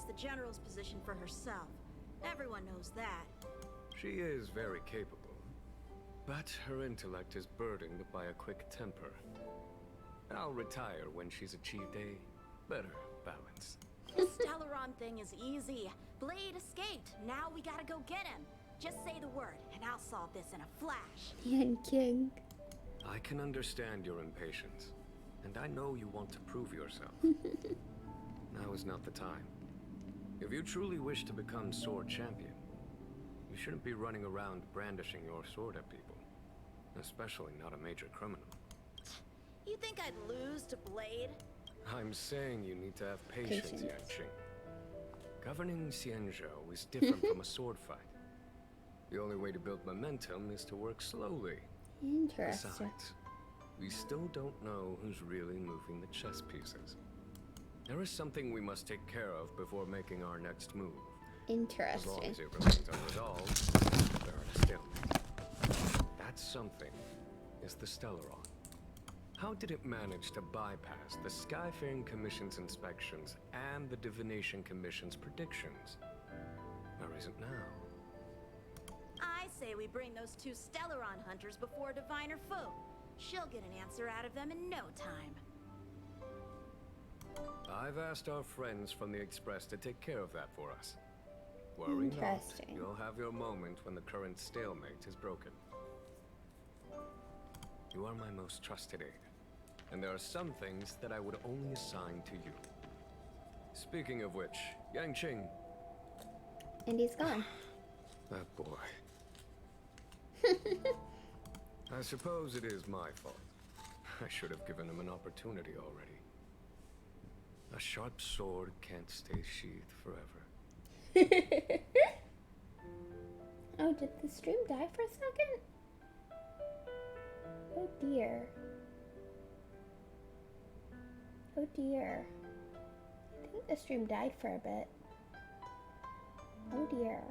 the general's position for herself. Everyone knows that. She is very capable, but her intellect is burdened by a quick temper. I'll retire when she's achieved a better balance. The Stellaron thing is easy. Blade escaped. Now we gotta go get him. Just say the word, and I'll solve this in a flash. Yan King. I can understand your impatience, and I know you want to prove yourself. Now is not the time. If you truly wish to become sword champion, you shouldn't be running around brandishing your sword at people, especially not a major criminal. You think I'd lose to Blade? I'm saying you need to have patience, Yanqing. Governing Xianzhou is different from a sword fight. The only way to build momentum is to work slowly. Interesting. Besides, we still don't know who's really moving the chess pieces. There is something we must take care of before making our next move. As long Interesting. as it remains unresolved, there are still. That something is the Stellaron. How did it manage to bypass the Skyfaring Commission's inspections and the Divination Commission's predictions? Where is it now? I say we bring those two Stellaron hunters before Diviner Fu. She'll get an answer out of them in no time. I've asked our friends from the Express to take care of that for us. Worry not, Interesting. you'll have your moment when the current stalemate is broken. You are my most trusted aide, and there are some things that I would only assign to you. Speaking of which, Yanqing. And he's gone. That boy. I suppose it is my fault. I should have given him an opportunity already. A sharp sword can't stay sheathed forever. Oh, did the stream die for a second? Oh dear. Oh dear. I think the stream died for a bit. Oh dear.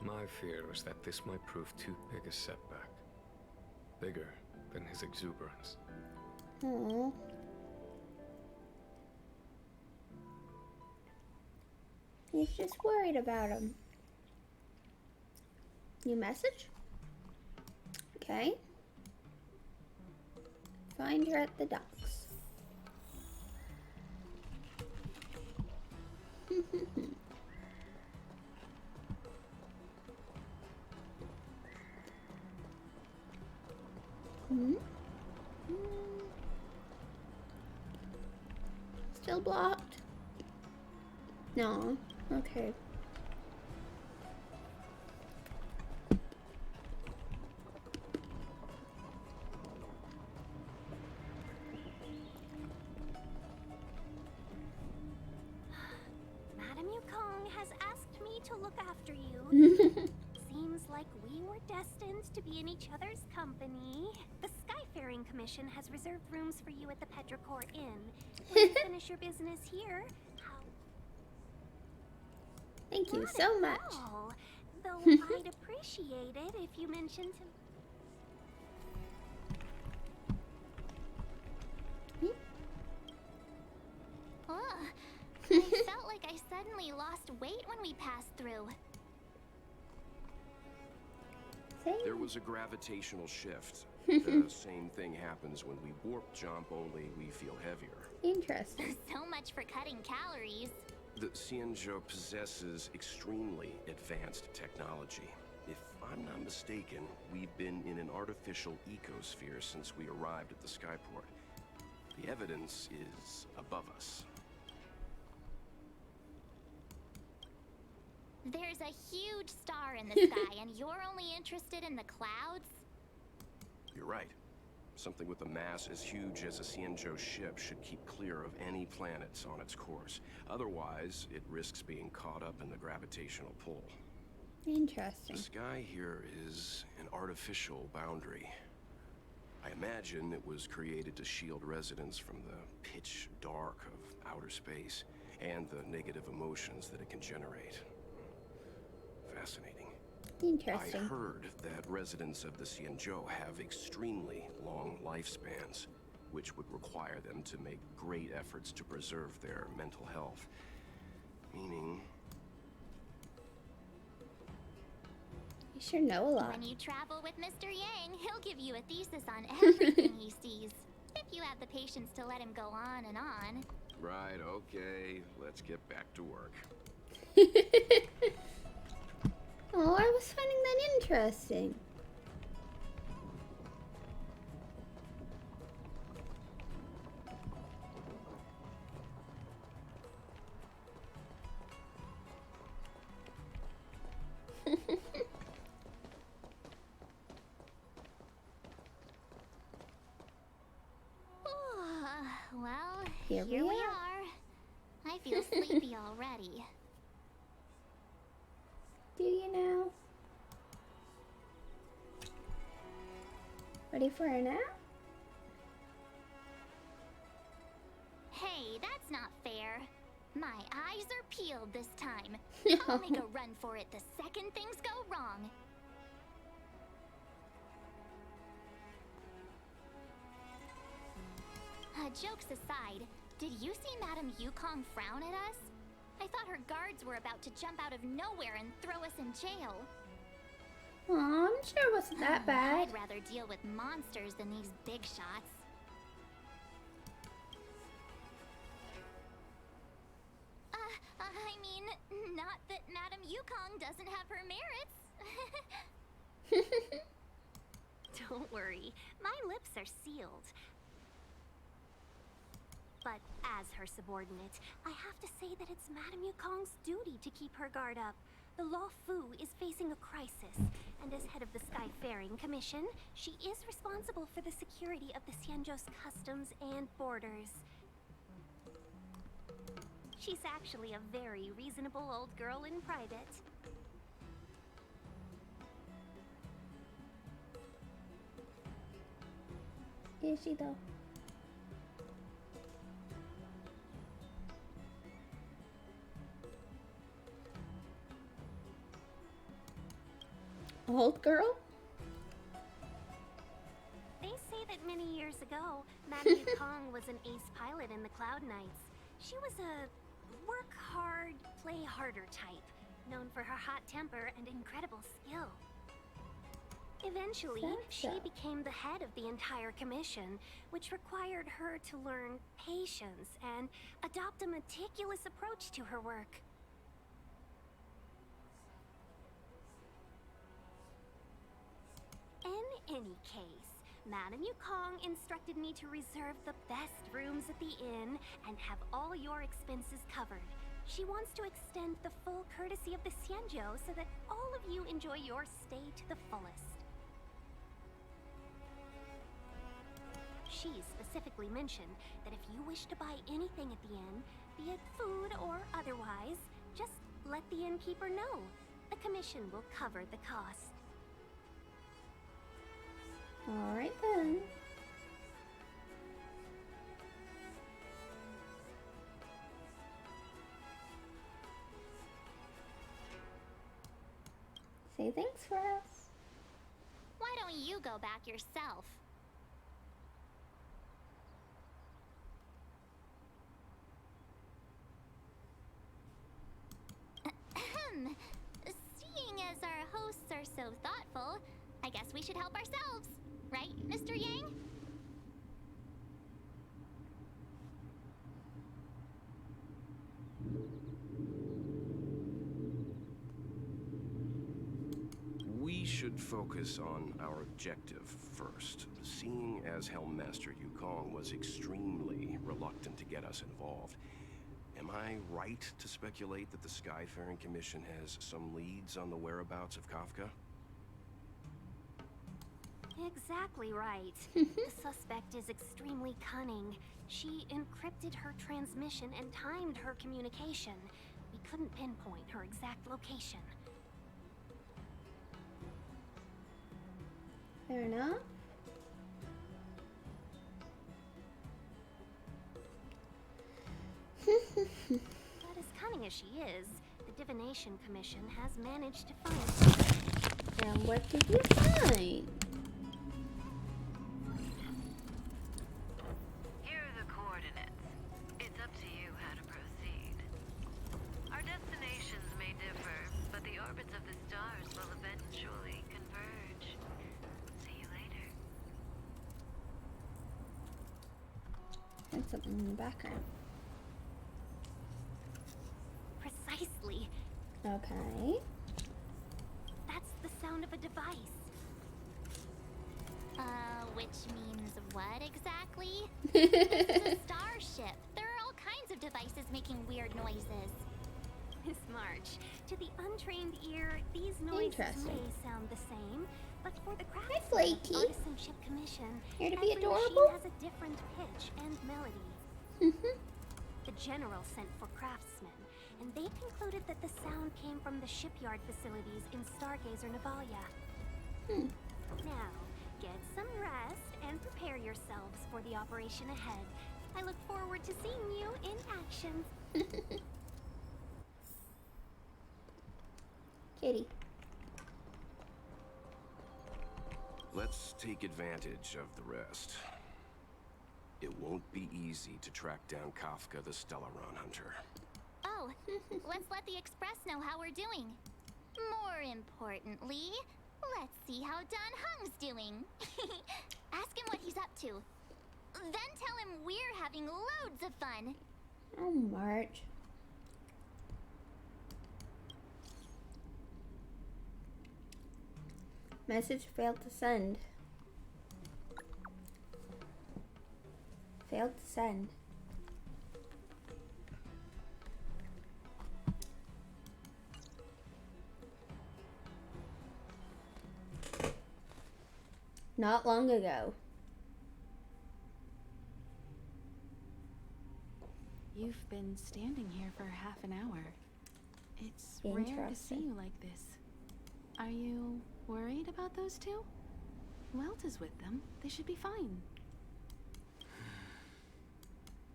My fear is that this might prove too big a setback. Bigger than his exuberance. Aww. He's just worried about him. New message? Okay. Find her at the docks. Hmm? Still blocked? No. Okay. Madame Yukong has asked me to look after you. Seems like we were destined to be in each other's company. The Skyfaring Commission has reserved rooms for you at the Petrichor Inn. When you finish your business here, Thank you not so at much. all. Though I'd appreciate it if you mentioned to... Ugh. I felt like I suddenly lost weight when we passed through. There was a gravitational shift. The same thing happens when we warp jump, only we feel heavier. Interesting. So much for cutting calories. The Xianzhou possesses extremely advanced technology. If I'm not mistaken, we've been in an artificial ecosphere since we arrived at the skyport. The evidence is above us. There's a huge star in the sky, and you're only interested in the clouds? You're right. Something with a mass as huge as a Xianzhou ship should keep clear of any planets on its course. Otherwise, it risks being caught up in the gravitational pull. Interesting. The sky here is an artificial boundary. I imagine it was created to shield residents from the pitch dark of outer space and the negative emotions that it can generate. Fascinating. Interesting. I heard that residents of the Xianzhou have extremely long lifespans. which would require them to make great efforts to preserve their mental health. Meaning... You sure know a lot. When you travel with Mr. Yang, he'll give you a thesis on everything he sees. If you have the patience to let him go on and on. Right, okay. Let's get back to work. Oh, I was finding that interesting. Well, Here we we are. are. I feel sleepy already. Do you know? Ready for a nap? Hey, that's not fair. My eyes are peeled this time. I'll make a run for it the second things go wrong. Jokes aside, did you see Madame Yukong frown at us? I thought her guards were about to jump out of nowhere and throw us in jail. Aw, I'm sure it wasn't that bad. I'd rather deal with monsters than these big shots. I mean, not that Madame Yukong doesn't have her merits. Don't worry, my lips are sealed. But as her subordinate, I have to say that it's Madame Yukong's duty to keep her guard up. The Law Fu is facing a crisis, and as head of the Skyfaring Commission, she is responsible for the security of the Xianzhou's customs and borders. She's actually a very reasonable old girl in private. Is she though? Old girl? They say that many years ago, Madame Yukong was an ace pilot in the Cloud Knights. She was a work hard, play harder type, known for her hot temper and incredible skill. Eventually, she became the head of the entire commission, which required her to learn patience and adopt a meticulous approach to her work. In any case, Madame Yukong instructed me to reserve the best rooms at the inn and have all your expenses covered. She wants to extend the full courtesy of the Xianzhou so that all of you enjoy your stay to the fullest. She specifically mentioned that if you wish to buy anything at the inn, be it food or otherwise, just let the innkeeper know. The commission will cover the cost. Alright then. Say thanks for us. Why don't you go back yourself? Seeing as our hosts are so thoughtful, I guess we should help ourselves. Right, Mr. Yang? We should focus on our objective first. Seeing as Helmmaster Yukong was extremely reluctant to get us involved, am I right to speculate that the Skyfaring Commission has some leads on the whereabouts of Kafka? Exactly right. The suspect is extremely cunning. She encrypted her transmission and timed her communication. We couldn't pinpoint her exact location. Fair enough. But as cunning as she is, the Divination Commission has managed to find her. And what did you find? There's something in the background. Precisely. Okay. That's the sound of a device. Which means what exactly? It's a starship. There are all kinds of devices making weird noises. Miss March, to the untrained ear, these noises Interesting. may sound the same, but for the Hi, craftsmen of the Flaky. Artisanship Commission, Here to be every adorable? machine has a different pitch and melody. The general sent for craftsmen, and they concluded that the sound came from the shipyard facilities in Stargazer Navalia. Now, get some rest and prepare yourselves for the operation ahead. I look forward to seeing you in action. Kitty. Let's take advantage of the rest. It won't be easy to track down Kafka the Stellaron Hunter. Oh, let's let the Express know how we're doing. More importantly, let's see how Don Hung's doing. Ask him what he's up to. Then tell him we're having loads of fun. Oh, March. Message failed to send. Failed to send. Not long ago. You've been standing here for half an hour. It's rare to see Interesting. you like this. Are you worried about those two? Welt is with them. They should be fine.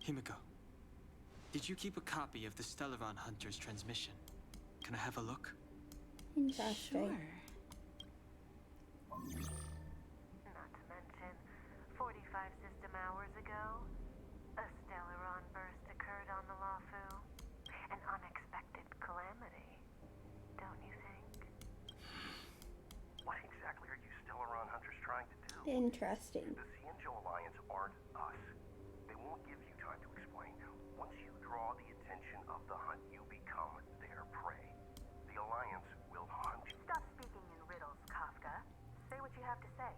Himiko, did you keep a copy of the Stellaron Hunter's transmission? Can I have a look? Interesting. Sure. Not to mention, 45 system hours ago, a Stellaron burst occurred on the Lafu. An unexpected calamity, don't you think? What exactly are you Stellaron hunters trying to do? Interesting. The Cienjo Alliance aren't us. They won't give you time to explain. Once you draw the attention of the hunt, you become their prey. The Alliance will hunt you. Stop speaking in riddles, Kafka. Say what you have to say.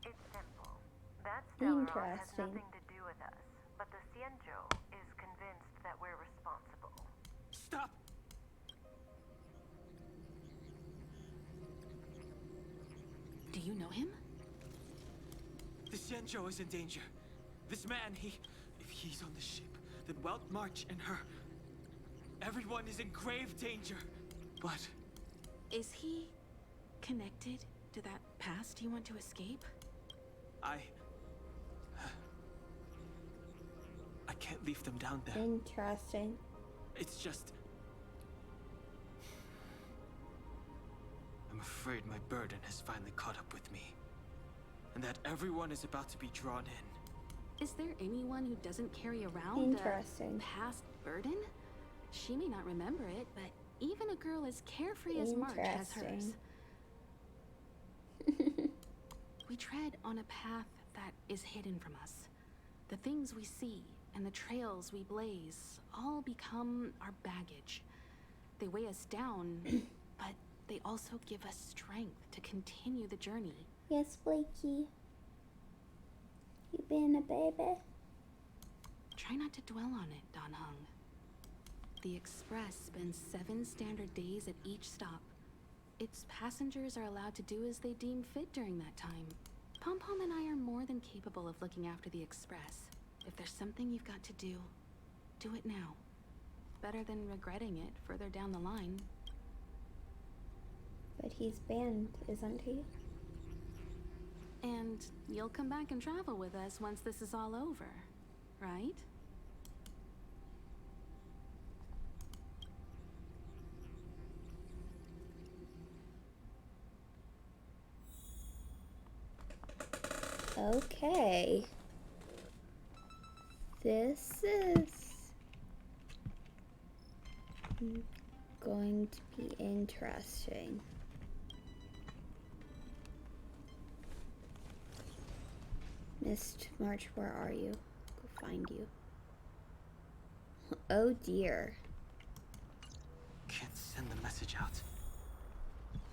It's simple. That Stellaron has Interesting. nothing to do with us, but the Cienjo is convinced that we're responsible. Stop! Do you know him? The Xianzhou is in danger. This man, if he's on the ship, then Welt March and her. Everyone is in grave danger. But Is he connected to that past you want to escape? I can't leave them down there. Interesting. It's just... I'm afraid my burden has finally caught up with me. And that everyone is about to be drawn in. Is there anyone who doesn't carry around Interesting. a past burden? She may not remember it, but even a girl as carefree as March has hers. Interesting. We tread on a path that is hidden from us. The things we see and the trails we blaze all become our baggage. They weigh us down, but they also give us strength to continue the journey. Yes, Blakey. You being a baby? Try not to dwell on it, Don Hung. The Express spends 7 standard days at each stop. Its passengers are allowed to do as they deem fit during that time. Pom Pom and I are more than capable of looking after the Express. If there's something you've got to do it now. Better than regretting it further down the line. But he's banned, isn't he? And you'll come back and travel with us once this is all over, right? Okay. This is going to be interesting. Mist March, where are you? Go find you. Oh dear. Can't send the message out.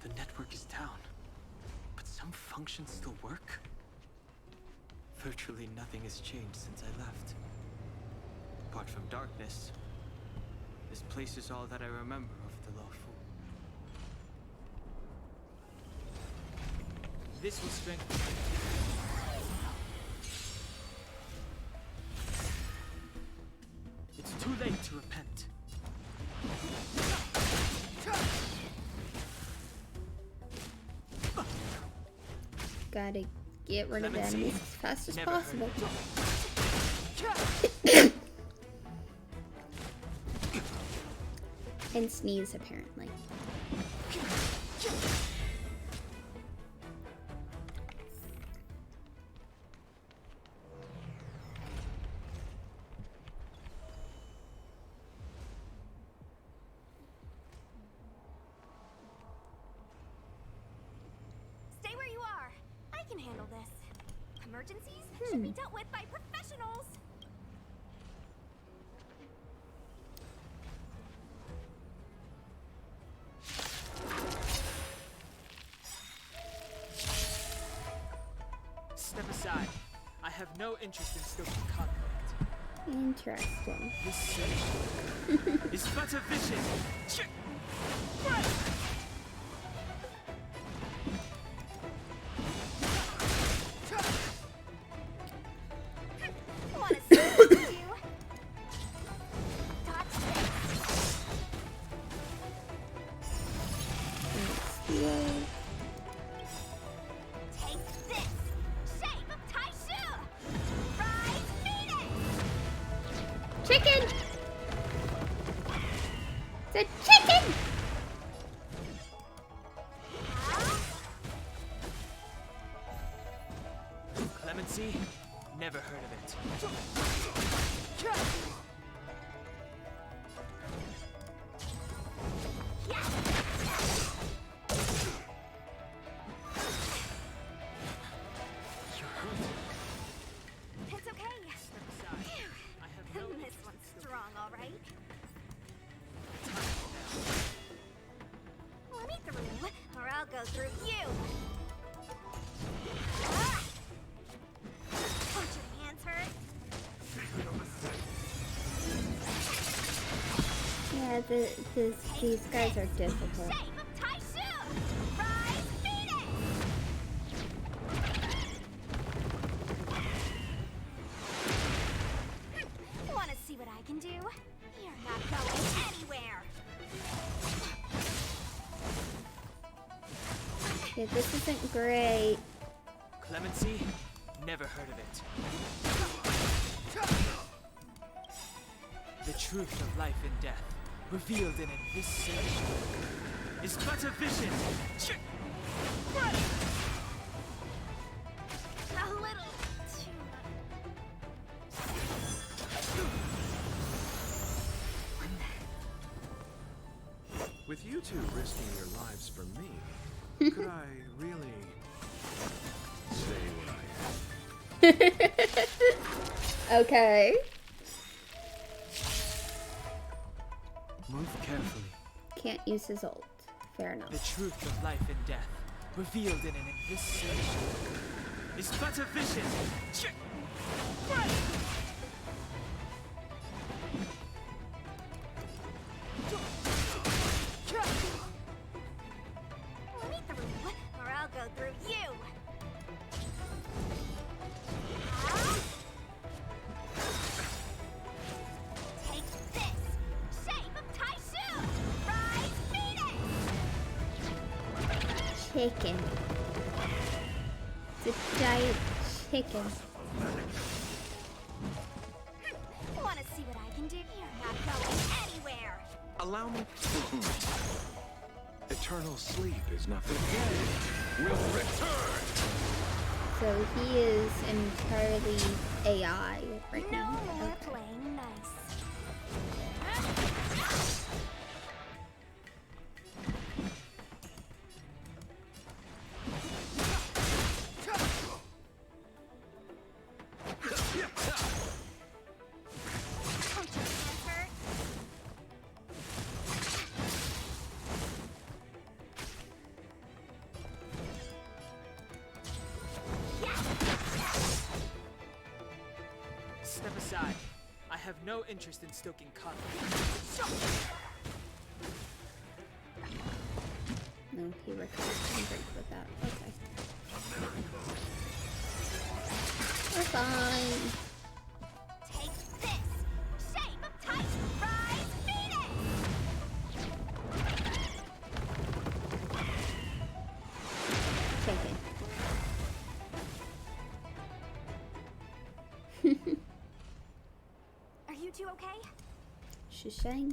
The network is down. But some functions still work. Virtually nothing has changed since I left. Apart from darkness, this place is all that I remember of the lawful. This will strengthen. It's too late to repent. Gotta get rid of the enemies as fast as Never possible. And sneeze, apparently. Stay where you are. I can handle this. Emergencies should be dealt with by professionals. Step aside. I have no interest in stoking conflict. Interesting. This search is but a vision. Wanna see what I can do? Touch this. Explode. Take this. Shape of Taishu. Rise Phoenix. Chicken! It's a chicken! Clemency? Never heard of it. You're hurt. It's okay. Step aside. I have no This one's strong, all right. Let me through, or I'll go through you. Don't your hands hurt? Yeah, these guys are difficult. Shape of Taishu! Rise Phoenix! Wanna see what I can do? You're not going anywhere! Yeah, this isn't great. Clemency? Never heard of it. The truth of life and death, revealed in this sage, is but a vision. A little too With you two risking your lives for me, could I really say what I am? Okay. Move carefully. Can't use his ult. Fair enough. The truth of life and death, revealed in an investigation, is but a vision. Let me through, or I'll go through you. Take this. Shape of Taishu. Rise Phoenix. Chicken. It's a giant chicken. Wanna see what I can do? You're not going anywhere. Allow me. Eternal sleep is nothing. Will return. So he is entirely AI right No now. more Okay. playing nice. Don't your hands hurt? Step aside. I have no interest in stoking conflict. No, he records and drinks with that. Okay. We're fine. Take this! Shape of tight rise Phoenix! Taken. Are you two okay? Shishang.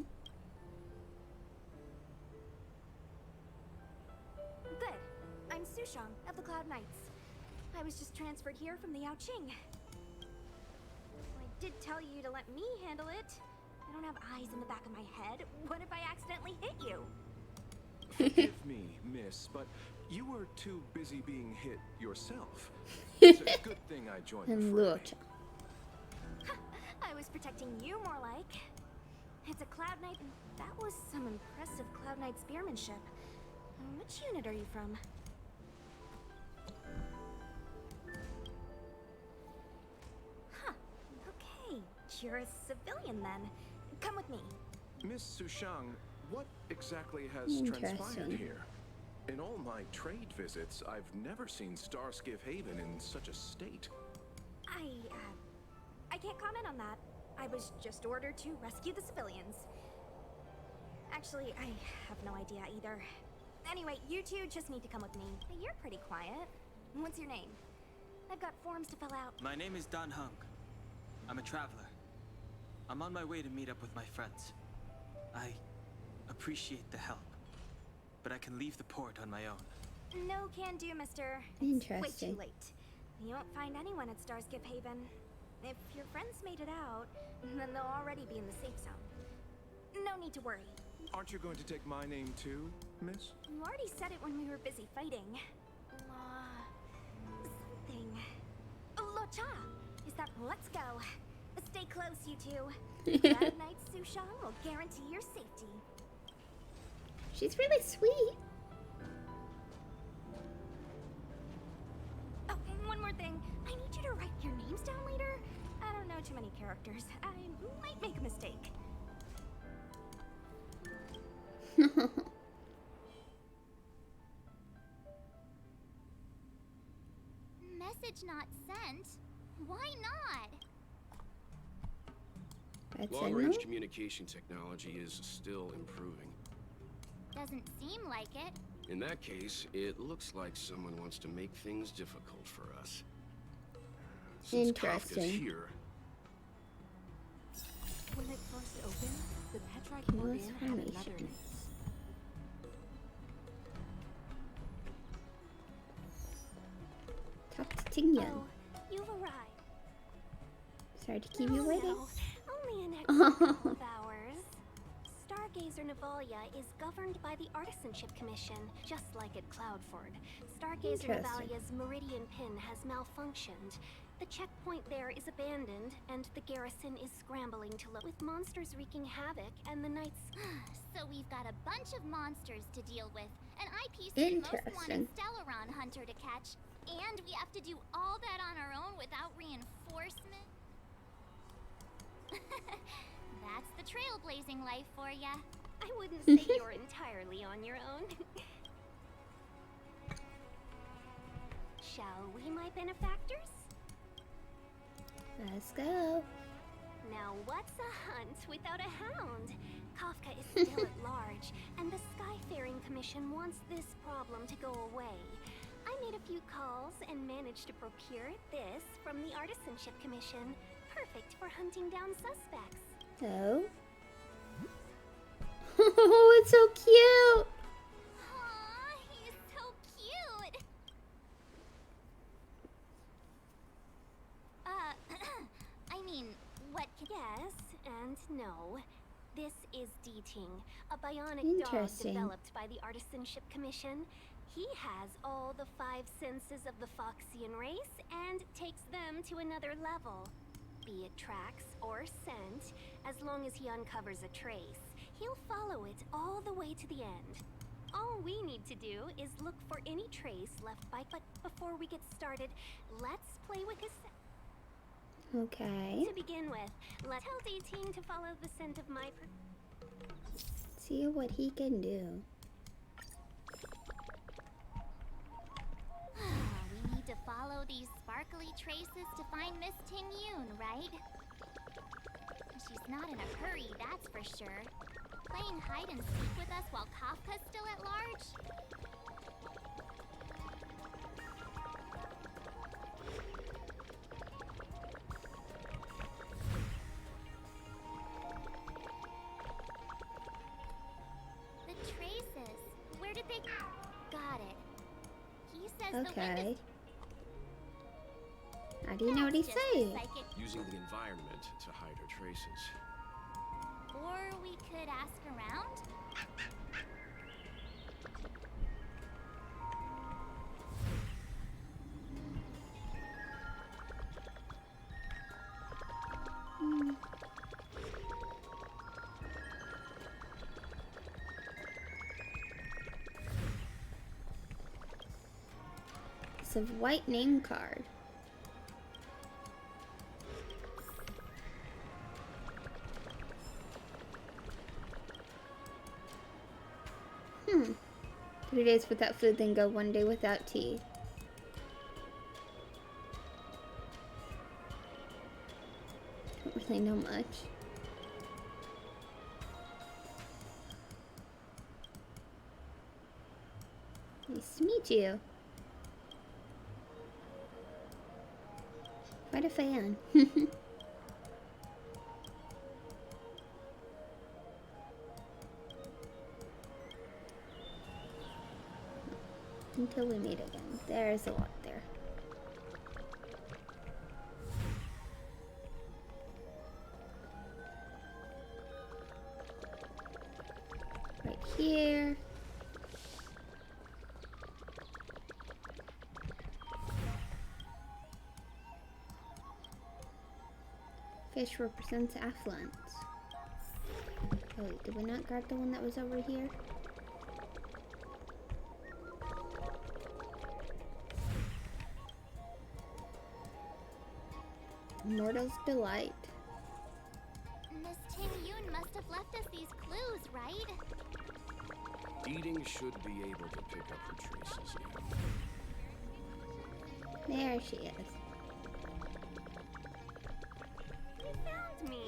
Good. I'm Sushang of the Cloud Knights. I was just transferred here from the Yaoqing. I did tell you to let me handle it. I don't have eyes in the back of my head. What if I accidentally hit you? Forgive me, miss, but you were too busy being hit yourself. It's a good thing I joined the And fray. Lucha. I was protecting you more like. It's a Cloud Knight, and that was some impressive Cloud Knight spearmanship. Which unit are you from? Huh. Okay. You're a civilian then. Come with me. Miss Sushang, what exactly has transpired Interesting. here? In all my trade visits, I've never seen Starskiff Haven in such a state. I can't comment on that. I was just ordered to rescue the civilians. Actually, I have no idea either. Anyway, you two just need to come with me. You're pretty quiet. What's your name? I've got forms to fill out. My name is Dan Hung. I'm a traveler. I'm on my way to meet up with my friends. I appreciate the help, but I can leave the port on my own. No can do, mister. It's way Interesting. too late. You won't find anyone at Starskip Haven. If your friends made it out, then they'll already be in the safe zone. No need to worry. Aren't you going to take my name too, miss? You already said it when we were busy fighting. Something. Locha! Is that let's go? Stay close, you two. That night, Sushang will guarantee your safety. She's really sweet. Oh, one more thing. I need you to write your names down later. I don't know too many characters. I might make a mistake. Message not sent? Why not? That's Long-range it. communication technology is still improving. Doesn't seem like it. In that case, it looks like someone wants to make things difficult for us. Since Kafka's Interesting. here, When it first opened, the Petrite Cumulus Morgan had another formation. name. Talk to Tingyan. Oh, you've arrived. Sorry to keep you waiting. No, only an extra couple of hours. Stargazer Navalia is governed by the Artisanship Commission, just like at Cloudford. Stargazer Interesting. Navalia's Meridian Pin has malfunctioned. The checkpoint there is abandoned, and the garrison is scrambling to look with monsters wreaking havoc and the knights. So we've got a bunch of monsters to deal with, an IPC most wanted Interesting. Stellaron hunter to catch, and we have to do all that on our own without reinforcement? That's the trailblazing life for ya. I wouldn't say you're entirely on your own. Shall we, my benefactors? Let's go. Now what's a hunt without a hound? Kafka is still at large, and the Skyfaring Commission wants this problem to go away. I made a few calls and managed to procure this from the Artisanship Commission. Perfect for hunting down suspects. Oh. Oh, it's so cute. Aw, he's so cute. I mean, what can... Yes and no. This is D-Ting, a bionic dog Interesting. developed by the Artisanship Commission. He has all the 5 senses of the Foxian race and takes them to another level. be it tracks or scent, as long as he uncovers a trace, he'll follow it all the way to the end. All we need to do is look for any trace left by. But before we get started, let's play with his scent. Okay. To begin with, let's tell D-Ting to follow the scent of my. See what he can do. We need to follow these sparkly traces to find Miss Ting Yun, right? She's not in a hurry, that's for sure. Playing hide and seek with us while Kafka's still at large? The traces. Where did they... Got it. He says the wind Okay. is... How do you know what he's That's just saying? psychic. Using the environment to hide her traces. Or we could ask around? It's a white name card. Hmm. 3 days without food, then go 1 day without tea. Don't really know much. Nice to meet you. Quite a fan. Until we meet again. There's a lot there. Right here. Fish represents affluence. Oh wait, did we not grab the one that was over here? Mortal's Delight. Miss Ting Yun must have left us these clues, right? Eating should be able to pick up her traces now. There she is. You found me.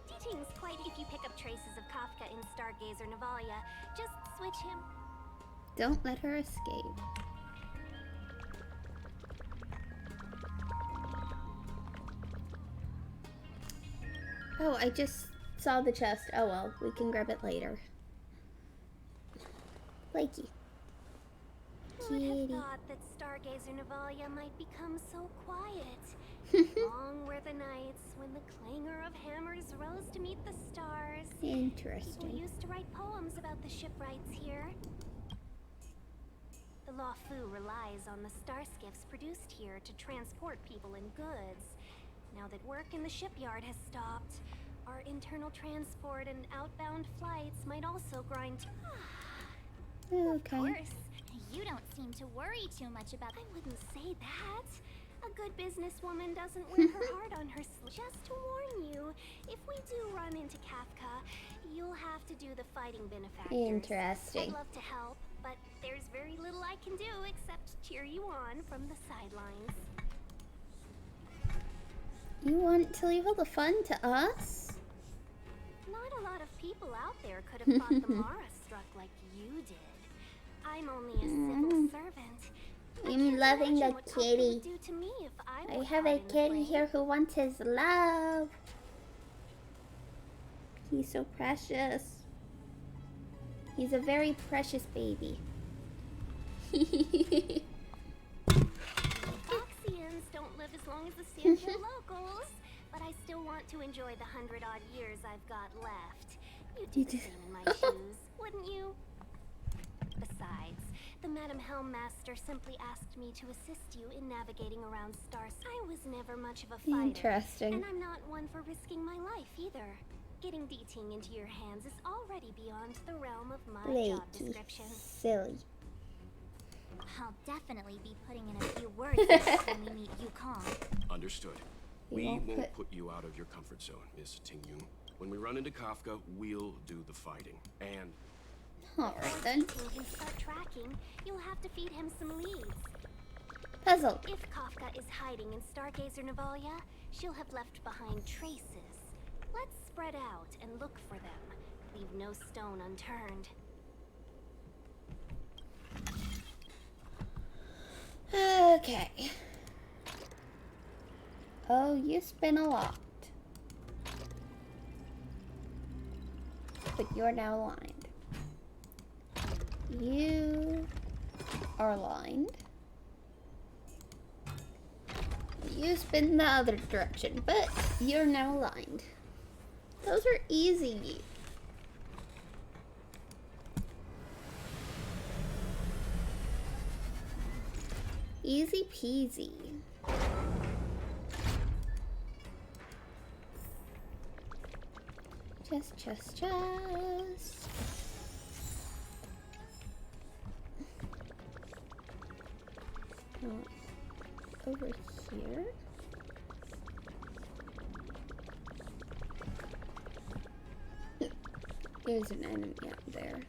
D-Ting's quite. If you pick up traces of Kafka in Stargazer Navalia, just switch him. Don't let her escape. Oh, I just saw the chest. Oh well, we can grab it later. Flaky. Who'd have Kitty. thought that Stargazer Navalia might become so quiet? Long were the nights when the clangor of hammers rose to meet the stars. People Interesting. used to write poems about the shipwrights here. The Lawfu relies on the star skiffs produced here to transport people and goods. Now that work in the shipyard has stopped, our internal transport and outbound flights might also grind to... Okay. Of course. You don't seem to worry too much about... I wouldn't say that. A good businesswoman doesn't wear her heart on her sleeve. Just to warn you, if we do run into Kafka, you'll have to do the fighting benefactors. Interesting. I'd love to help, but there's very little I can do except cheer you on from the sidelines. You want to leave all the fun to us? Not a lot of people out there could have fought the Mara struck like you did. I'm only a civil servant. I I'm can't loving imagine the what Kafka kitty. would do to me if I I were have caught a in the kitty fray. here who wants his love. He's so precious. He's a very precious baby. Foxians don't live as long as the Sancho locals, but I still want to enjoy the 100-odd years I've got left. You'd do the same in my shoes, wouldn't you? Besides, The Madam Helmmaster simply asked me to assist you in navigating around Star. I was never much of a fighter. Interesting. And I'm not one for risking my life either. Getting D-Ting into your hands is already beyond the realm of my job Flaky. description. Silly. I'll definitely be putting in a few words when we meet Yukong. Understood. You We won't won't put you out of your comfort zone, Miss Tingyun. When we run into Kafka, we'll do the fighting. And Alright then. Ting can start tracking, you'll have to feed him some leads. Puzzle. If Kafka is hiding in Stargazer Navalia, she'll have left behind traces. Let's spread out and look for them. Leave no stone unturned. Okay. Oh, you spin a lot. But you're now lined. You are lined. You spin the other direction, but you're now lined. Those are easy. Easy peasy. Just. Over here. There's an enemy out there.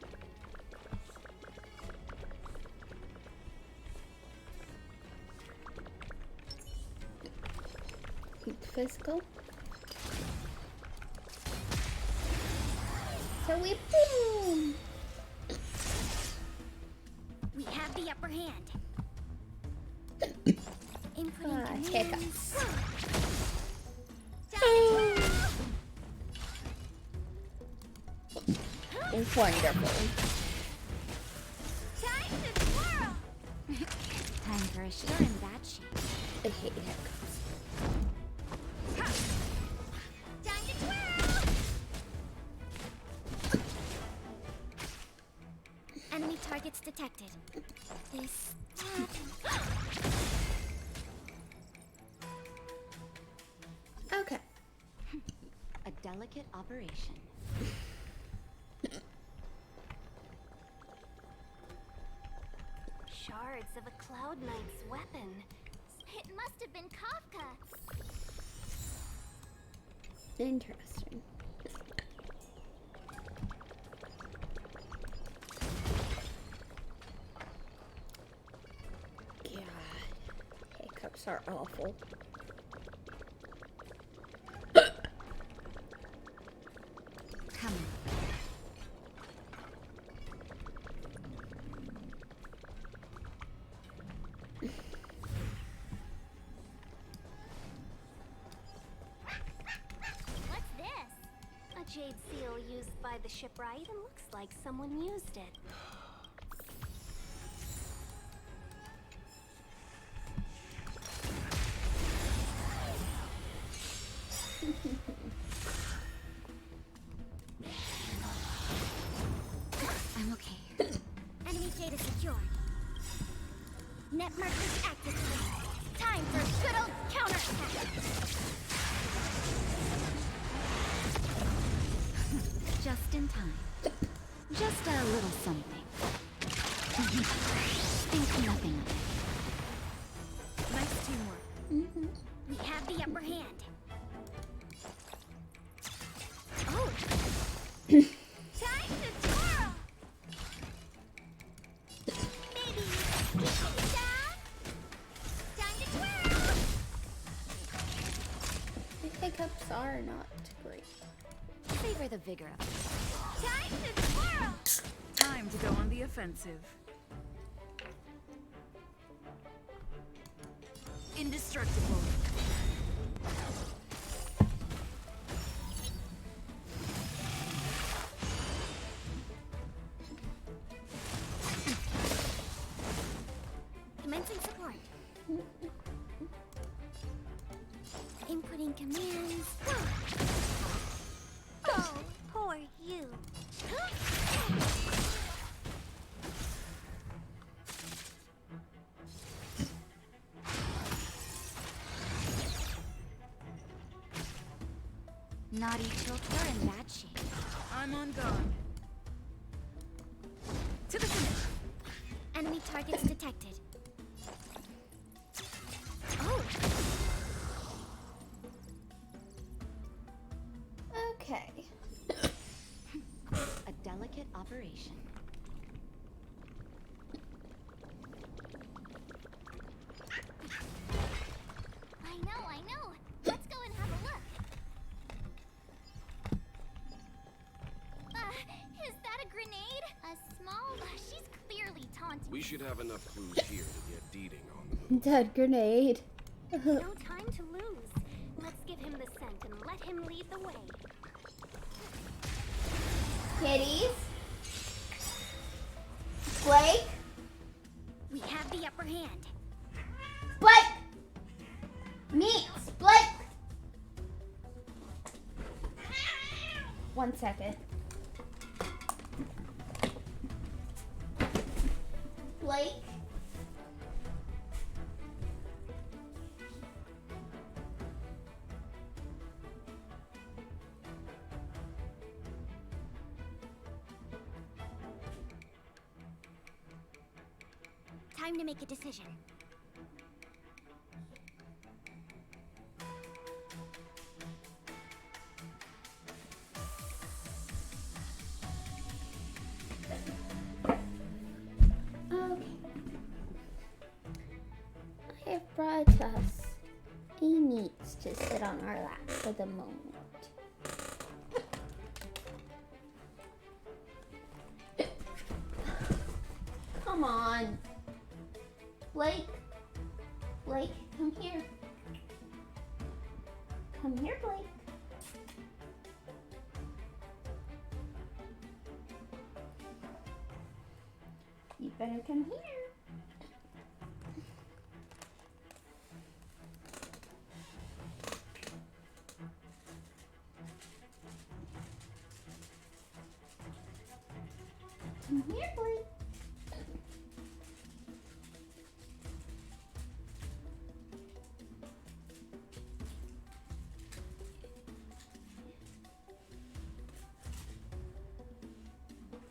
Physical. So we boom. We have the upper hand. Hiccups. It's wonderful. Time to twirl. Time for a sure in that shape. I hate hiccups. Time to twirl. Enemy targets detected. That. Okay. A delicate operation. Shards of a Cloud Knight's weapon. It must have been Kafka. Interesting. God, hiccups are awful. Come on. What's this? A jade seal used by the shipwright and looks like someone used it. I'm okay. Enemy data secured. Net markers activated. Time for a good old counterattack. Just in time. Just a little something. Think nothing of it. Nice teamwork. We have the upper hand. Oh! Time to twirl! Maybe keep it down? Time to twirl! The hiccups are not great. Favor the vigor of it. Time to twirl! Time to go on the offensive. Indestructible. Commencing support. Inputting commands. Oh, poor you. Naughty children in bad shape. I'm on guard. To the finish. Enemy targets detected. Oh! Okay. A delicate operation. I know. Let's go and have a look. Is that a grenade? A small... she's clearly taunting. We should have enough clues here to get Deeding on the move. Dead grenade. No time to lose. Let's give him the scent and let him lead the way. Kitties. Blake. We have the upper hand. Blake. Meats. Blake. 1 second. Blake. Time to make a decision. Okay. I have brought us a meats to sit on our lap for the moment. Come on. Blake. Blake, come here. Come here, Blake. You better come here. Come here, Blake.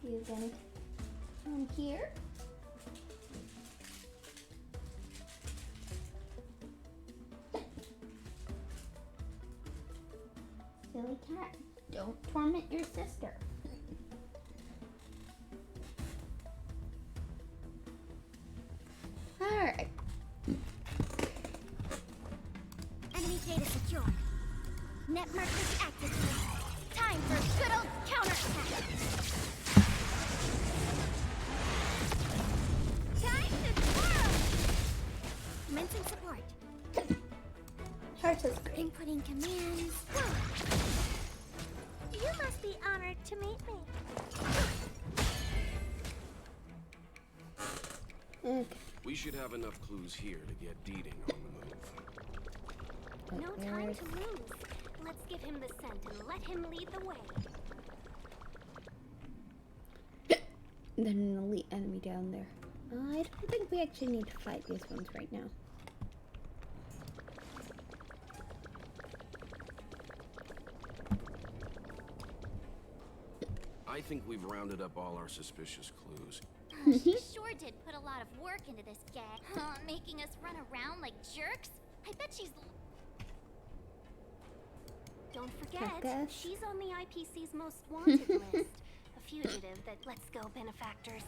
You're gonna come here. Silly cat, don't torment your sister. Alright. Enemy data secure. Net markers activated. Time for good old counterattack. Time to twirl. Commencing support. Heart is great. Inputting commands. You must be honored to meet me. Okay. We should have enough clues here to get Deeding on the move. No time to lose. Let's give him the scent and let him lead the way. There's an elite enemy down there. I don't think we actually need to fight these ones right now. I think we've rounded up all our suspicious clues. She sure did put a lot of work into this gag. Making us run around like jerks. I bet she's... Don't forget, Jackass. she's on the IPC's most wanted list. A fugitive that lets go benefactors.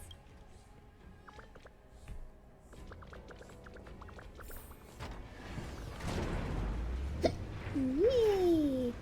Whee!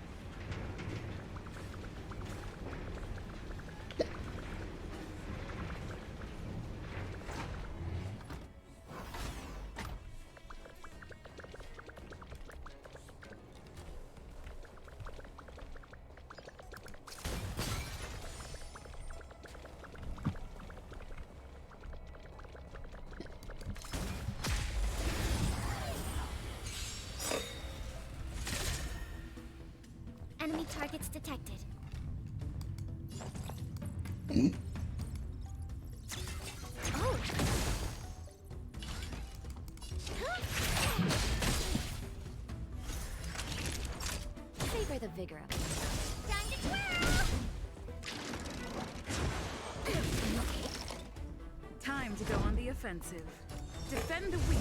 Enemy targets detected. Oh! Save Savor the vigor of it. Time to twirl! Time to go on the offensive. Defend the weak.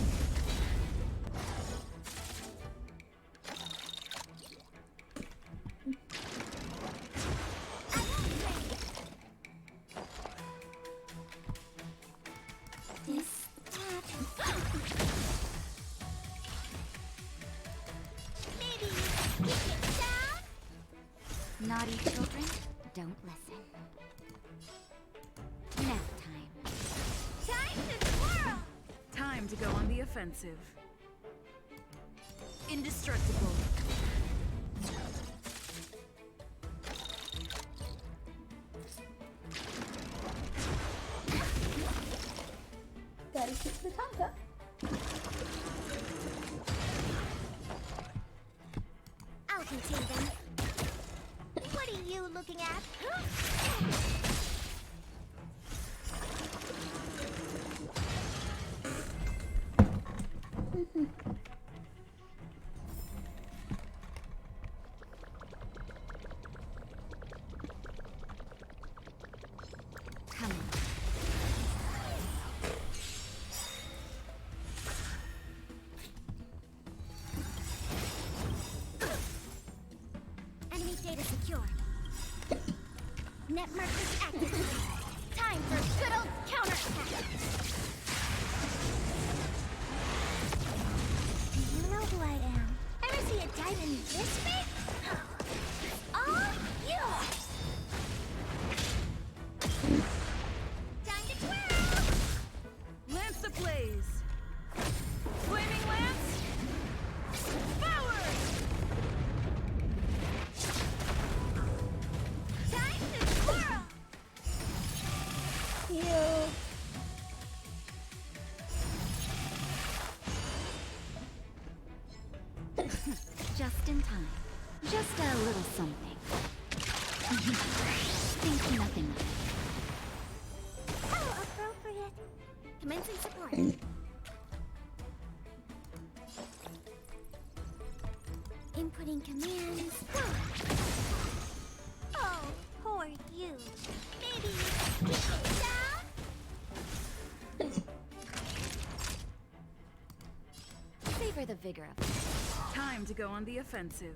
Naughty children, don't listen. Nap time. Time to twirl! Time to go on the offensive. Indestructible. Gotta keep the tongue up. I'll contain them. What are you looking at? Come on. Enemy data secure. Net markers active. Time for good old counterattack. Do you know who I am? Ever see a diamond this big? It's all yours. Time to twirl. Lance ablaze. Flaming lance. Forward. Time to twirl. Heal. Just in time. Just a little something. Think nothing of it. How appropriate. Commencing support. Inputting commands. Oh, poor you. Maybe keep it down? Savor the vigor of it. Time to go on the offensive.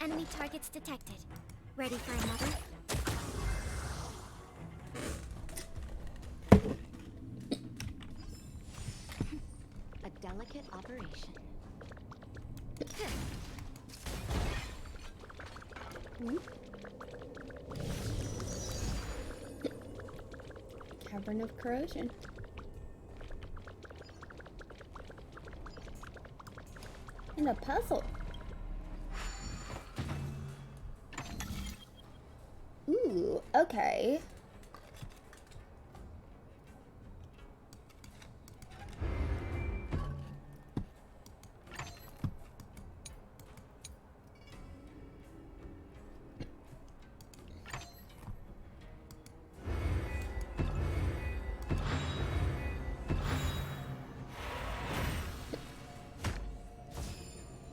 Enemy targets detected. Ready for another? A delicate operation. Cavern of corrosion. And a puzzle. Ooh, okay.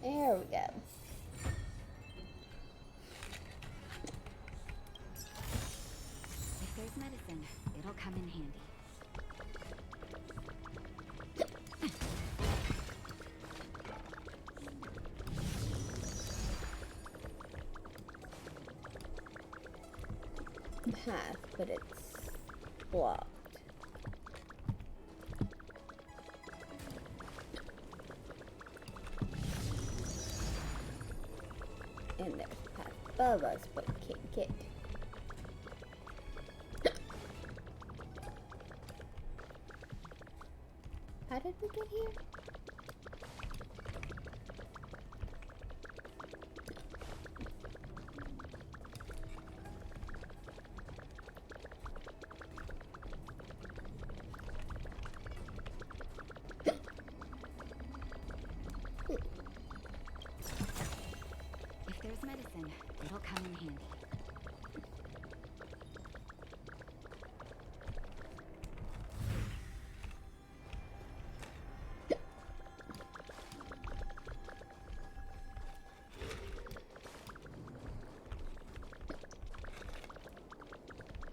There we go. If there's medicine, it'll come in handy. Path, but it's blocked. And there's a path above us, but we can't get. How did we get here? If there's medicine, it'll come in handy.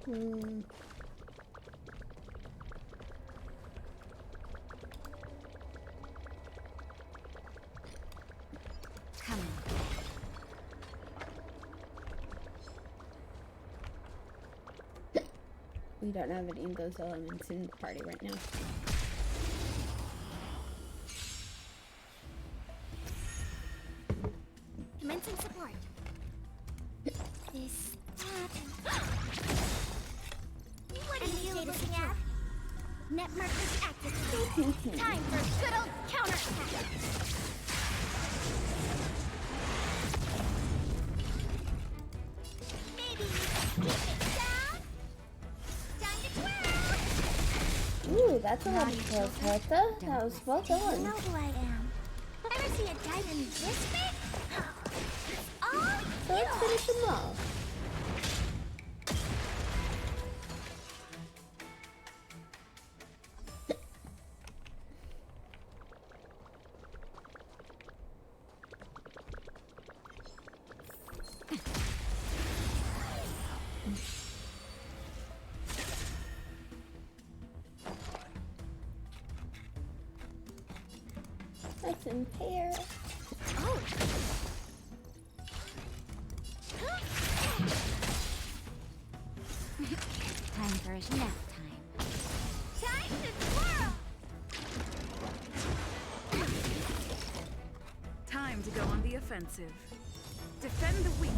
Hmm. Come on. We don't have any of those elements in the party right now. Commencing support. This. What are you looking at? Net markers active. Time for a good old counterattack. Maybe keep it down. Time to twirl. Ooh, that's a lot of close, Hertha. That was well You done. know who I am. Ever see a diamond this big? It's all So let's finish them off. Let's impair. Oh. Time for a nap time. Time to twirl. Time to go on the offensive. Defend the weak.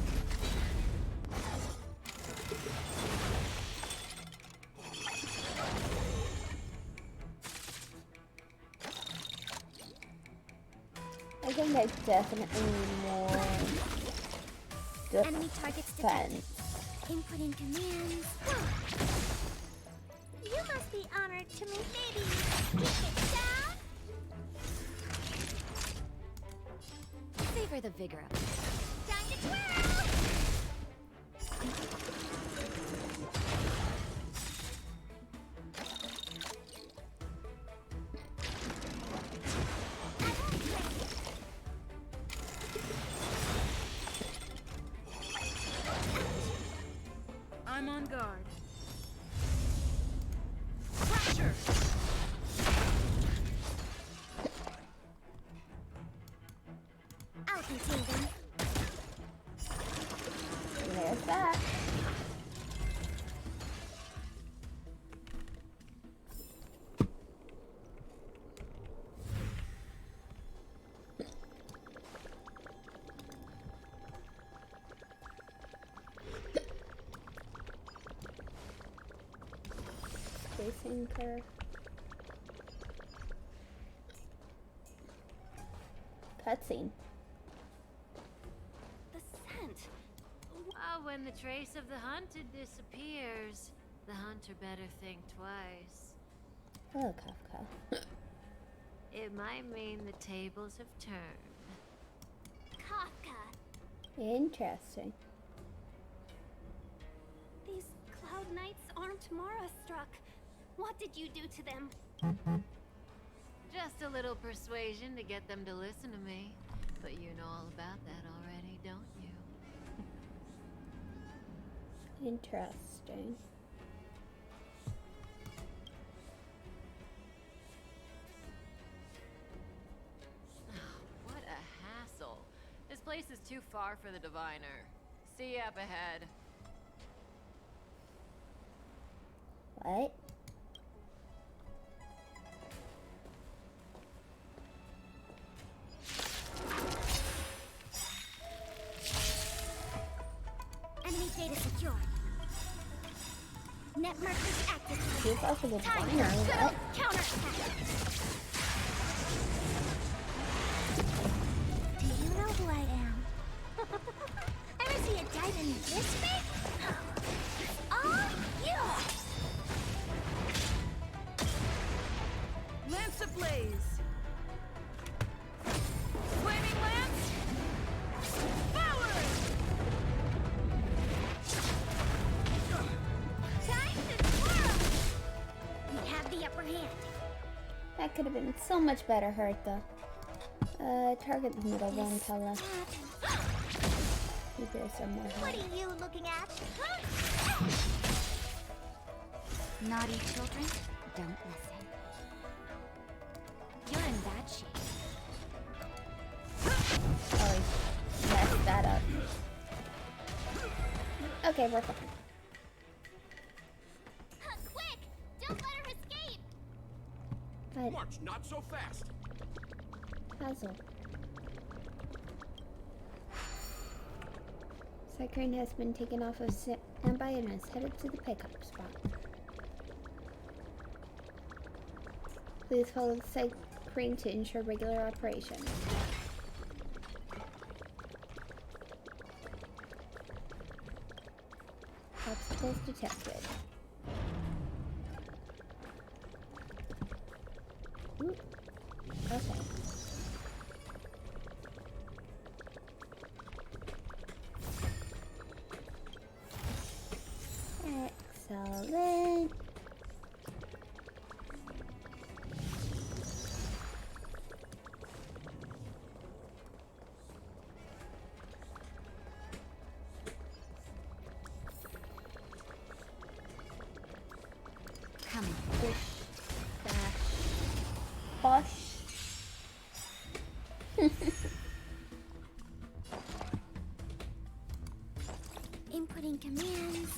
I think I definitely need more Enemy targets defense. Inputting commands. You must be honored to meet me. Keep it down. Savor the vigor of it. Time to twirl. I'm on guard. Pressure! I'll contain them. There's that. Space anchor. Cutscene. The scent. When the trace of the hunted disappears, the hunter better think twice. Hello, Kafka. It might mean the tables have turned. Kafka. Interesting. These cloud knights aren't Mara struck. What did you do to them? Just a little persuasion to get them to listen to me. But you know all about that already, don't you? Interesting. What a hassle. This place is too far for the diviner. See you up ahead. What? Enemy data secure. Net markers active. He's also the Time diviner, for good what? old counterattack. Do you know who I am? Ever see a diamond this big? It's all yours. Lance ablaze! Flaming lance! Forward! Time to twirl. We have the upper hand. That could have been so much better, Hertha. Target the middle one, Tella. Maybe there's somewhere. What are you looking at? Naughty children, don't listen. You're in bad shape. Oh, he messed that up. Okay, we're fine. Quick! Don't let her escape! But March, not so fast. puzzle. Cycrane has been taken off of standby and is headed to the pickup spot. Please follow the Cycrane to ensure regular operation. Obstacles detected. Ooh. Okay. Excellent. Come on. Bish, bash, bosh. Inputting commands.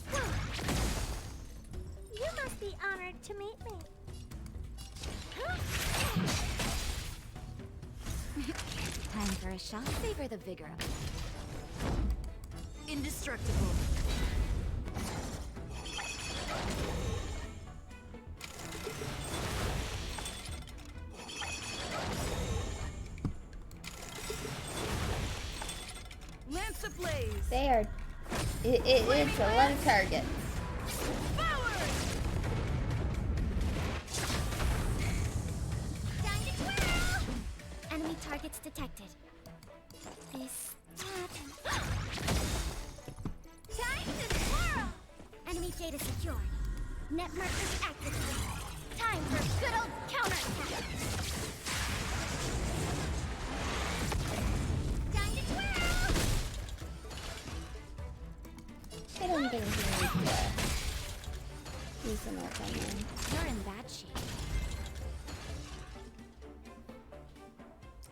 You must be honored to meet me. Time for a shot. Savor the vigor of it. Indestructible. Lance ablaze. There. It's a lot of targets. Time to twirl! Enemy targets detected. This happens. Time to twirl! Enemy data secured. Net markers activated. Time for good old counterattack. Time to twirl! I don't think he needs to use an ult on him. You're in bad shape.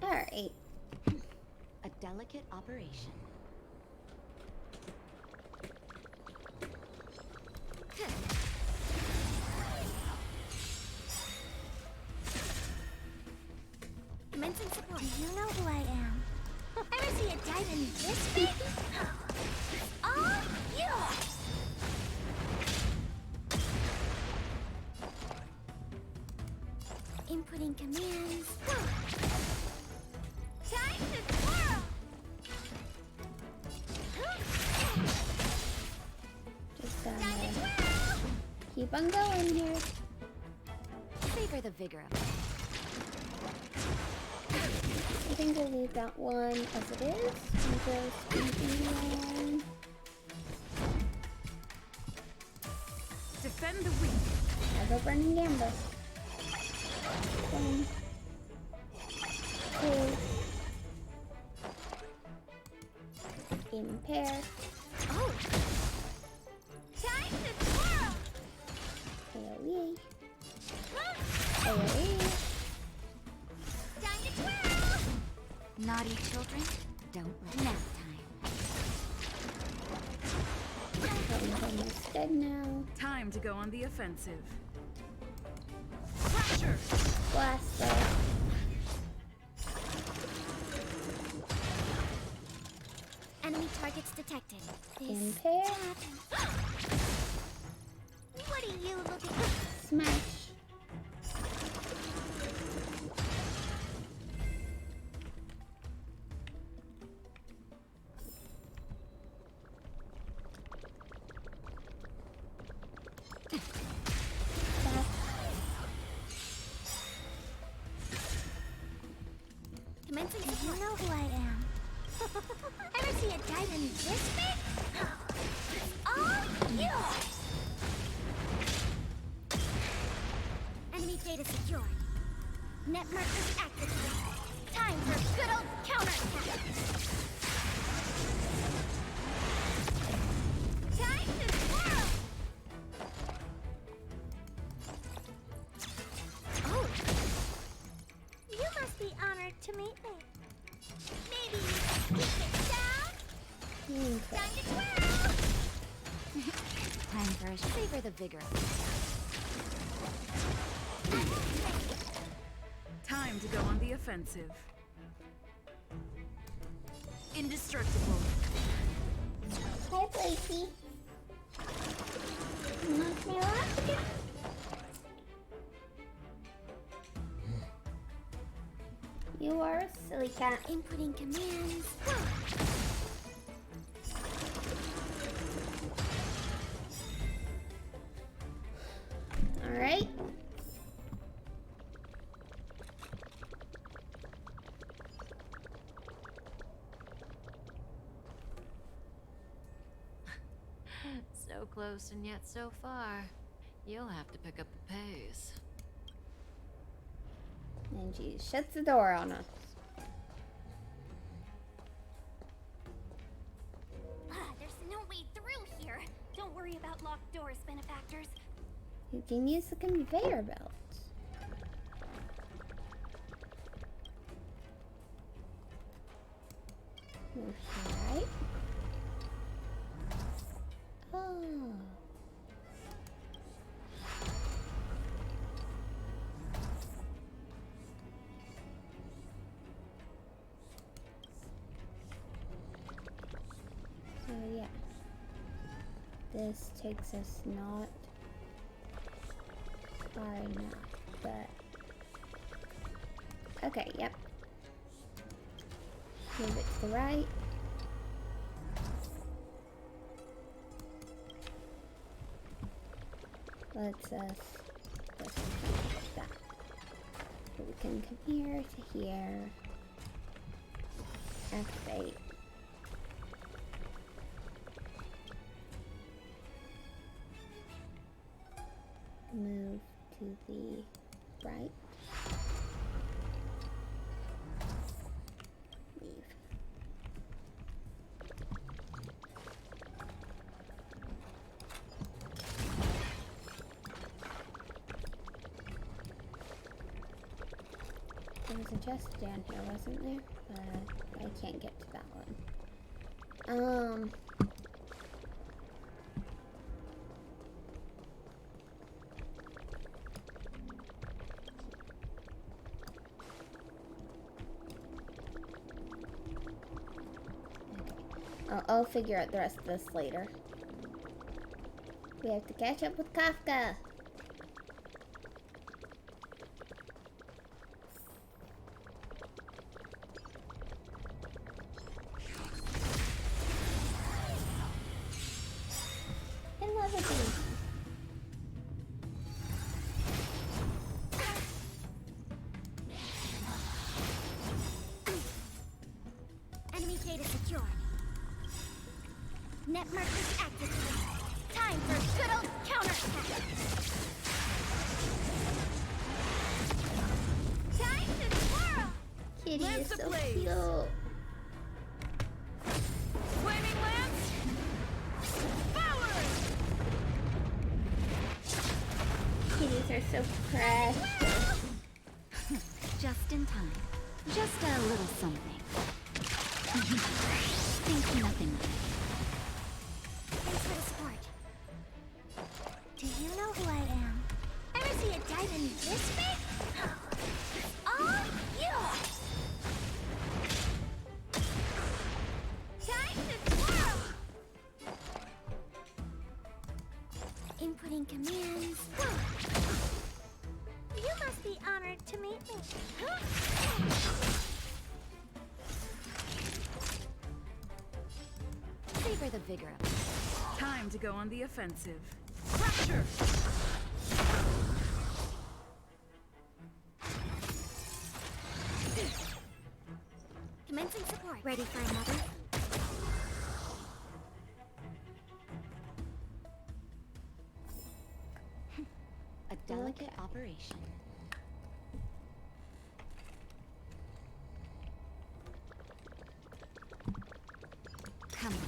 Alright. A delicate operation. Commencing support. Do you know who I am? Ever see a diamond this big? It's all yours! Inputting commands. Time to twirl! Just Time to twirl! keep on going here. Savor the vigor of it. I think we'll leave that one as it is. And just continue on. Defend the weak. Have a burning gambler. 1, 2. Impair. Oh! Time to twirl! AoE. AoE. Time to twirl! Naughty children, don't let nap Probably almost dead now. Time to go on the offensive. Crusher. Blaster. Enemy targets detected. Impair. What are you looking at? Smash. Commencing support. You know who I am. Ever see a diamond this big? It's all yours! Enemy data secured. Net markers activated. Time for good old counterattack. Time to twirl! Okay. Time for a savor the vigor. Time to go on the offensive. Indestructible. Hi, Blakey. Knock me off again? You are a silly cat. Inputting commands. Alright. So close and yet so far. You'll have to pick up the pace. And she shuts the door on us. There's no way through here. Don't worry about locked doors, benefactors. You can use the conveyor belt. Move here, right? Oh. So yeah. This takes us not far enough, but okay, yep. Move it to the right. Let's just like that. So we can come here to here. Activate. Move to the right. Leave. There was a chest down here, wasn't there? But I can't get to that one. I'll figure out the rest of this later. We have to catch up with Kafka. I love it. Enemy data secured. Net markers activated. Time for a good old counterattack. Time to twirl. Kitty Lance is so ablaze. cute. Flaming lance. Forward. Kitties are so precious. Just in time. Just a little something. Think nothing of it. Thanks for the support. Do you know who I am? Ever see a diamond this big? It's all yours. Time to twirl. Inputting commands. You must be honored to meet me. Savor the vigor of it. Time to go on the offensive. Crusher. Commencing support. Ready for another? A delicate Okay. operation. Come on.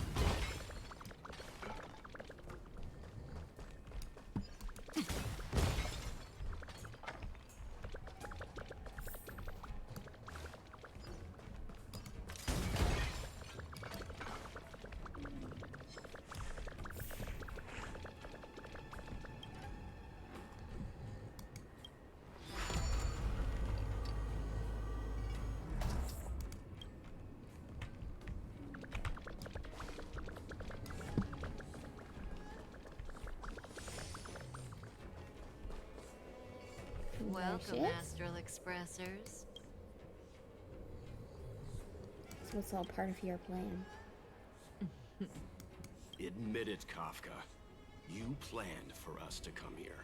Welcome, is. Astral Expressors. So it's all part of your plan. Admit it, Kafka. You planned for us to come here.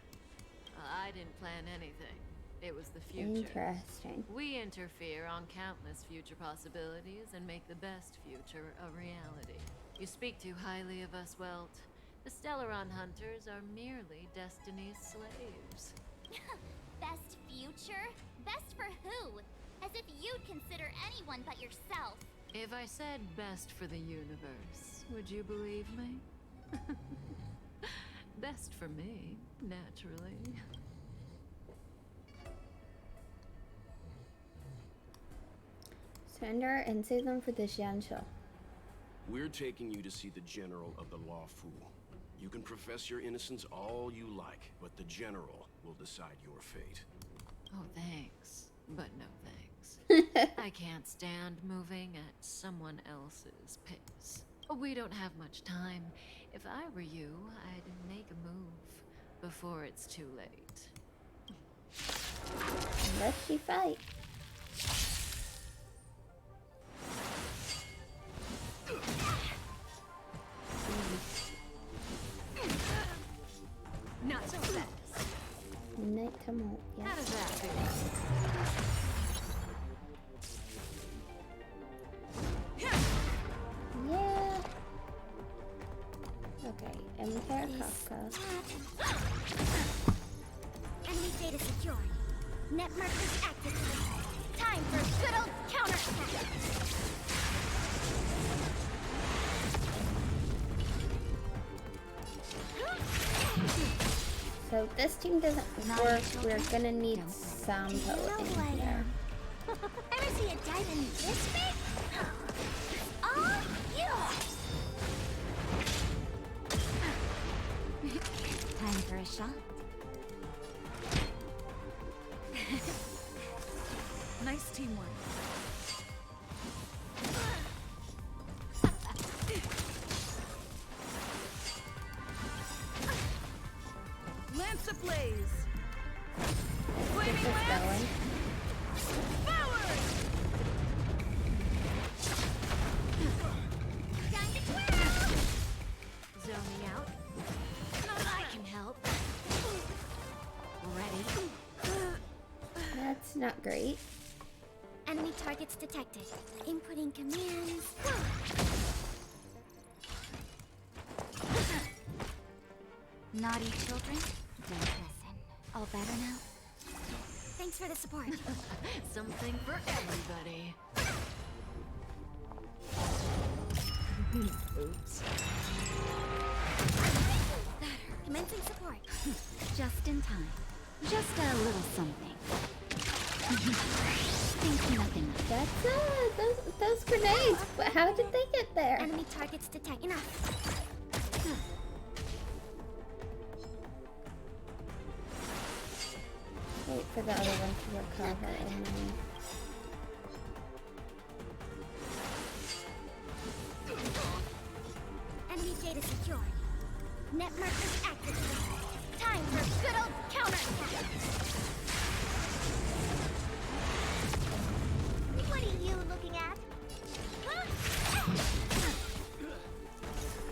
I didn't plan anything. It was the future. Interesting. We interfere on countless future possibilities and make the best future a reality. You speak too highly of us, Welt. The Stellaron Hunters are merely Destiny's slaves. Best future? Best for who? As if you'd consider anyone but yourself. If I said best for the universe, would you believe me? Best for me, naturally. Surrender and save them for the Xianzhou. We're taking you to see the General of the Lawfu. You can profess your innocence all you like, but the General will decide your fate. Oh, thanks. But no thanks. I can't stand moving at someone else's pace. We don't have much time. If I were you, I'd make a move before it's too late. Unless she fight. Not so fast. Midnight Tumult, yes. How does that feel? Yeah. Okay, Empire Kafka. Enemy data secured. Net markers activated. Time for good old counterattack. So if this team doesn't work, we're gonna need Sampo in here. Ever see a diamond this big? All yours. Time for a shot. Nice teamwork. Lance ablaze. Let's get this going. Forward! Time to twirl. Zoning out. I can help. Ready? That's not great. Enemy targets detected. Inputting commands. Naughty children, don't listen. All better now? Thanks for the support. Something for everybody. Oops. Commencing support. Just in time. Just a little something. Think nothing of. That's those grenades. But how did they get there? Enemy targets detected. Enough. Wait for the other one to recover and then... Enemy data secured. Net markers activated. Time for good old counterattack. What are you looking at?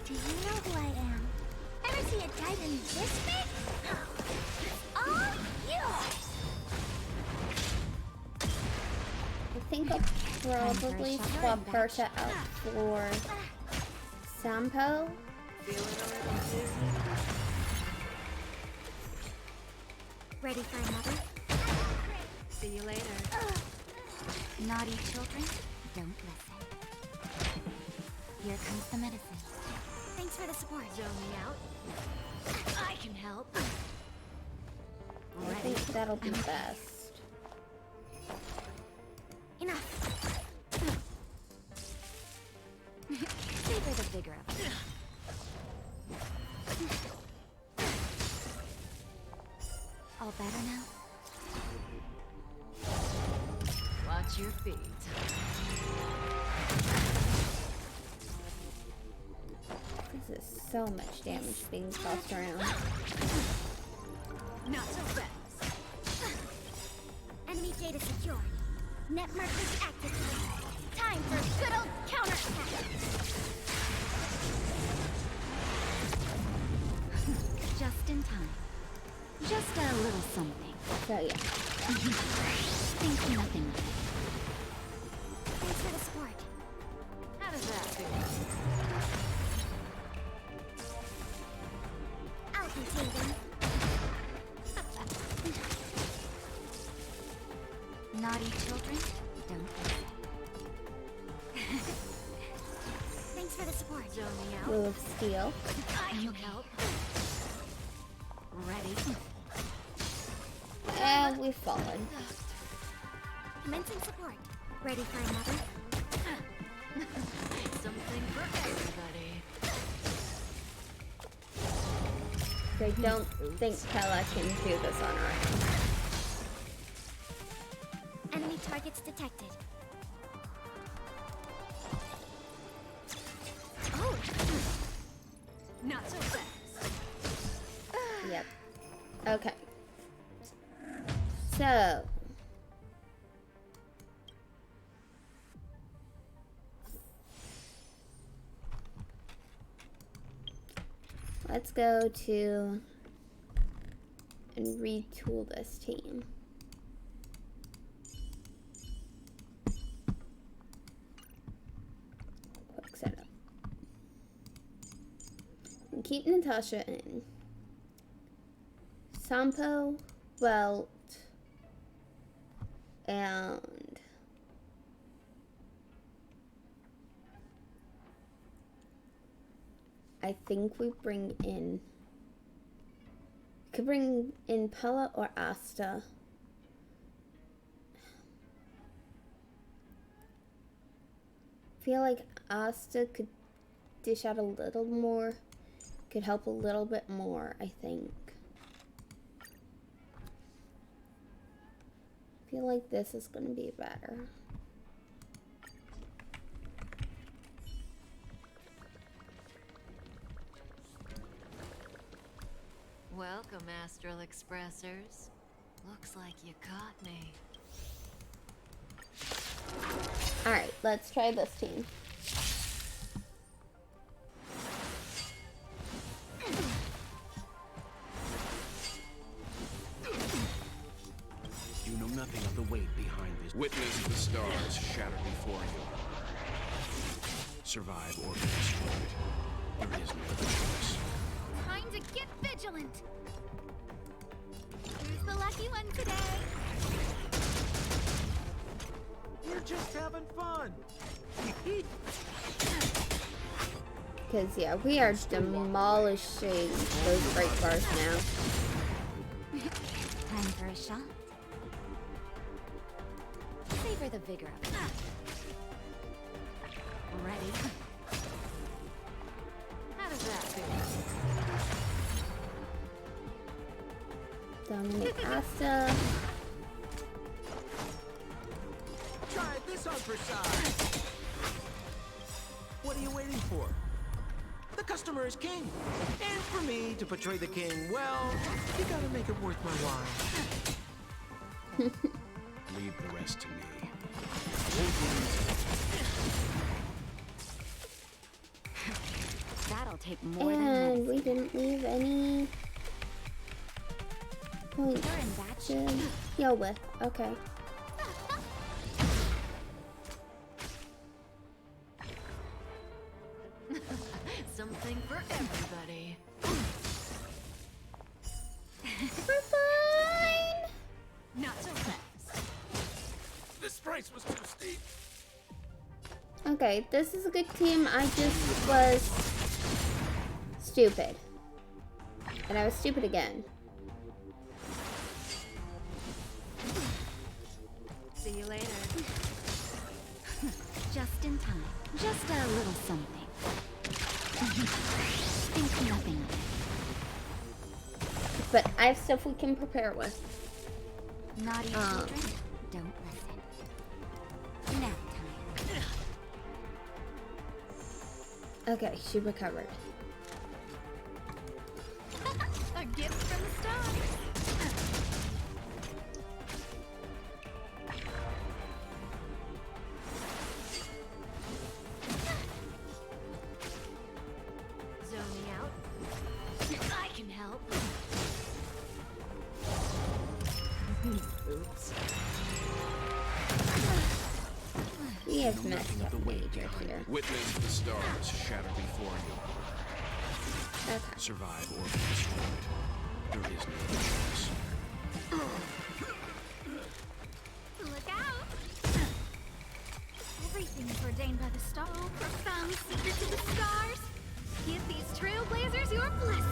Do you know who I am? Ever see a diamond this big? All yours. I think I'll probably swap Berta out for Sampo. Feeling a little dizzy? Ready for another? See you later. Naughty children, don't listen. Here comes the medicine. Thanks for the support. Zoning out. I can help. I think that'll be best. Enough. Favor the vigor of it. All better now? Watch your feet. This is so much damage being tossed around. Not so fast. data secured. Networkers activated. Time for a good old counterattack. Just in time. Just a little something. So yeah. Think nothing of it. Thanks for the support. How does that feel? I'll contain them. Naughty children, don't listen. Thanks for the support. Zone me out. Will of steel. I need help. Ready? And we've fallen. Commencing support. Ready for another? Something for everybody. I don't think Pella can do this on her own. Enemy targets detected. Oh! Not so fast. Yep. Okay. So. Let's go to and retool this team. Quick setup. And keep Natasha in. Sampo, Welt, and I think we bring in, could bring in Pella or Asta. I feel like Asta could dish out a little more, could help a little bit more, I think. I feel like this is going to be better. Welcome, Astral Expressors. Looks like you caught me. Alright, let's try this team. You know nothing of the weight behind this. Witness the stars shatter before you. Survive or be destroyed. There is no other choice. Time to get vigilant! Who's the lucky one today? We're just having fun. Because, yeah, we are demolishing those break bars now. Time for a shot. Savor the vigor of it. Ready? How does that feel? Dominic Asta. Try this on for size. What are you waiting for? The customer is king. And for me to portray the king, well, you gotta make it worth my while. Leave the rest to me. That'll take more than And we didn't leave any points You're in that to heal with. Okay. Something for everybody. We're fine! Not so fast. This price was too steep. Okay, this is a good team. I just was stupid. And I was stupid again. See you later. just in time. Just a little something. Think nothing of it. But I have stuff we can prepare with. Naughty children, don't listen. Nap time. Okay, she recovered. A gift from the stars. We have messed up major here. Witness the stars shatter before you. Okay. Survive or be destroyed. There is no other choice. Look out! Everything is ordained by the star. Profound secrets of the stars. Give these trailblazers your blessing.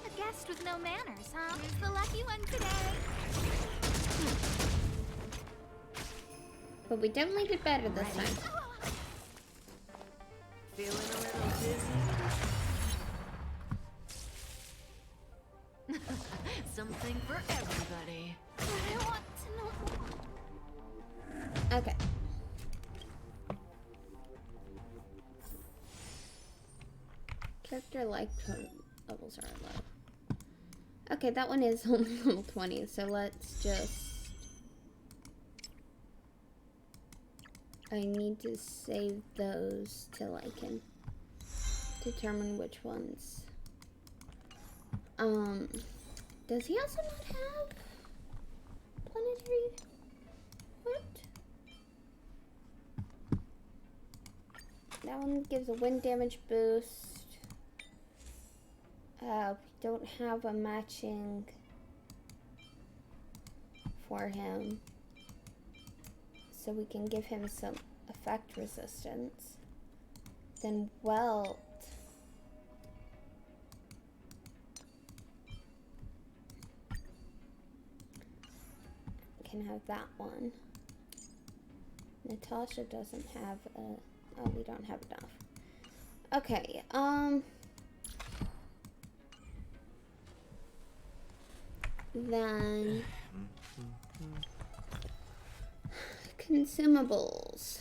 A guest with no manners, huh? Who's the lucky one today? But we definitely did better this time. Feeling a little dizzy? Something for everybody. But I want to know. Okay. Character life levels are low. Okay, that one is only level 20, so let's just... I need to save those till I can determine which ones. Does he also not have planetary? What? That one gives a wind damage boost. We don't have a matching for him. So we can give him some effect resistance. Then welt. Can have that one. Natasha doesn't have a... Oh, we don't have enough. Okay, then... Consumables.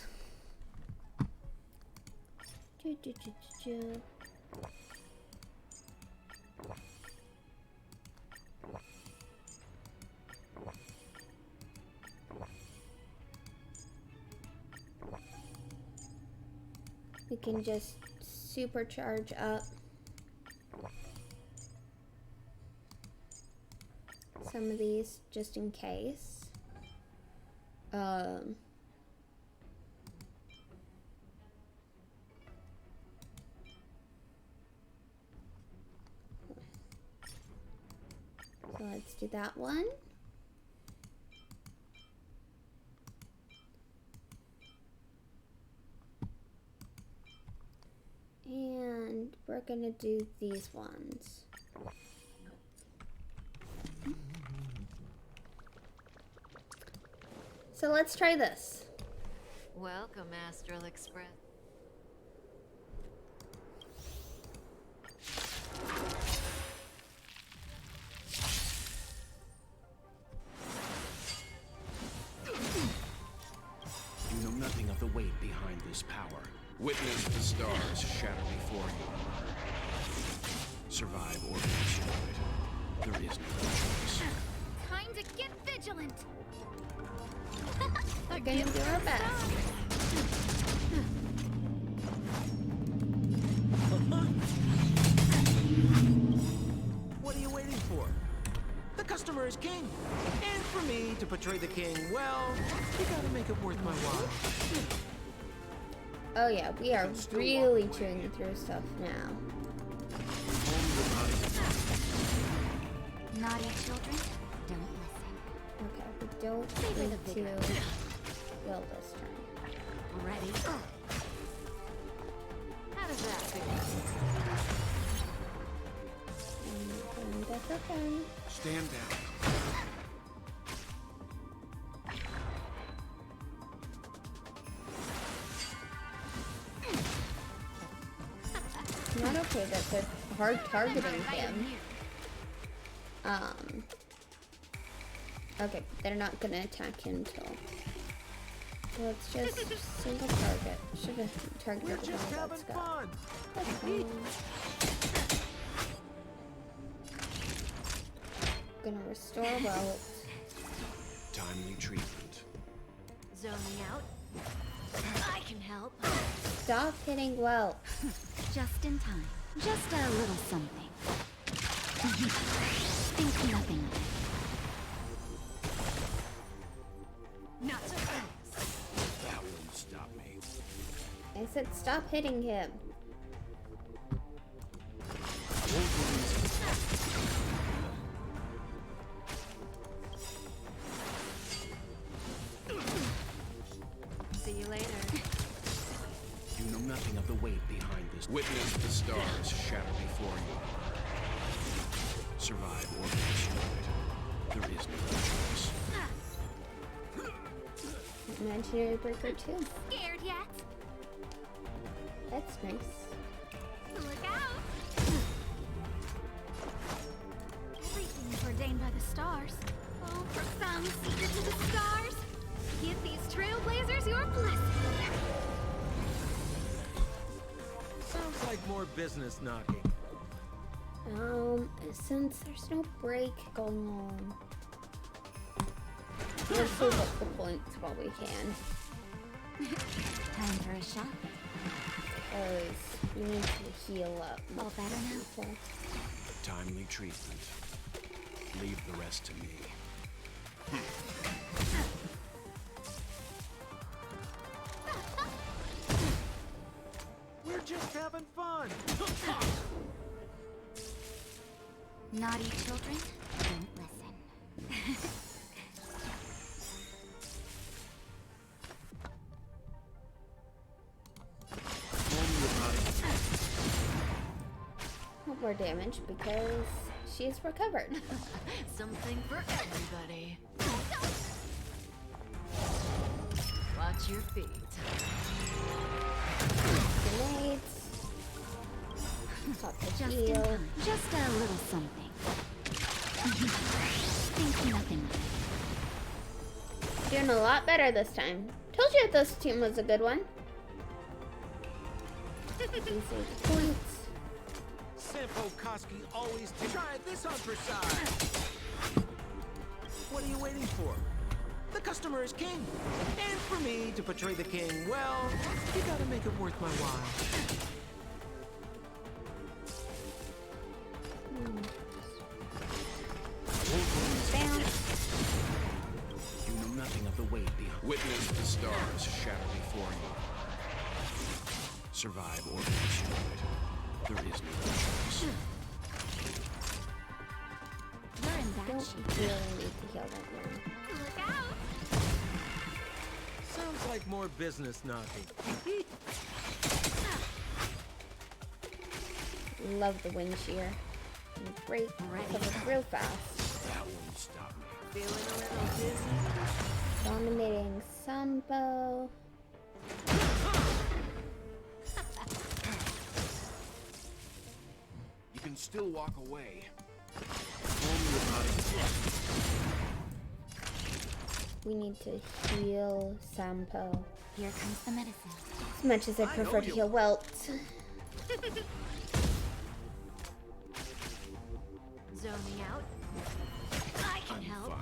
We can just supercharge up some of these just in case. So let's do that one. And we're gonna do these ones. So let's try this. Welcome, Astral Express. You know nothing of the weight behind this power. Witness the stars shatter before you. Survive or be destroyed. There is no other choice. Time to get vigilant. We're gonna do our best. What are you waiting for? The customer is king. And for me to portray the king, well, you gotta make it worth my while. Oh yeah, we are really chewing through stuff now. Naughty children, don't listen. Okay, we don't need to kill this turn. Ready? How does that feel? And that's okay. Stand down. Not okay that they're hard targeting him. Okay, they're not gonna attack him till. So let's just single target. Should have targeted the one that's got. Gonna restore wealth. Timely treatment. Zoning out. I can help. Stop hitting wealth. Just in time. Just a little something. Think nothing of it. Not so fast. That won't stop me. I said stop hitting him. See you later. You know nothing of the weight behind this. Witness the stars shatter before you. Survive or be destroyed. There is no choice. Imaginary Breaker 2. Scared yet? That's nice. Look out! Everything's ordained by the stars. Oh, for some secret to the stars. Give these trailblazers your blessing. Sounds like more business knocking. Since there's no break going on, let's save up the points while we can. Time for a shot. Because we need to heal up. All better now? Okay. Timely treatment. Leave the rest to me. We're just having fun. Naughty children, don't listen. Not more damage because she's recovered. Something for everybody. Watch your feet. Grenades. Pop the Just in heal. time. Just a little something. Think nothing of it. Doing a lot better this time. Told you this team was a good one. These are the points. Sampo Koski always try this on for size. What are you waiting for? The customer is king. And for me to portray the king, well, you gotta make it worth my while. You know nothing of the weight behind. Witness the stars shatter before you. Survive or be destroyed. There is no choice. You're in bad Don't shape. really need to heal right now. Look out! Sounds like more business knocking. Love the wind shear. And break recovers real fast. That won't stop me. Feeling a little dizzy? Dominating Sampo. You can still walk away. Calm your body. We need to heal Sampo. Here comes the medicine. As much as I prefer to heal Welt. Zoning out. I can help.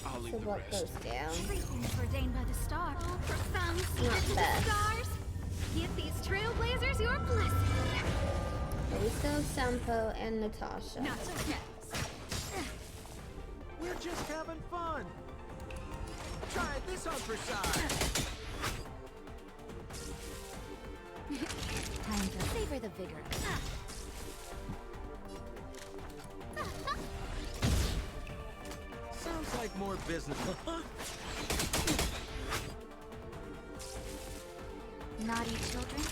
I'll leave So the Welt rest. goes down. Everything's ordained by the stars. Oh, for some secret to the bad. stars. Give these trailblazers your blessing. But we still have Sampo and Natasha. Not so fast. We're just having fun. Try this on for size. Time to savor the vigor. Sounds like more business. Naughty children,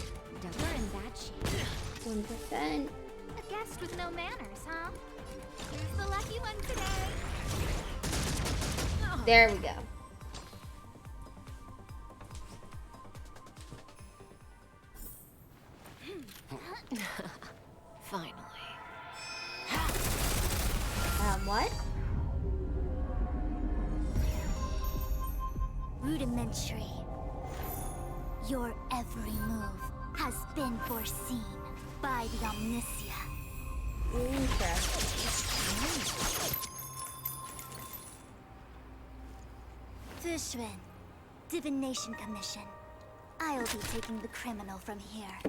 you're in bad shape. 1%. A guest with no manners, huh? Who's the lucky one today? There we go. Finally. What? Rudimentary. Your every move has been foreseen by the Omniscient. Interesting. Fishman, Divination Commission. I'll be taking the criminal from here.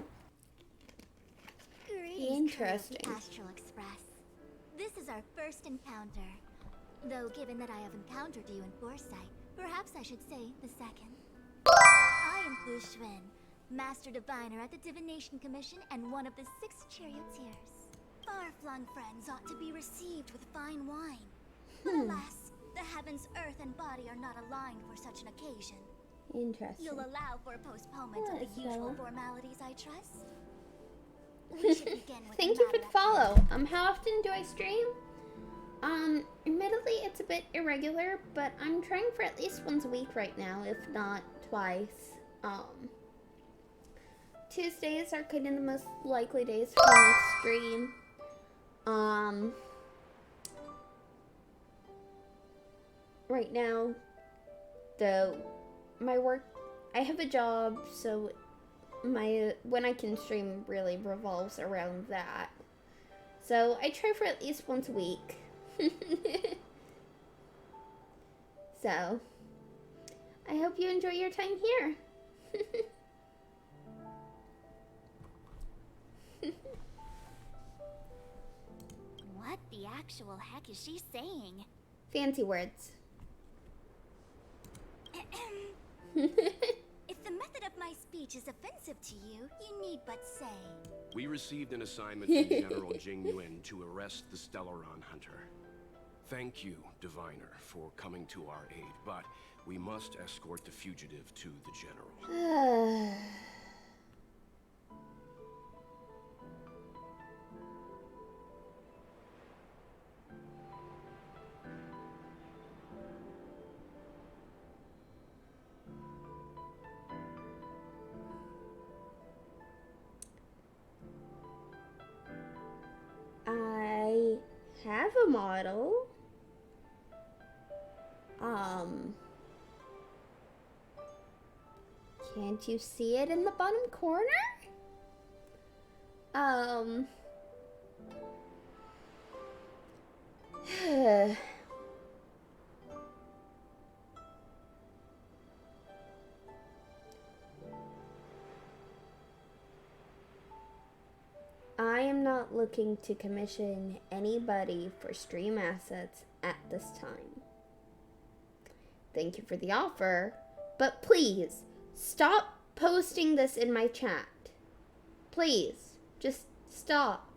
Greetings, crew of Interesting. the Astral Express. This is our first encounter. Though, given that I have encountered you in foresight, perhaps I should say the second. I am Fu Xuan, Master Diviner at the Divination Commission and one of the 6 charioteers. Far-flung friends ought to be received with fine wine. But alas, the heavens, earth, and body are not aligned for such an occasion. Interesting. You'll allow for a postponement of Yes, the usual Bella. formalities, I trust? We should begin with Thank the you for matter the at hand. follow. How often do I stream? Admittedly, it's a bit irregular, but I'm trying for at least once a week right now, if not twice. Tuesdays are kind of the most likely days for me to stream. Right now, my work, I have a job, so when I can stream really revolves around that. So I try for at least once a week. So, I hope you enjoy your time here. What the actual heck is she saying? Fancy words. If the method of my speech is offensive to you, you need but say. We received an assignment from General Jing Yuan to arrest the Stellaron Hunter. Thank you, Diviner, for coming to our aid, but we must escort the fugitive to the General. I have a model. Can't you see it in the bottom corner? I am not looking to commission anybody for stream assets at this time. Thank you for the offer, but please stop posting this in my chat. Please, just stop.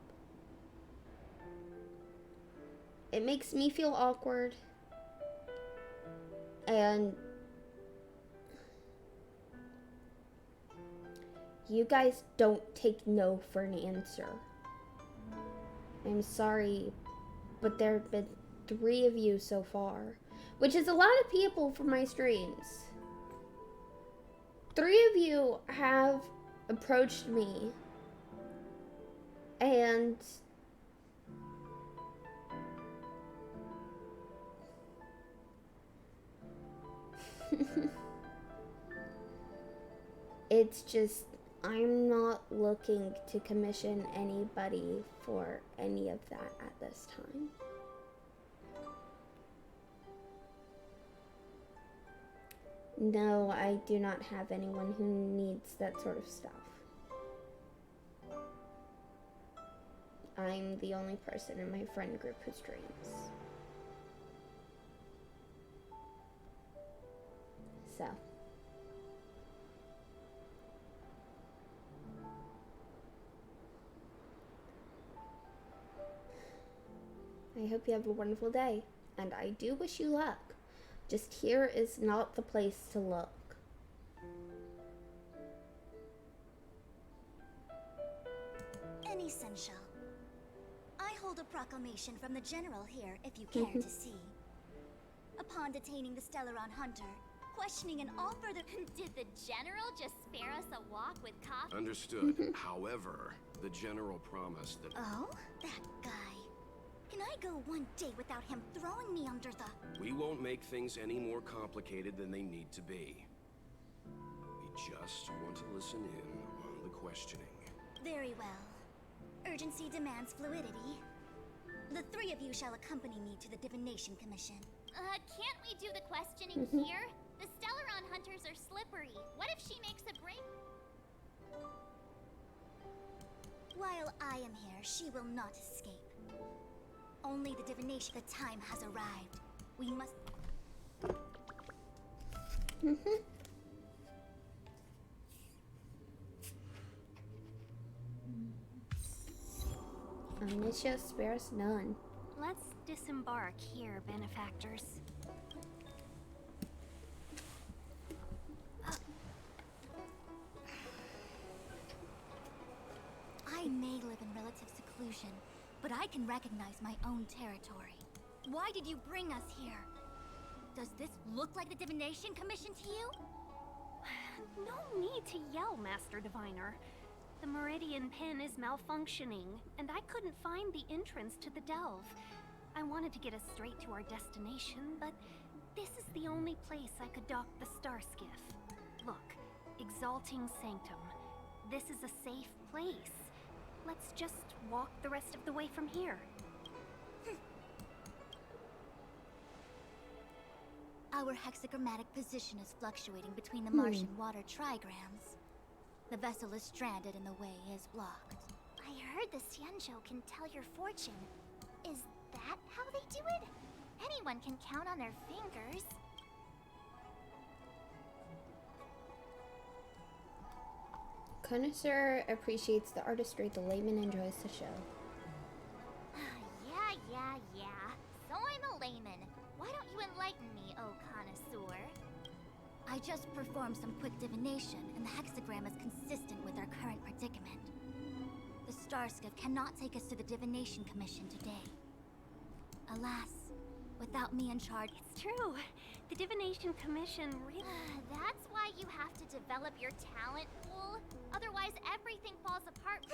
It makes me feel awkward. And you guys don't take no for an answer. I'm sorry, but there have been 3 of you so far, which is a lot of people for my streams. 3 of you have approached me, and it's just, I'm not looking to commission anybody for any of that at this time. No, I do not have anyone who needs that sort of stuff. I'm the only person in my friend group who streams. So. I hope you have a wonderful day, and I do wish you luck. Just here is not the place to look. An essential. I hold a proclamation from the General here, if you care to see. Upon detaining the Stellaron Hunter, questioning and all further... Did the General just spare us a walk with coffee? Understood. However, the General promised that... Oh? That guy. Can I go one day without him throwing me under the... We won't make things any more complicated than they need to be. We just want to listen in on the questioning. Very well. Urgency demands fluidity. The 3 of you shall accompany me to the Divination Commission. Can't we do the questioning here? The Stellaron hunters are slippery. What if she makes a break? While I am here, she will not escape. Only the divination. The time has arrived. We must. Omniscia spares none. Let's disembark here, benefactors. I may live in relative seclusion, but I can recognize my own territory. Why did you bring us here? Does this look like the Divination Commission to you? No need to yell, Master Diviner. The Meridian pin is malfunctioning, and I couldn't find the entrance to the delve. I wanted to get us straight to our destination, but this is the only place I could dock the star skiff. Look, Exalting Sanctum. This is a safe place. Let's just walk the rest of the way from here. Our hexagrammatic position is fluctuating between the Martian water trigrams. The vessel is stranded and the way is blocked. I heard the Xianzhou can tell your fortune. Is that how they do it? Anyone can count on their fingers. Connoisseur appreciates the artistry, the layman enjoys the show. Yeah. So I'm a layman. Why don't you enlighten me, oh connoisseur? I just performed some quick divination, and the hexagram is consistent with our current predicament. The star skiff cannot take us to the Divination Commission today. Alas, without me in charge... It's true. The Divination Commission really... That's why you have to develop your talent pool. Otherwise, everything falls apart.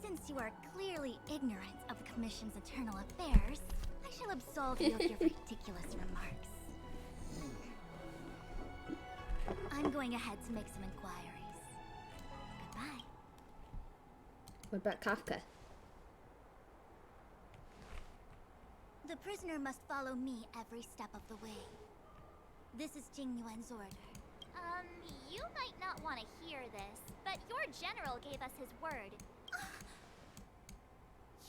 Since you are clearly ignorant of the Commission's internal affairs, I shall absolve you of your ridiculous remarks. I'm going ahead to make some inquiries. Goodbye. What about Kafka? The prisoner must follow me every step of the way. This is Jing Yuan's order. You might not want to hear this, but your general gave us his word.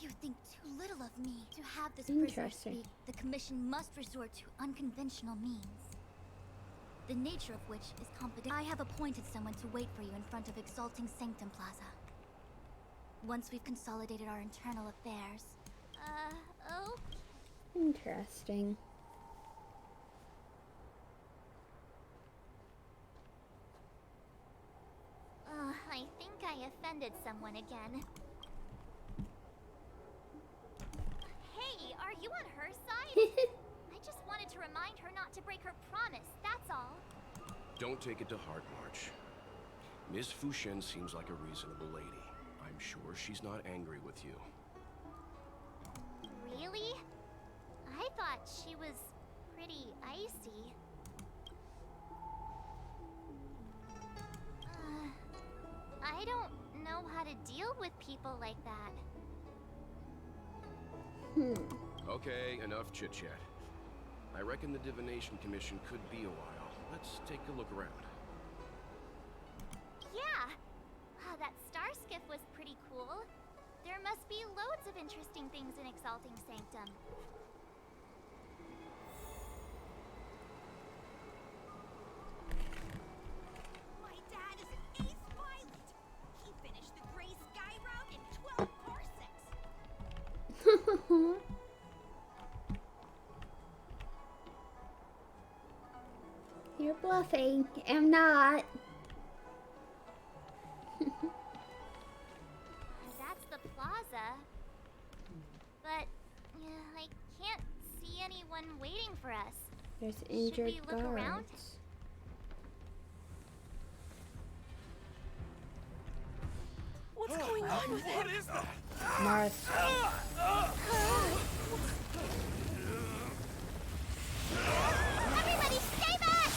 You think too little of me. To have this prisoner speak, the Commission must resort to unconventional means. The nature of which is confidential. I have appointed someone to wait for you in front of Exalting Sanctum Plaza. Once we've consolidated our internal affairs. Okay. Interesting. I think I offended someone again. Hey, are you on her side? I just wanted to remind her not to break her promise, that's all. Don't take it to heart, March. Miss Fushen seems like a reasonable lady. I'm sure she's not angry with you. Really? I thought she was pretty icy. I don't know how to deal with people like that. Okay, enough chit-chat. I reckon the Divination Commission could be a while. Let's take a look around. Yeah! That star skiff was pretty cool. There must be loads of interesting things in Exalting Sanctum. My dad is an ace pilot. He finished the Gray Sky route in 12 parsecs. You're bluffing. I'm not. That's the plaza. But I can't see anyone waiting for us. There's injured Should we look around? guards. What's going on with him? What is that? Mars. Everybody stay back!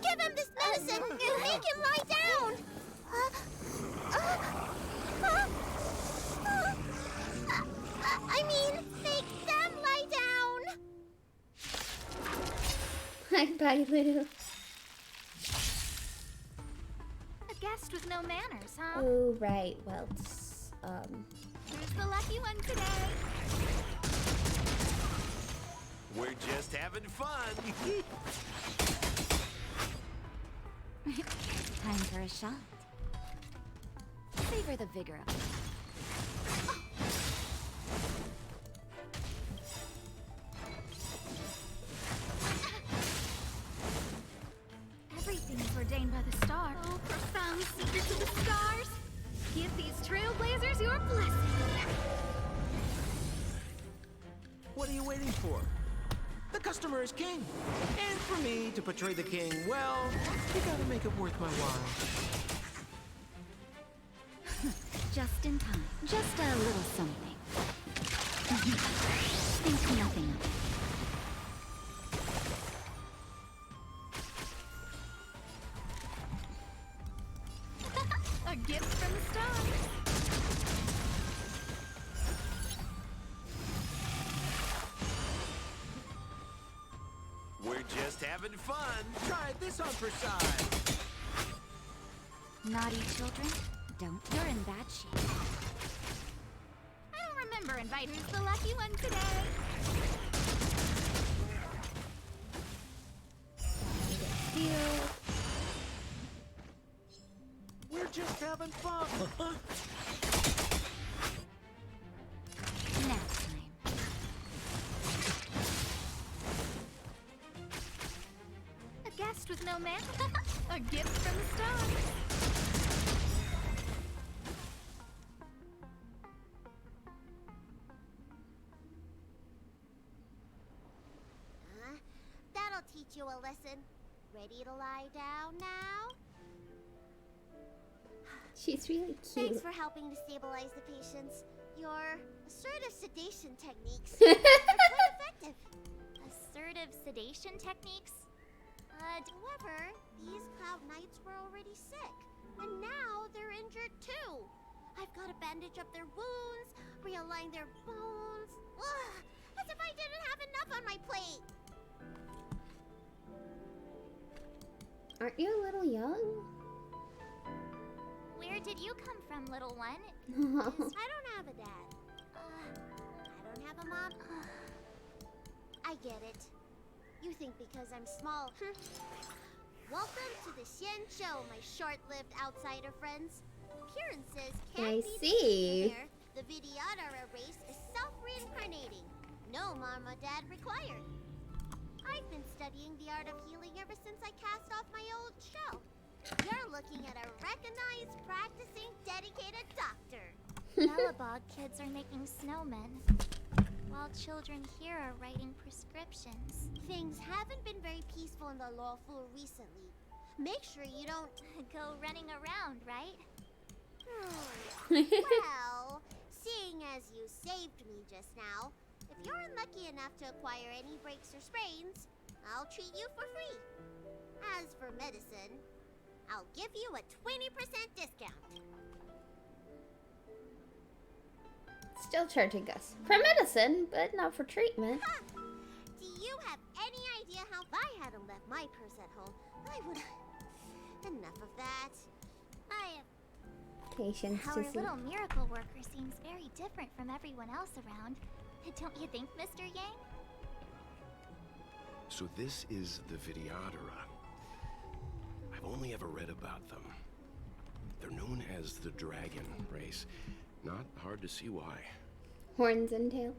Give him this medicine and make him lie down! I mean, make them lie down! Bye, Lou. with no manners, huh? Oh, right. Well, it's, Who's the lucky one today? We're just having fun. Time for a shot. Savor the vigor of it. Everything's ordained by the stars. Oh, profound secrets of the stars. Give these trailblazers your blessing. What are you waiting for? The customer is king. And for me to portray the king, well, you gotta make it worth my while. Just in time. Just a little something. Think nothing of it. A gift from the stars. We're just having fun. Try this on for size. Naughty children, don't. You're in bad shape. I don't remember inviting the lucky one today. We're just having fun. Nap time. A guest with no man. A gift from the stars. That'll teach you a lesson. Ready to lie down now? she's really cute. Thanks for helping to stabilize the patients. Your assertive sedation techniques are quite effective. Assertive sedation techniques? However, these Cloud Knights were already sick, and now they're injured too. I've got to bandage up their wounds, realign their bones. Ugh, as if I didn't have enough on my plate. Aren't you a little young? Where did you come from, little one? I don't have a dad. I don't have a mom. I get it. You think because I'm small. Welcome to the Xian Show, my short-lived outsider friends. Appearances can't I be see. here. The Vidyadhara race is self-reincarnating. No mom or dad required. I've been studying the art of healing ever since I cast off my old shell. You're looking at a recognized, practicing, dedicated doctor. Mellabog kids are making snowmen, while children here are writing prescriptions. Things haven't been very peaceful in the lawful recently. Make sure you don't go running around, right? Well, seeing as you saved me just now, if you're unlucky enough to acquire any breaks or sprains, I'll treat you for free. As for medicine, I'll give you a 20% discount. Still charging us for medicine, but not for treatment. Ha! Do you have any idea how if I hadn't left my purse at home, I would... Enough of that. I have... Patience Our to see. little miracle worker seems very different from everyone else around. Don't you think, Mr. Yang? So this is the Vidyadhara. I've only ever read about them. They're known as the Dragon Race. Not hard to see why. Horns and tail.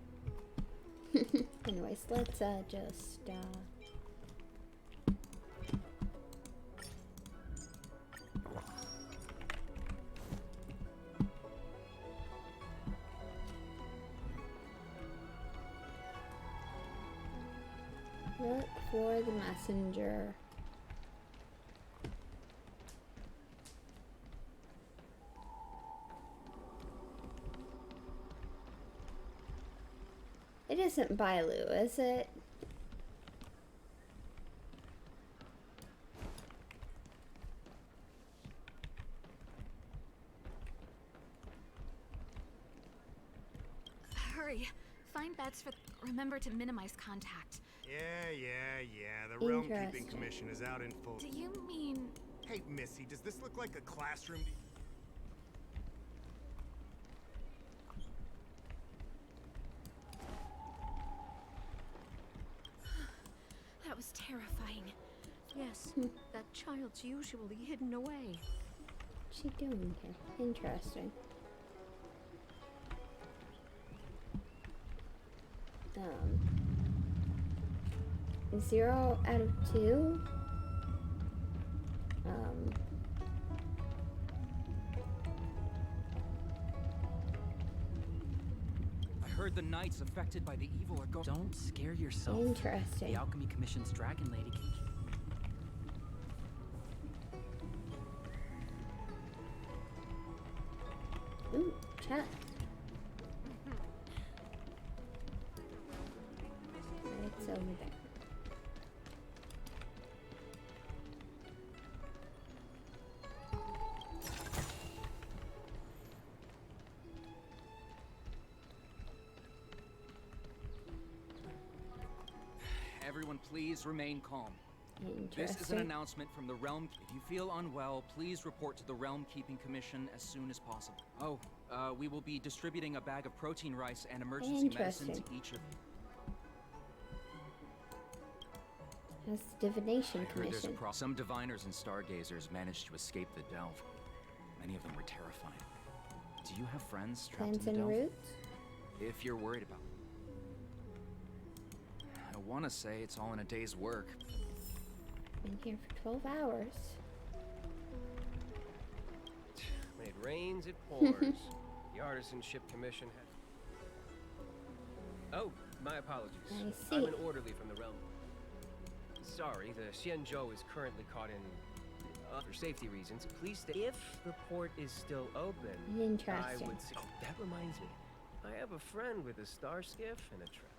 Anyways, let's just look for the messenger. It isn't Bailu, is it? Hurry. Find beds for... Remember to minimize contact. Yeah. The Realm Keeping Interesting. Commission is out in full... Do you mean Hey, Missy, does this look like a classroom? That was terrifying. Yes, that child's usually hidden away. What's she doing here? Interesting. 0 out of 2. I heard the knights affected by the evil are going. Don't scare yourself. Interesting. The Alchemy Commission's Dragon Lady can. Ooh, chat. It's over there. Everyone, please remain calm. This is an announcement from the Realm. If you feel unwell, please report to the Realm Keeping Commission as soon as possible. Oh, we will be distributing a bag of protein rice and emergency medicine to each of you. That's the Divination Commission. Some diviners and stargazers managed to escape the delve. Many of them were terrified. Do you have friends trapped Plants in the and delve? roots? If you're worried about I want to say it's all in a day's work. Been here for 12 hours. When it rains, it pours. The Artisanship Commission has... Oh, my apologies. I see. I'm an orderly from the realm. Sorry, the Xianzhou is currently caught in... for safety reasons, please stay. If the port is still open, Interesting. I would say... Oh, that reminds me. I have a friend with a star skiff and a trap.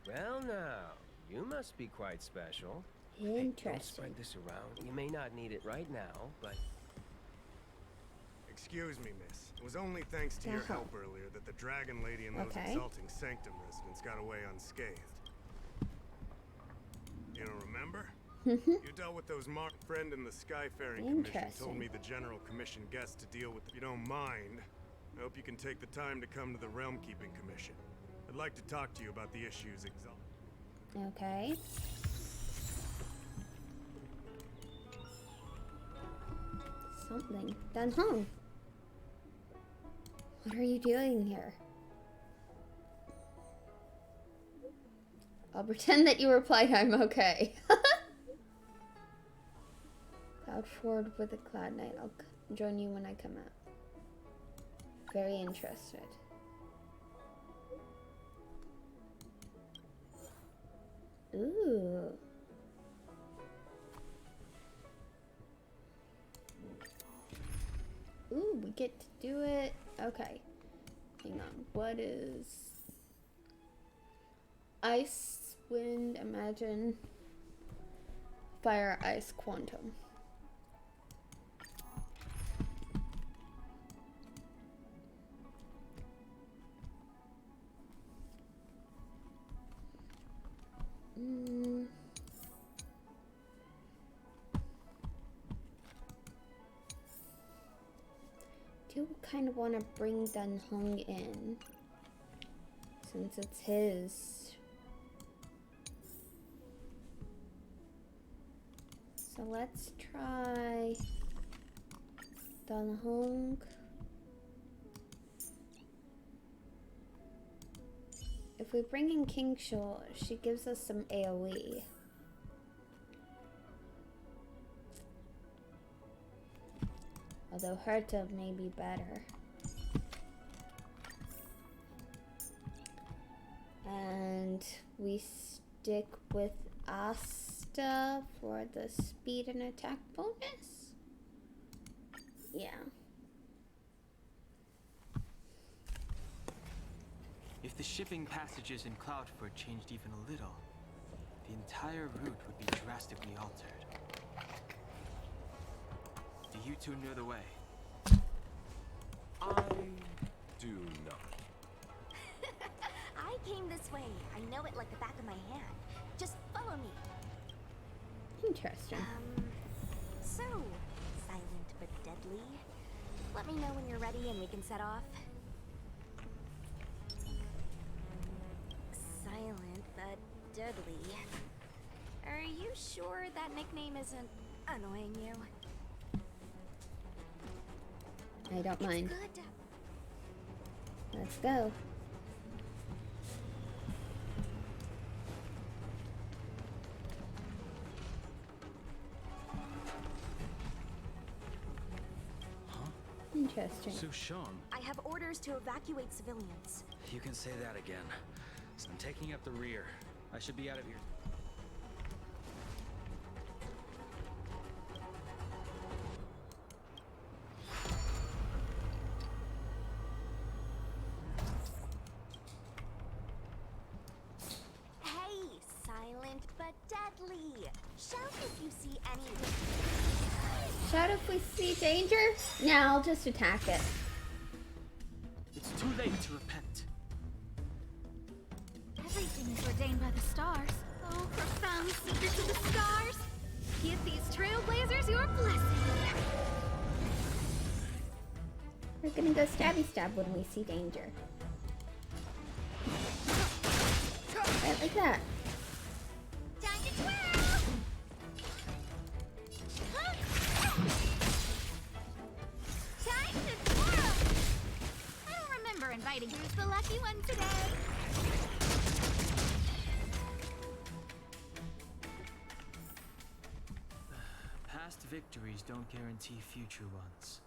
Well now, you must be quite special. Interesting. Hey, don't spread this around. You may not need it right now, but... Excuse me, miss. It was only thanks to your help earlier that the Dragon Lady and those Exalting Sanctum residents got away unscathed. You don't remember? You dealt with those friend in the Skyfaring Commission told me the General Commission guests to deal with. If you don't mind, I hope you can take the time to come to the Realm Keeping Commission. I'd like to talk to you about the issues Okay. Something. Dan Hong. What are you doing here? I'll pretend that you replied I'm okay. Cloud forward with a Cloud Knight. I'll join you when I come out. Very interested. Ooh. Ooh, we get to do it. Okay. Hang on. What is... Ice, wind, imagine. Fire, ice, quantum. Do kind of want to bring Dan Hong in since it's his. So let's try Dan Hong. If we bring in King Shul, she gives us some AoE. Although Herta may be better. And we stick with Asta for the speed and attack bonus. Yeah. If the shipping passages in Cloudford changed even a little, the entire route would be drastically altered. Do you two know the way? I do not. I came this way. I know it like the back of my hand. Just follow me. Interesting. So, silent but deadly. Let me know when you're ready and we can set off. Silent but deadly. Are you sure that nickname isn't annoying you? I don't mind. Good. Let's go. Interesting. So, Sean, I have orders to evacuate civilians. you can say that again. So I'm taking up the rear. I should be out of here. Hey, silent but deadly. Shout if you see any. Shout if we see danger? No, I'll just attack it. It's too late to repent. Everything is ordained by the stars. Oh, profound secrets of the stars. Give these trailblazers your blessing. We're gonna go stabby stab when we see danger. Right like that. Time to twirl! Time to twirl! I don't remember inviting who's the lucky one today. Past victories don't guarantee future ones.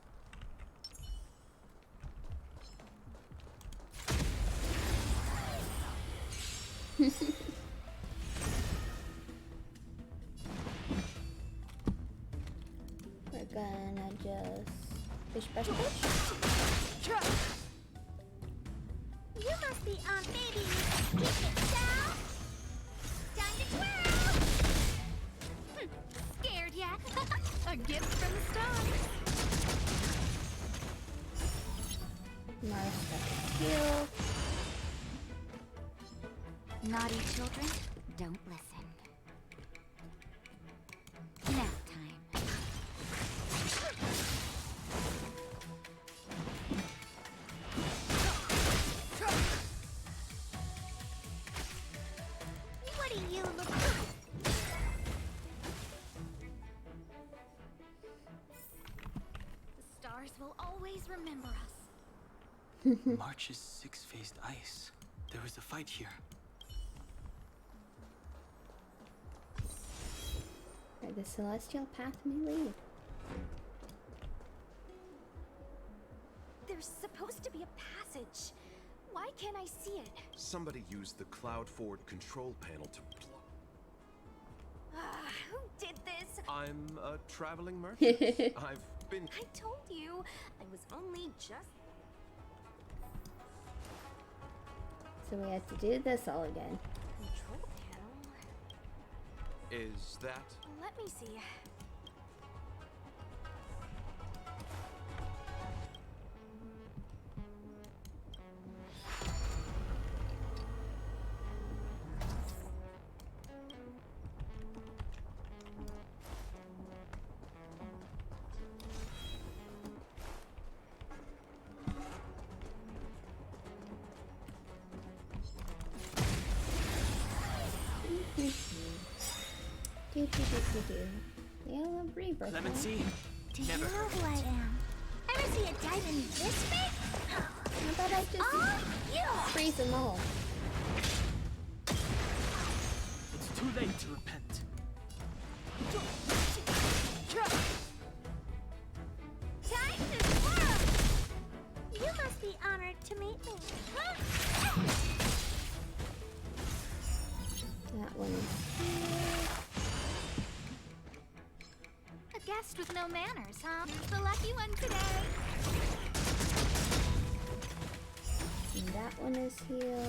We're gonna just bish bash bish. You must be on baby. Keep it down. Time to twirl. Scared yet? A gift from the stars. Martha heal. Naughty children, don't listen. Nap time. What do you look like? The stars will always remember us. March's six-faced ice. There was a fight here. Where the celestial path may lead. There's supposed to be a passage. Why can't I see it? Somebody used the cloud forward control panel to block. Who did this? I'm a traveling merchant. I've been. I told you, I was only just. So we have to do this all again. Control panel? Is that? Let me see. Yellow rebirth. Clemency? Do you know who I am? Ever see a diamond this big? How about I just freeze them all? It's too late to repent. Time to swirl! You must be honored to meet me. That one is here. A guest with no manners, huh? Who's the lucky one today? And that one is here.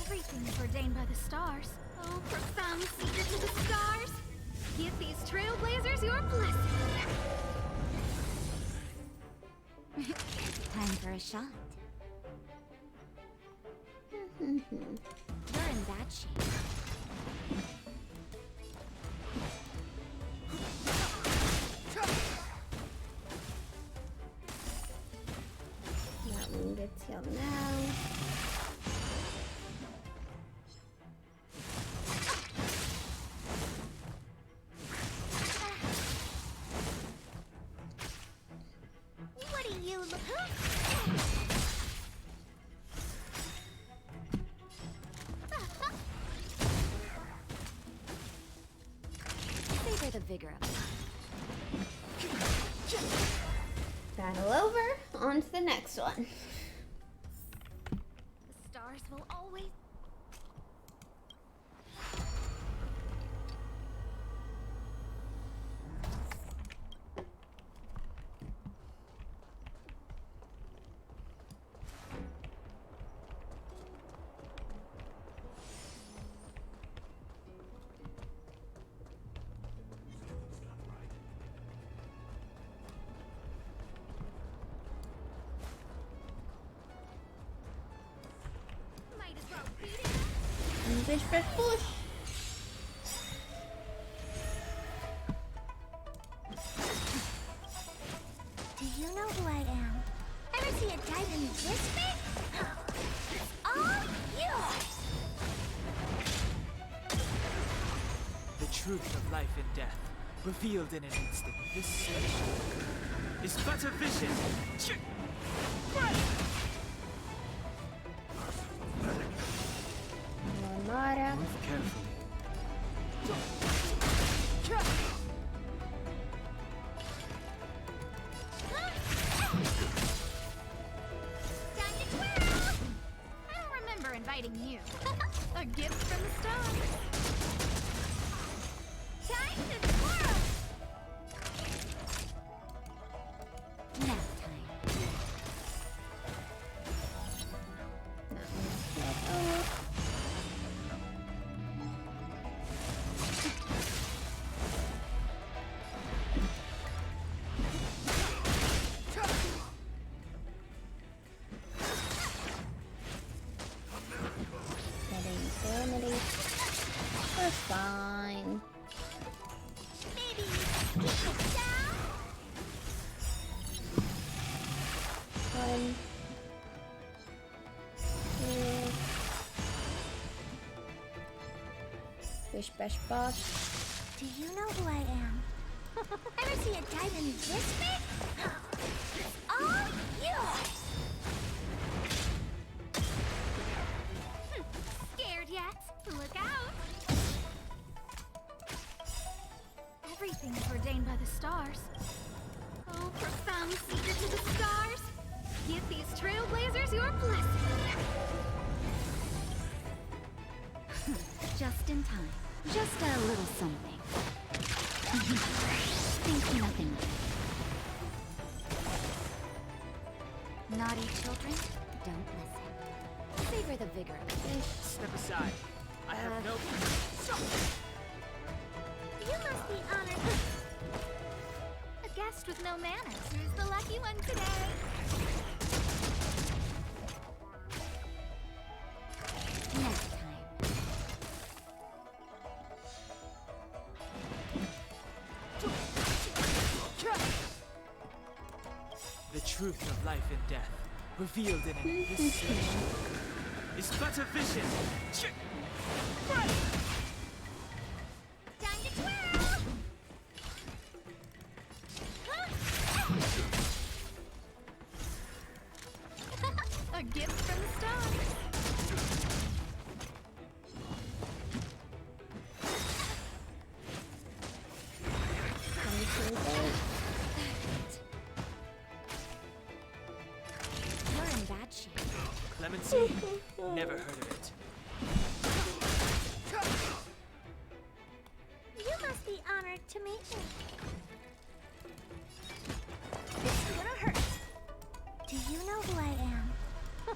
Everything's ordained by the stars. Oh, profound secrets of the stars. Give these trailblazers your blessing. Time for a shot. You're in bad shape. vigor of it. Battle over. On to the next one. The stars will always... Bish, bish, bush. Do you know who I am? Ever see a diamond this big? It's all yours! The truth of life and death, revealed in an instant. This slingshot is but a vision. Mara. Move carefully. Time to twirl! I don't remember inviting you. A gift from the stars. Time to twirl! Nap time. We're fine. Maybe keep it down? One. Two. Bish, bash, bosh. Do you know who I am? Ever see a diamond this big? It's all yours! Scared yet? Look out! Everything is ordained by the stars. Oh, profound secret to the stars! Give these trailblazers your blessing! Just in time. Just a little something. Think nothing of it. Naughty children, don't listen. Savor the vigor of it. Step aside. I have no... You must be honored. A guest with no manners. Who's the lucky one today? Next time. The truth of life and death, revealed in an instant, is but a vision. Time to twirl! A gift from the stars. You're in bad shape. Clemency? Never heard of it. You must be honored to meet me. It's gonna hurt. Do you know who I am?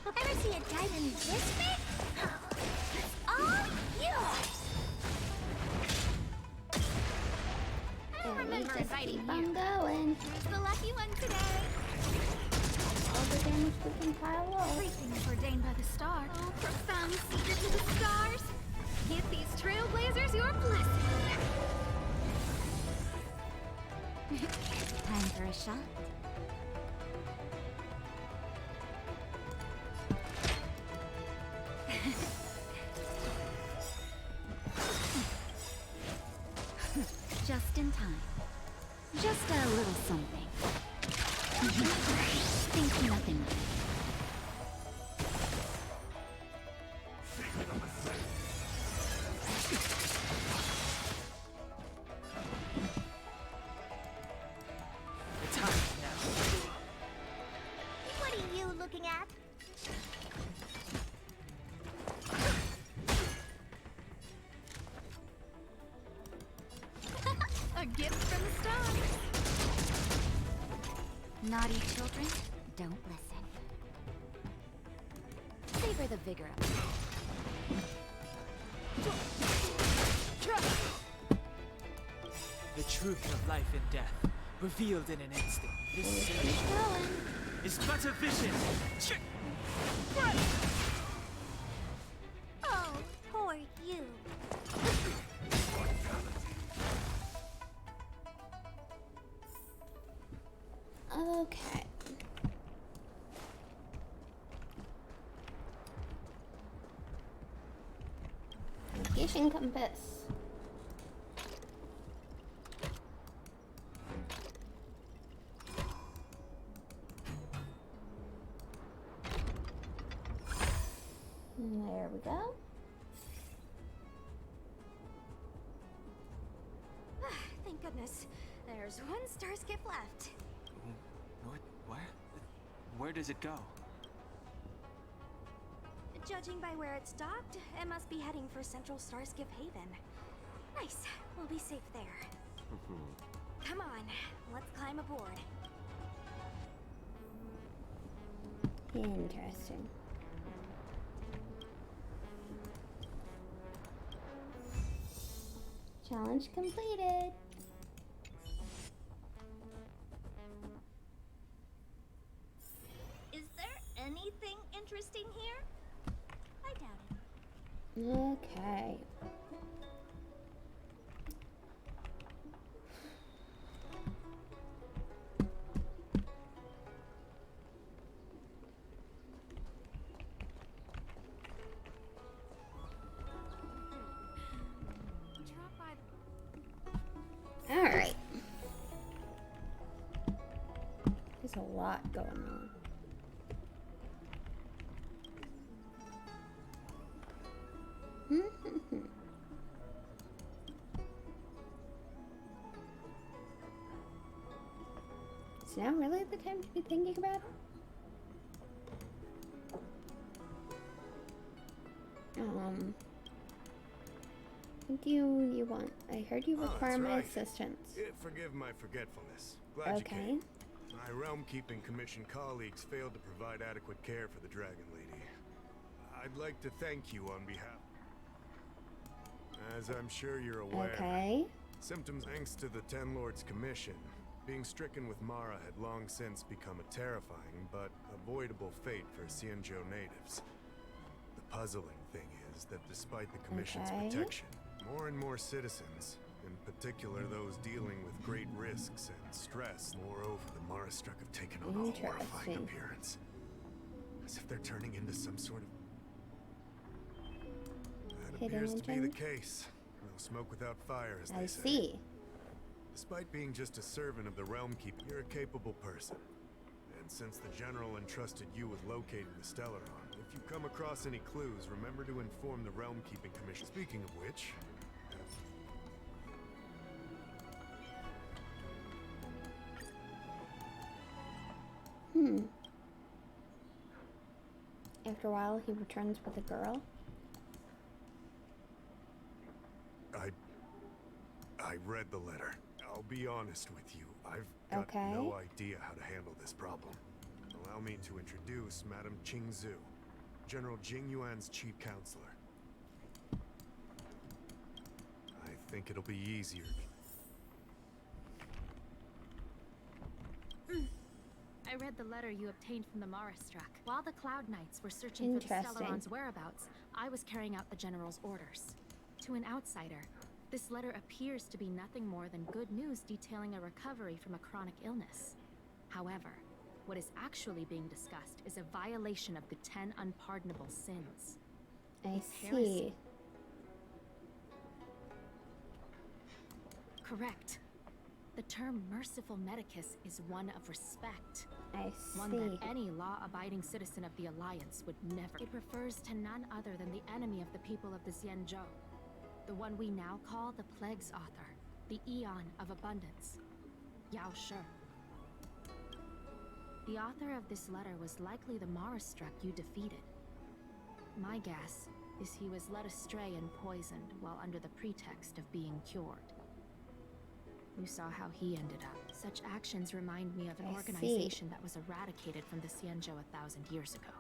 Ever see a diamond this big? It's all yours! I don't remember inviting Keep you. on going. Who's the lucky one today? All the damage we can pile up. Everything is ordained by the stars. Oh, profound secret to the stars. Give these trailblazers your blessing. Time for a shot. Just in time. Just a little something. Think nothing of it. Naughty children, don't listen. Savor the vigor of it. The truth of life and death, revealed in an instant. This sage is but a vision. Oh, poor you. Okay. Navigation compass. There we go. Thank goodness. There's one star skip left. What? Where? Where does it go? Judging by where it stopped, it must be heading for Central Starskip Haven. Nice. We'll be safe there. Come on, let's climb aboard. Interesting. Challenge completed. Is there anything interesting here? I doubt it. Okay. All right. There's a lot going on. Is now really the time to be thinking about it? What do you want? I heard you require my assistance. Forgive my forgetfulness. Glad you came. My Realm-Keeping Commission colleagues failed to provide adequate care for the Dragon Lady. I'd like to thank you on behalf. As I'm sure you're aware, symptoms thanks to the Ten Lords Commission, being stricken with Mara had long since become a terrifying but avoidable fate for Xianzhou natives. The puzzling thing is that despite the Commission's protection, more and more citizens, in particular those dealing with great risks and stress, moreover, the Mara struck have taken on a horrifying appearance. As if they're turning into some sort of... That appears to be the case. No smoke without fire, as they say. I see. Despite being just a servant of the Realm Keeper, you're a capable person. And since the General entrusted you with locating the Stellaron, if you come across any clues, remember to inform the Realm Keeping Commission. Speaking of which... After a while, he returns with a girl. I read the letter. I'll be honest with you. I've got no idea how to handle this problem. Allow me to introduce Madame Qingzhu, General Jing Yuan's chief counselor. I think it'll be easier. I read the letter you obtained from the Marastruck. While the Cloud Knights were searching for the Stellaron's whereabouts, I was carrying out the General's orders. To an outsider, this letter appears to be nothing more than good news detailing a recovery from a chronic illness. However, what is actually being discussed is a violation of the 10 unpardonable sins. I see. Correct. The term merciful medicus is one of respect. I see. One that any law-abiding citizen of the Alliance would never. It refers to none other than the enemy of the people of the Xianzhou. The one we now call the Plague's author, the Eon of Abundance, Yao Shi. The author of this letter was likely the Marastruck you defeated. My guess is he was led astray and poisoned while under the pretext of being cured. You saw how he ended up. Such actions remind me of an I organization that was eradicated from the Xianzhou 1,000 years ago.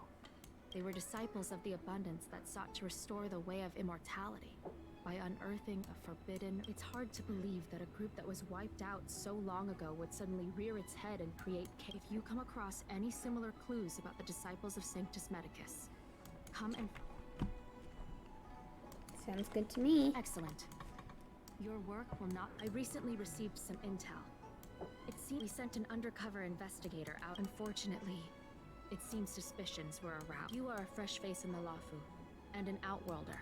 They were disciples of the abundance that sought to restore the way of immortality. By unearthing a forbidden, it's hard to believe that a group that was wiped out so long ago would suddenly rear its head and create chaos. If you come across any similar clues about the disciples of Sanctus Medicus, come and... Sounds good to me. Excellent. Your work will not... I recently received some intel. It seems we sent an undercover investigator out. Unfortunately, it seems suspicions were around. You are a fresh face in the Lafu, and an outworlder.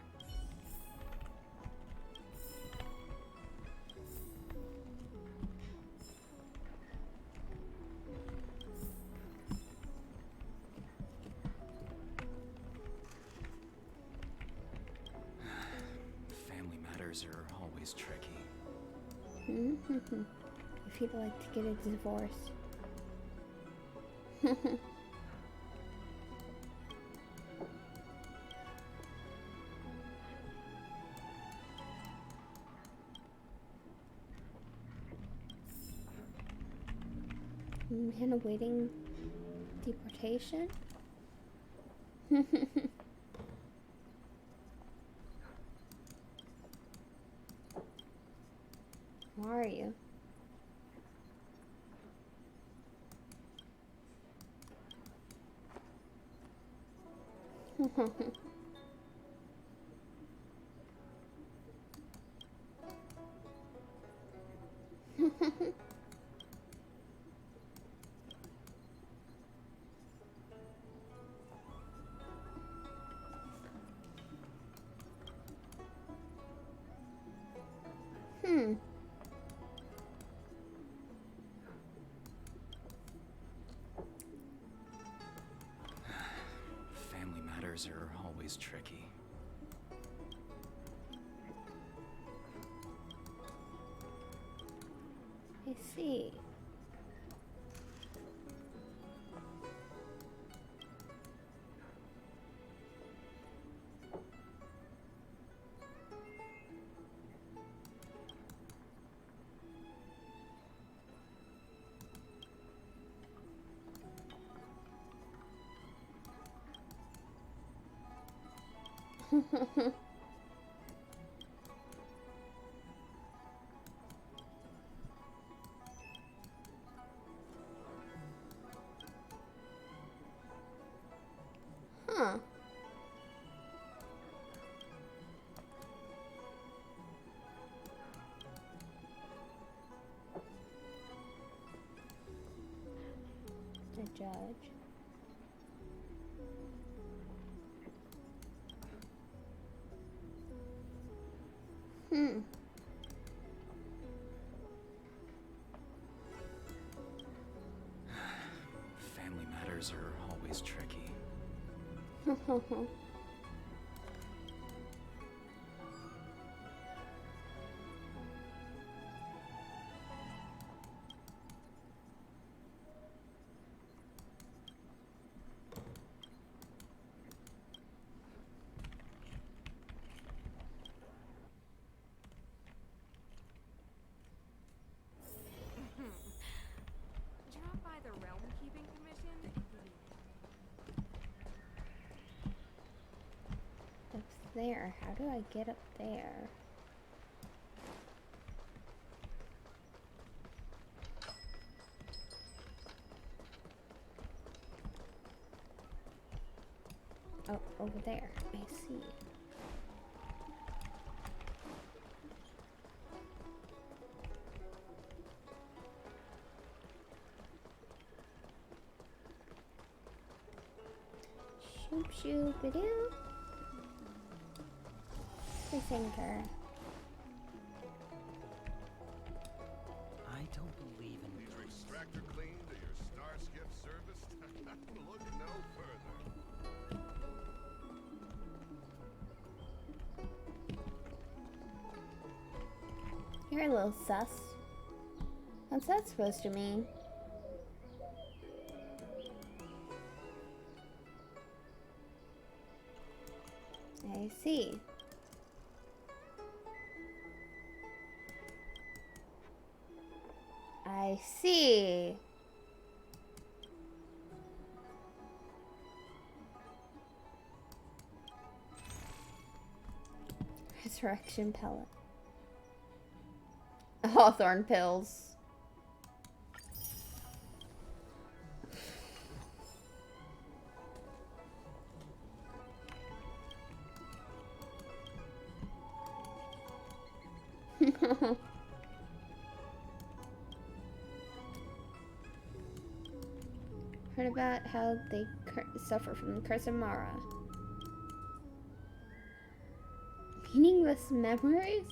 Family matters are always tricky. If he'd like to get a divorce. Man awaiting deportation? Where are you? Family matters are always tricky. I see. Huh. The judge. Family matters are always tricky. Drop by the Realm Keeping Commission if you need it. Up there. How do I get up there? Oh, over there. I see. Shoop shoop it out. This anchor. I don't believe in Need your extractor cleaned or your star skip serviced? Look no further. You're a little sus. What's that supposed to mean? I see. I I see. Resurrection pellet. Hawthorn pills. Heard about how they suffer from the curse of Mara. Meaningless memories?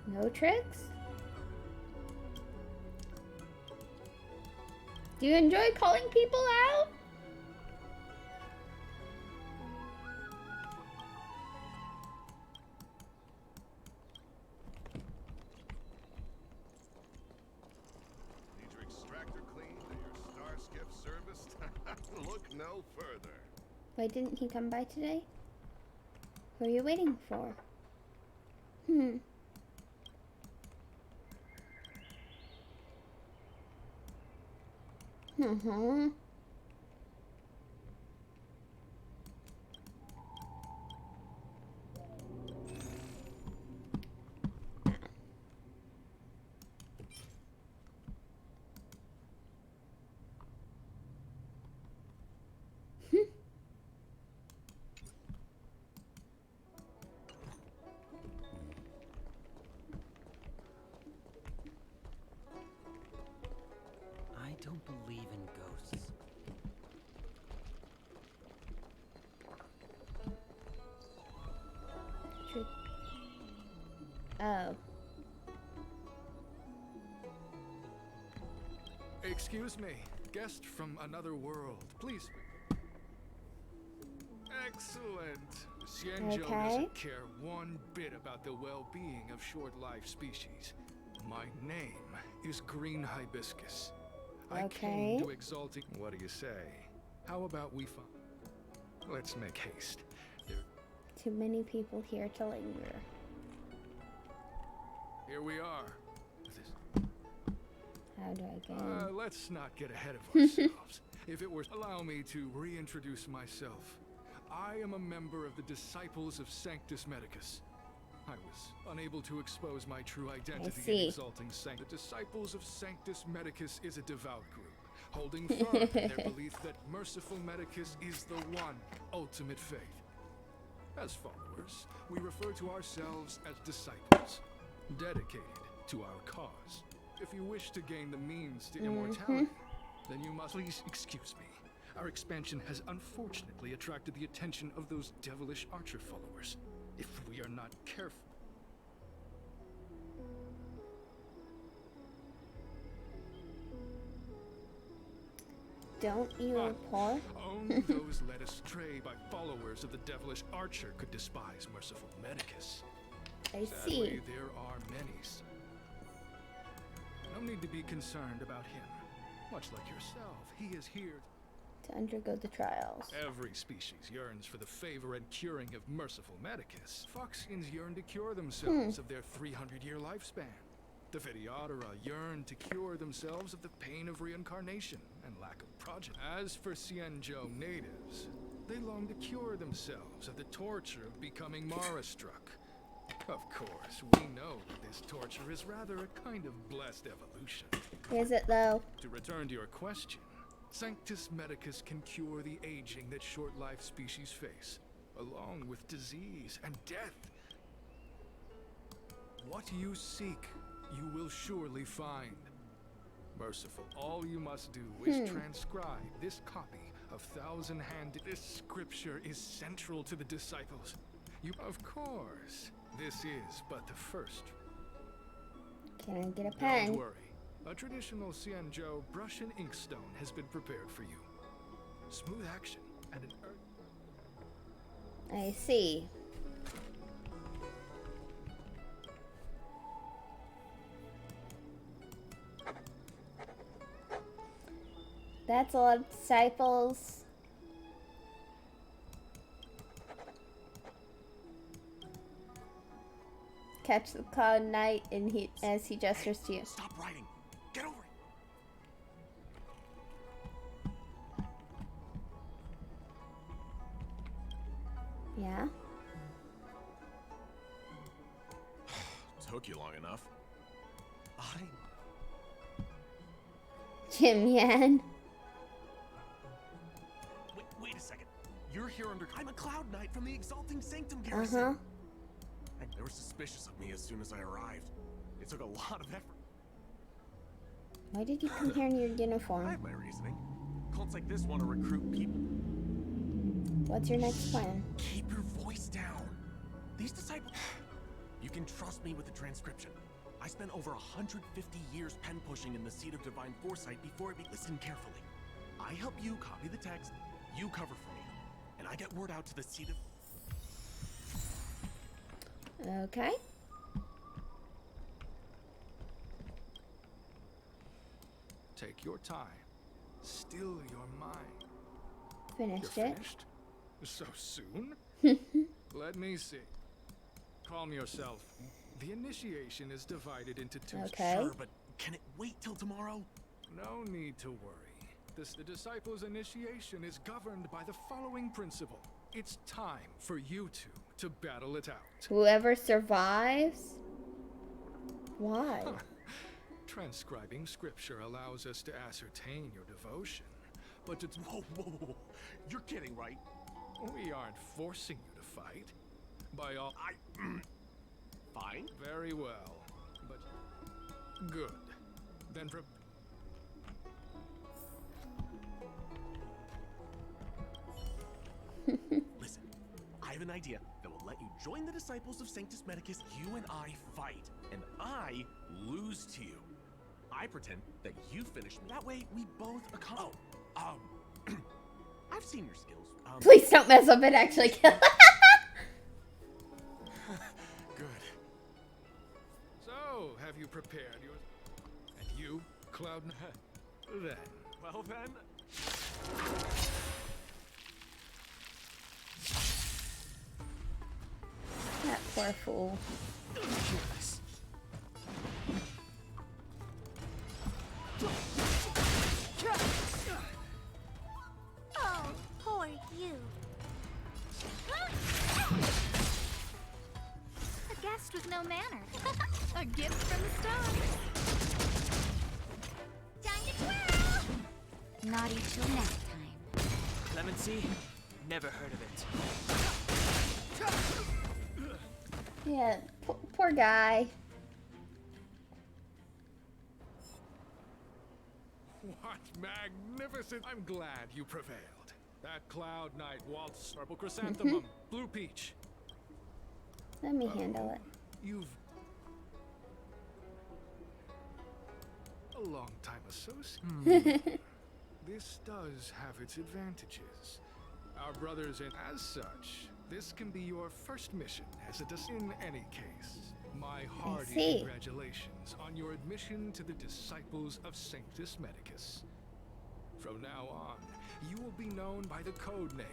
No tricks? Do you enjoy calling people out? Need your extractor cleaned or your star skip serviced? Look no further. Why didn't he come by today? Who are you waiting for? Uh-huh. I don't believe in ghosts. Oh. Excuse me, guest from another world, please. Excellent. Xianzhou doesn't care one bit about the well-being of short-lived species. My name is Green Hibiscus. I came to exalting. What do you say? How about we find? Let's make haste. Too many people here to linger. Here we are. How do I get in? Let's not get ahead of ourselves. If it were, allow me to reintroduce myself. I am a member of the Disciples of Sanctus Medicus. I was unable to expose my true identity in exalting Sanctus. The Disciples of Sanctus Medicus is a devout group, holding firm in their belief that merciful Medicus is the one ultimate faith. As followers, we refer to ourselves as disciples, dedicated to our cause. If you wish to gain the means to immortality, then you must... Please excuse me. Our expansion has unfortunately attracted the attention of those devilish archer followers. If we are not careful... Don't you report? Only those led astray by followers of the devilish archer could despise merciful Medicus. I see. Sadly, there are many. No need to be concerned about him. Much like yourself, he is here to undergo the trials. Every species yearns for the favor and curing of merciful Medicus. Foxians yearn to cure themselves of their 300-year lifespan. The Vitiatara yearn to cure themselves of the pain of reincarnation and lack of progeny. As for Xianzhou natives, they long to cure themselves of the torture of becoming Mara-struck. Of course, we know that this torture is rather a kind of blessed evolution. Is it though? To return to your question, Sanctus Medicus can cure the aging that short-lived species face, along with disease and death. What you seek, you will surely find. Merciful, all you must do is transcribe this copy of thousand-handed. This scripture is central to the disciples. You, of course. This is but the first. Can I get a pen? Don't worry. A traditional Xianzhou brush and inkstone has been prepared for you. Smooth action and an I see. That's a lot of disciples. catch the Cloud Knight and as he gestures to you. Stop writing. Get over it. Yeah? Took you long enough. Jim Yan. Wait a second. You're here under. I'm a Cloud Knight from the Exalting Sanctum Garrison. They were suspicious of me as soon as I arrived. It took a lot of effort. Why did you come here in your I uniform? have my reasoning. Cults like this want to recruit people. What's your next plan? Keep your voice down. These disciples. You can trust me with the transcription. I spent over 150 years pen pushing in the seat of divine foresight before I listen carefully. I help you copy the text, you cover for me, and I get word out to the seat of. Okay. Take your time. Still your mind. Finished You're it. finished? So soon? Let me see. Calm yourself. The initiation is divided into two. Okay. Sure, but can it wait till tomorrow? No need to worry. The disciples' initiation is governed by the following principle. It's time for you two to battle it out. Whoever survives? Why? Transcribing scripture allows us to ascertain your devotion, but it's... Whoa. You're kidding, right? We aren't forcing you to fight. By all... Fine. Very well. But... Good. Then Listen, I have an idea that will let you join the disciples of Sanctus Medicus. You and I fight, and I lose to you. I pretend that you finish me. That way, we both accomplish. I've seen your skills. Please don't mess up and actually kill. Good. So, have you prepared your... And you, Cloud... Then... Well then... That poor fool. Oh, poor you. A guest with no manner. A gift from the stars. Time to twirl! Naughty till next time. Clemency? Never heard of it. Yeah, poor guy. What magnificent! I'm glad you prevailed. That Cloud Knight waltz, purple chrysanthemum, blue peach. Let me handle it. You've... A long time associate. This does have its advantages. Our brothers, and as such, this can be your first mission as a in any case. My hearty congratulations on your admission to the Disciples of Sanctus Medicus. From now on, you will be known by the code name,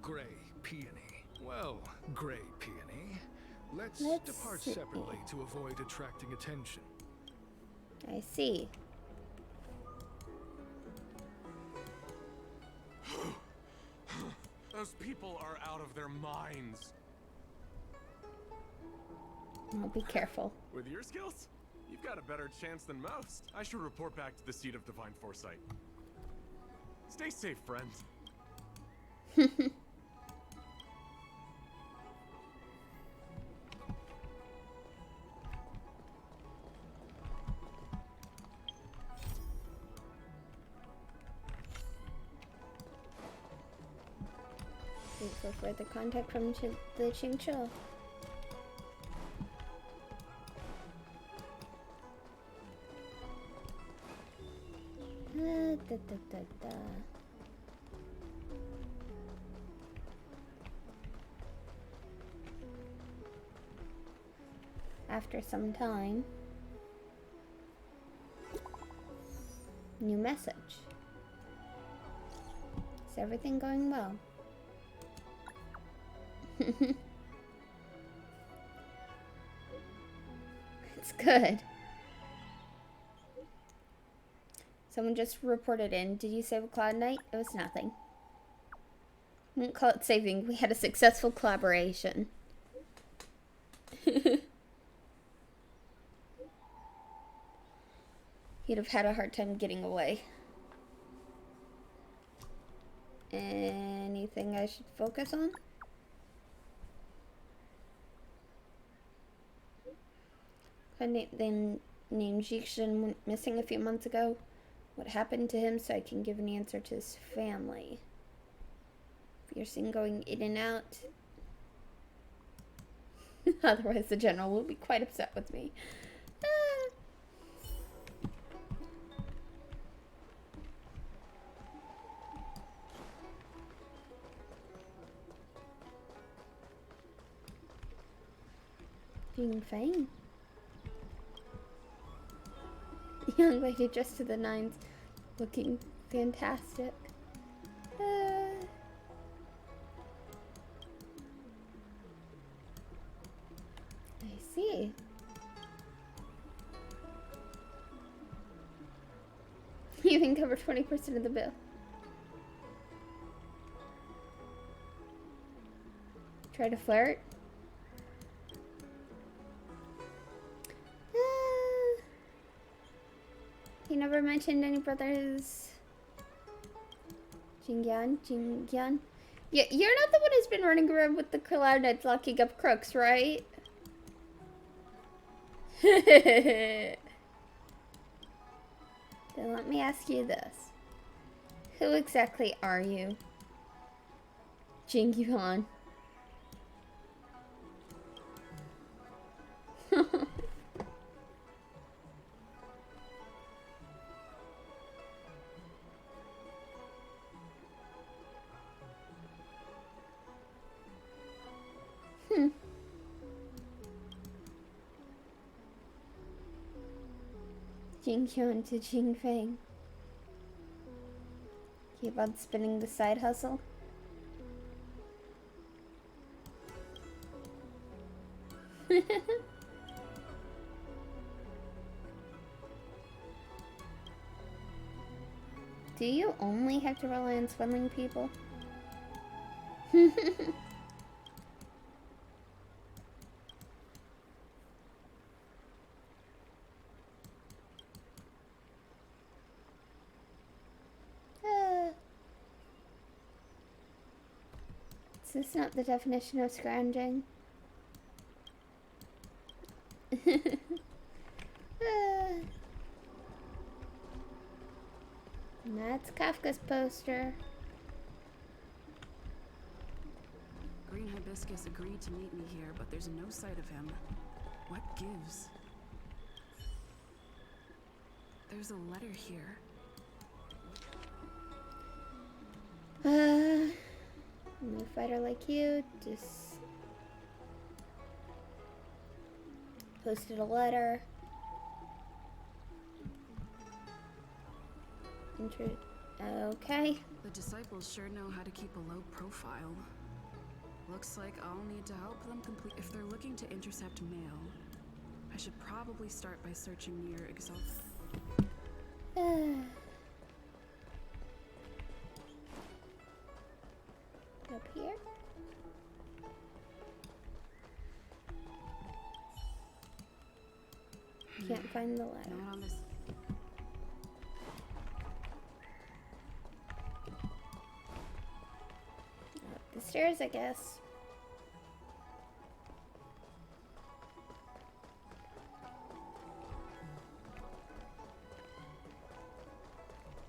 Gray Peony. Well, Gray Peony, let's depart separately to avoid attracting attention. I see. Those people are out of their minds. Oh, be careful. With your skills, you've got a better chance than most. I should report back to the seat of divine foresight. Stay safe, friends. Wait for further contact from the Qingqiu. After some time, new message. Is everything going well? It's good. Someone just reported in. Did you save a Cloud Knight? It was nothing. I wouldn't call it saving. We had a successful collaboration. He'd have had a hard time getting away. Anything I should focus on? The name Jixin went missing a few months ago. What happened to him so I can give an answer to his family. If you're seen going in and out. Otherwise the general will be quite upset with me. Jing Fang. Young lady dressed to the nines, looking fantastic. I see. You even cover 20% of the bill. Try to flirt. He never mentioned any brothers. Jingyan. Yeah, you're not the one who's been running around with the Cloud Knights locking up crooks, right? Then let me ask you this. Who exactly are you? Jingyan. Jinghyun to Jingfeng. Keep on spinning the side hustle. Do you only have to rely on swindling people? Is this not the definition of scrounging? That's Kafka's poster. Green Hibiscus agreed to meet me here, but there's no sight of him. What gives? There's a letter here. No fighter like you, just posted a letter. Okay. The disciples sure know how to keep a low profile. Looks like I'll need to help them complete. If they're looking to intercept mail, I should probably start by searching near Exalt. Up here. Can't find the letter. Not on this. Up the stairs, I guess.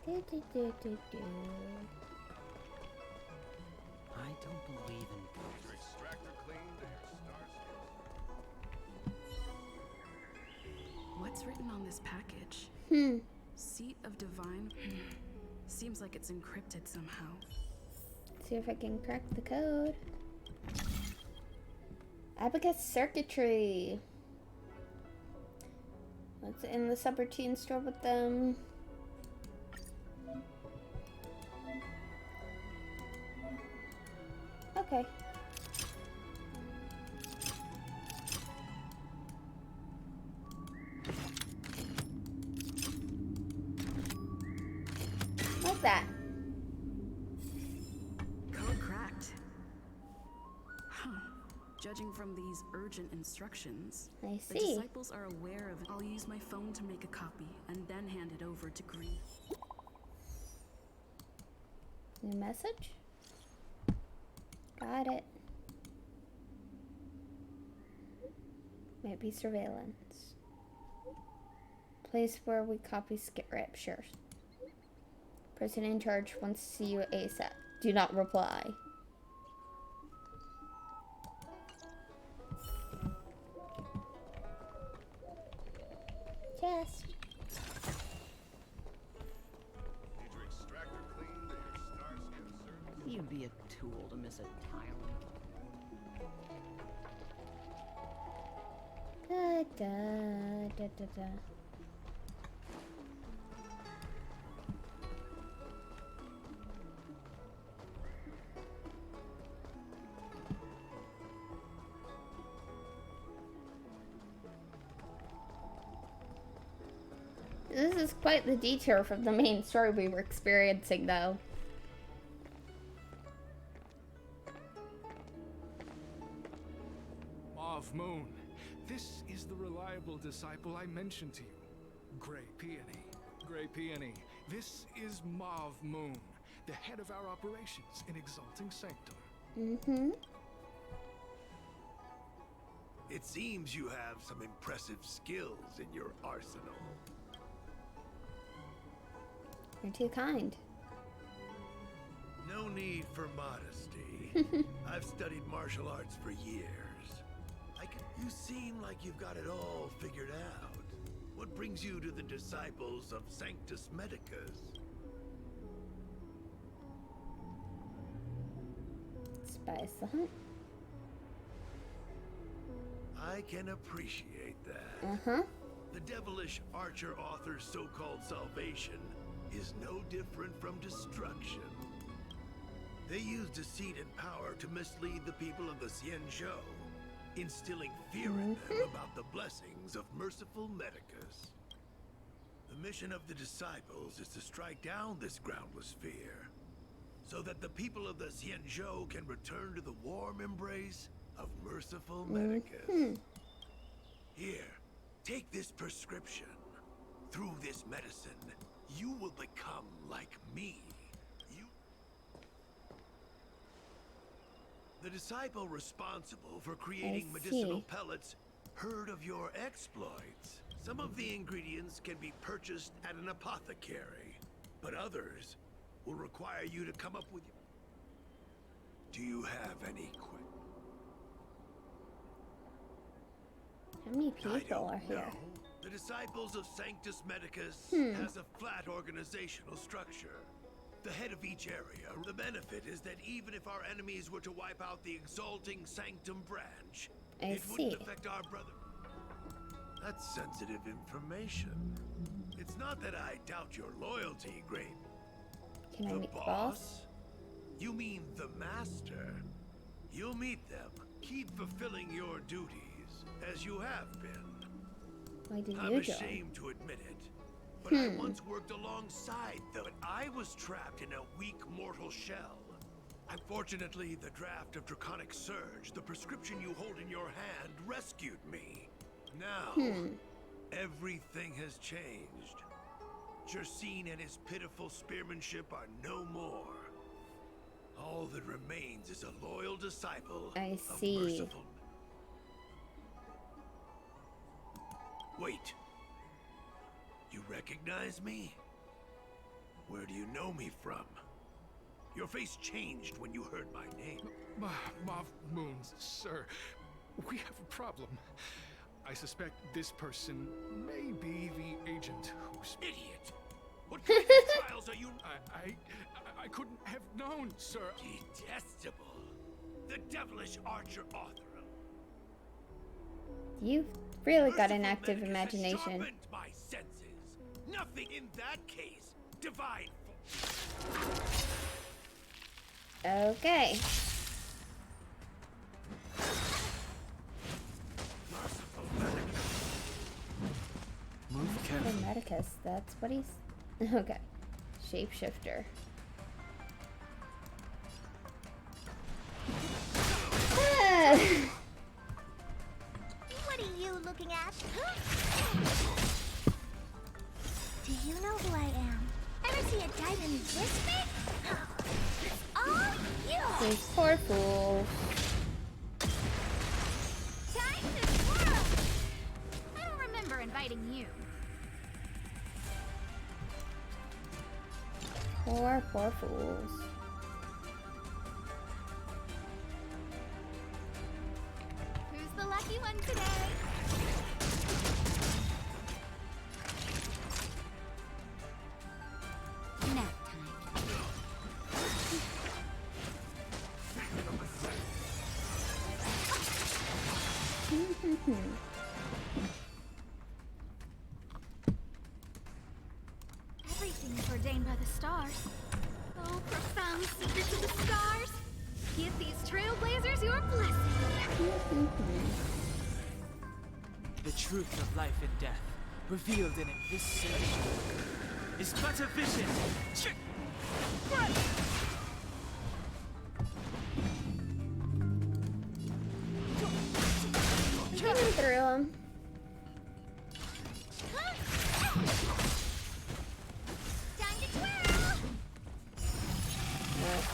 I don't believe in ghosts. What's written on this package? Seat of Divine. Seems like it's encrypted somehow. See if I can crack the code. Abacus circuitry. What's in the subroutine store with them? Okay. that? Code cracked. Huh. Judging from these urgent instructions, I the see. disciples are aware of it. I'll use my phone to make a copy and then hand it over to Green. New message? Got it. Maybe surveillance. Place where we copy skit rep. Sure. Person in charge wants to see you ASAP. Do not reply. Yes. You'd be a tool to miss a tile. Da, da, da, da, da. This is quite the detour from the main story we were experiencing, though. Mauve Moon. This is the reliable disciple I mentioned to you. Grey Peony. Grey Peony. This is Mauve Moon, the head of our operations in Exalting Sanctum. Mm-hmm. It seems you have some impressive skills in your arsenal. You're too kind. No need for modesty. I've studied martial arts for years. You seem like you've got it all figured out. What brings you to the disciples of Sanctus Medicus? Spice the hunt. I can appreciate that. Uh-huh. The devilish archer author's so-called salvation is no different from destruction. They use deceit and power to mislead the people of the Xianzhou, instilling fear in them about the blessings of merciful Medicus. The mission of the disciples is to strike down this groundless fear, so that the people of the Xianzhou can return to the warm embrace of merciful Medicus. Here, take this prescription. Through this medicine, you will become like me. The disciple responsible for creating medicinal pellets heard of your exploits. Some of the ingredients can be purchased at an apothecary, but others will require you to come up with... Do you have any How many people are here? The Disciples of Sanctus Medicus has a flat organizational structure. The head of each area. The benefit is that even if our enemies were to wipe out the Exalting Sanctum branch, it wouldn't affect our brother. That's sensitive information. It's not that I doubt your loyalty, Grape. Can I meet the boss? You mean the master. You'll meet them. Keep fulfilling your duties, as you have been. Why did I'm you join? ashamed to admit it. But I once worked alongside them, but I was trapped in a weak mortal shell. Unfortunately, the draft of Draconic Surge, the prescription you hold in your hand, rescued me. Now, everything has changed. Jersine and his pitiful spearmanship are no more. All that remains is a loyal disciple I of see. merciful... Wait. You recognize me? Where do you know me from? Your face changed when you heard my name. Mauve Moon, sir. We have a problem. I suspect this person may be the agent who's... Idiot! What kind of trials are you... I couldn't have known, sir. Detestable. The devilish archer author. You've really got an active imagination. Sharpened my senses. Nothing in that case. Divine. Okay. Move carefully. Medicus, that's what he's... Okay. shapeshifter. What are you looking at? Do you know who I am? Ever see a diamond this big? It's all you! These poor fools. Time to twirl! I don't remember inviting you. Poor fools. Who's the lucky one today? Nap time. Everything's ordained by the stars. Oh, profound secrets of the stars. Give these trailblazers your blessing. The truth of life and death, revealed in this sage, is but a vision. Coming through him. Time to twirl!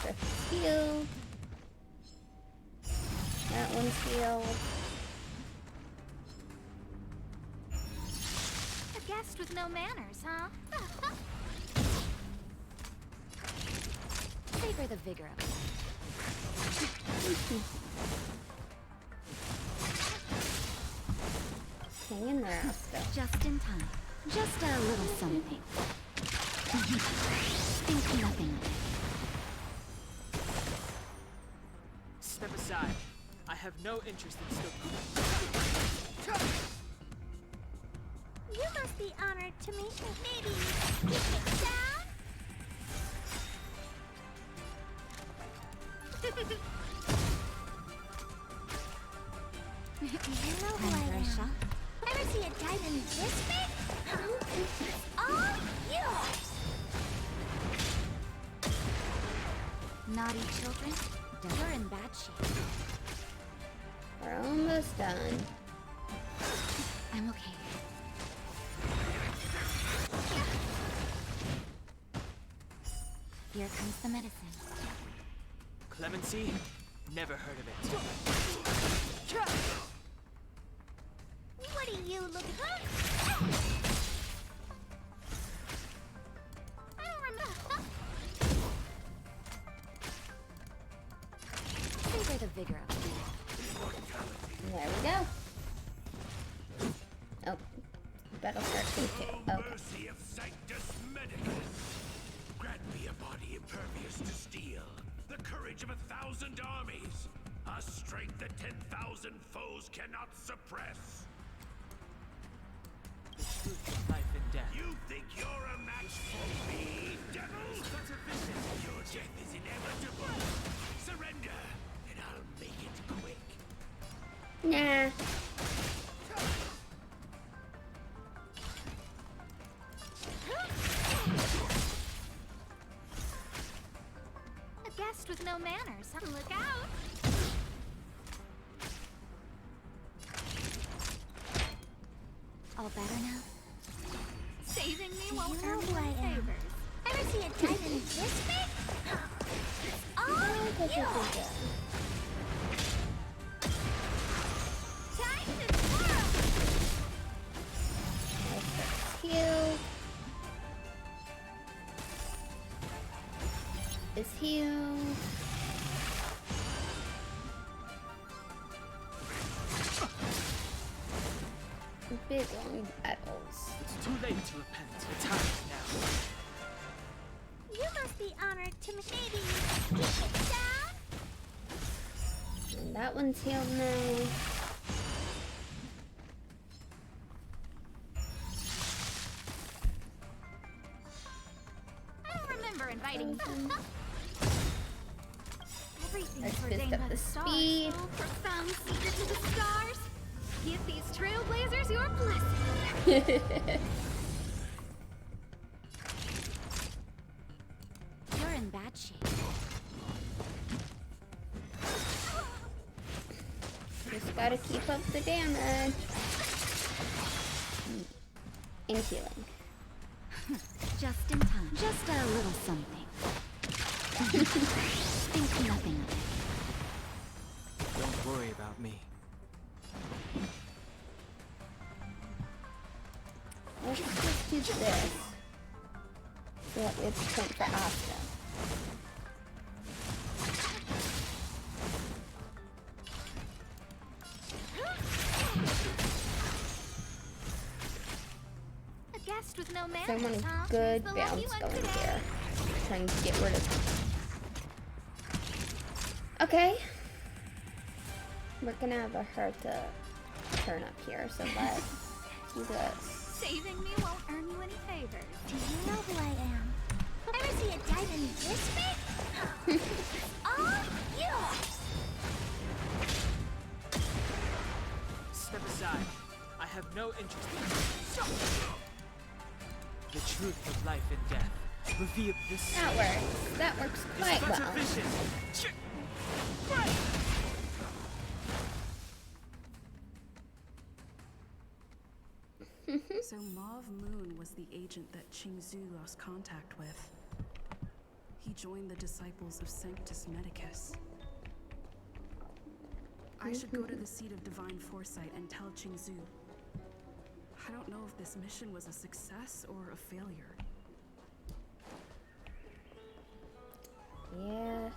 That's healed. That one's healed. A guest with no manners, huh? Savor the vigor of it. Hanging there still. Just in time. Just a little something. Think nothing of it. Step aside. I have no interest in still. You must be honored to meet me. Maybe you can get down? You know who I am. Ever see a diamond this big? It's all yours! Naughty children, you're in bad shape. We're almost done. I'm okay. Here comes the medicine. Clemency? Never heard of it. What are you looking at? I don't remember. Savor the vigor of it. There we go. Oh, better start thinking. Okay. Mercy of Sanctus Medicus. Grant me a body impervious to steel, the courage of 1,000 armies, a strength that 10,000 foes cannot suppress. The truth of life and death. You think you're a match for me, devil? That's a vision. Your death is inevitable. Surrender, and I'll make it quick. Nah. A guest with no manners, huh? Look out! All better now? Saving me Do won't you know earn who me I am? favors. Ever see a diamond this big? It's all yours! Time to twirl! Healed. Is healed. Big long battles. It's too late to repent. The time is now. You must be honored to meet me. Maybe you can get down? And that one's healed now. I don't remember inviting you. Everything's Let's ordained boost up by the the stars. speed. Oh, profound secrets of the stars. Give these trailblazers your blessing. in bad shape. Just gotta keep up the damage. And healing. Just in time. Just a little something. Think nothing of it. Don't worry about me. Let's just do this. So that it's time for Asta. A guest with no manners, Someone huh? good The lucky bounce one going today. here. Trying to get rid of him. Okay. We're gonna have a hard to turn up here, so let's do this. Saving me won't earn you any favors. Do you know who I am? Ever see a diamond this big? Oh, yeah! Step aside. I have no interest in the truth of life and death. Reveal this. That works. That works quite It's but well. a vision. So Mauve Moon was the agent that Qingzhu lost contact with. He joined the disciples of Sanctus Medicus. I should go to the seat of divine foresight and tell Qingzhu. I don't know if this mission was a success or a failure. Yeah.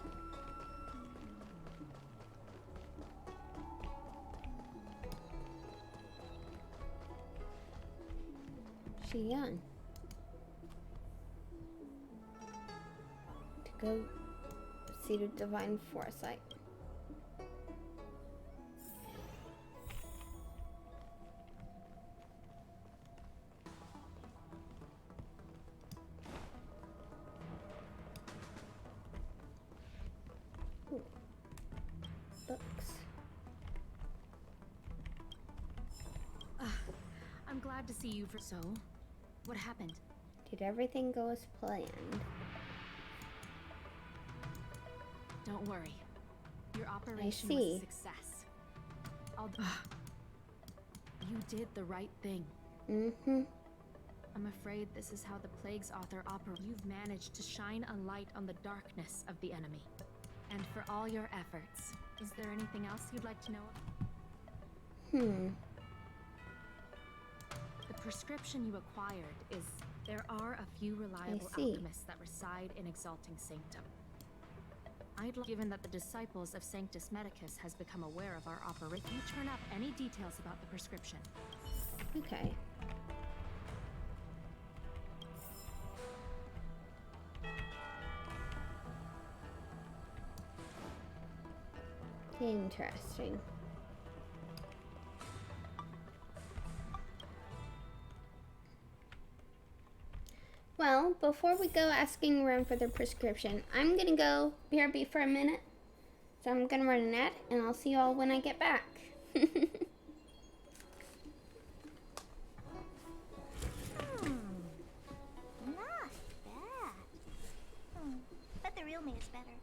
Xian. To go seat of divine foresight. Ooh. Books. I'm glad to see you for so. What happened? Did everything go as planned? Don't worry. Your operation see. was a success. You did the right thing. Mm-hmm. I'm afraid this is how the Plague's author operates. You've managed to shine a light on the darkness of the enemy. And for all your efforts, is there anything else you'd like to know? The prescription you acquired is... There are a few reliable alchemists that reside in Exalting Sanctum. Given that the disciples of Sanctus Medicus has become aware of our operation, you turn up any details about the prescription. Okay. Interesting. Well, before we go asking around for the prescription, I'm gonna go BRB for a minute. So I'm gonna run an ad, and I'll see you all when I get back. Not bad. But the real me is better.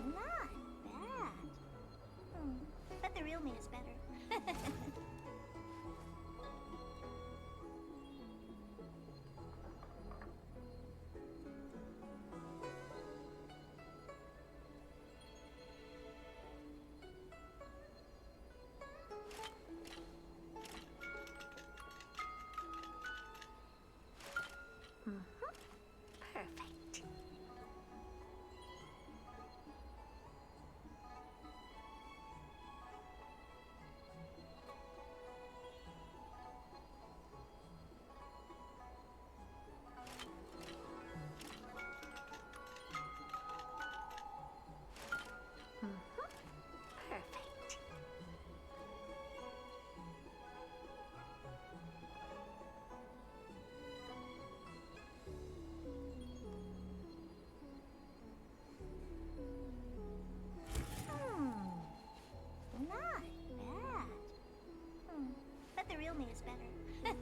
Not bad. But the real me is better.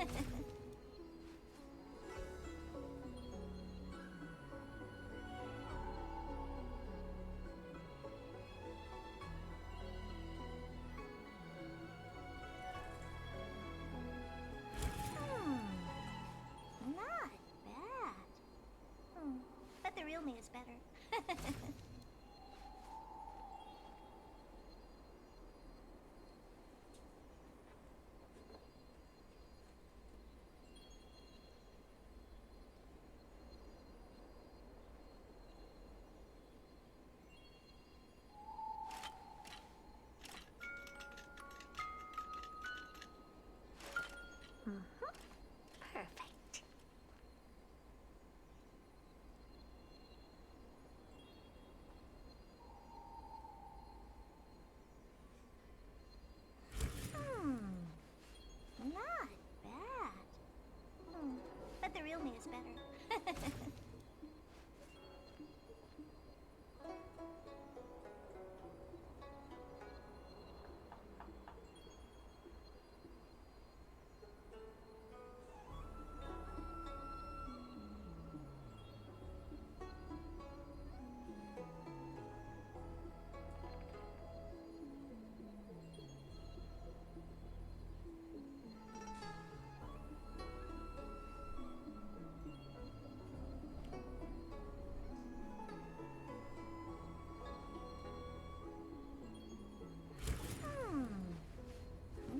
Not bad. But the real me is better. Perfect. Not bad. But the real me is better.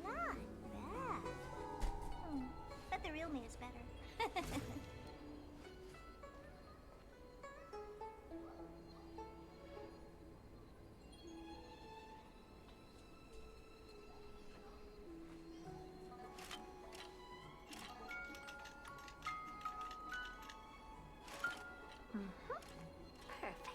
Not bad. But the real me is better. Perfect.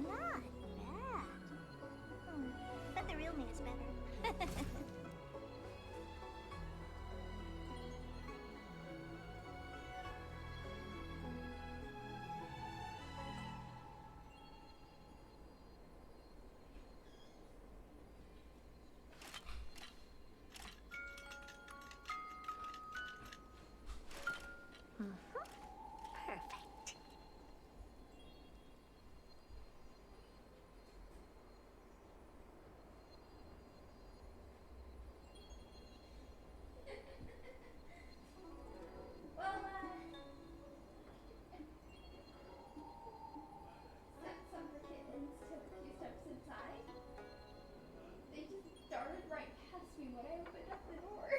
Not bad. But the real me is better. Perfect. Sent some of the kittens to a few steps inside. They just darted right past me when I opened up the door.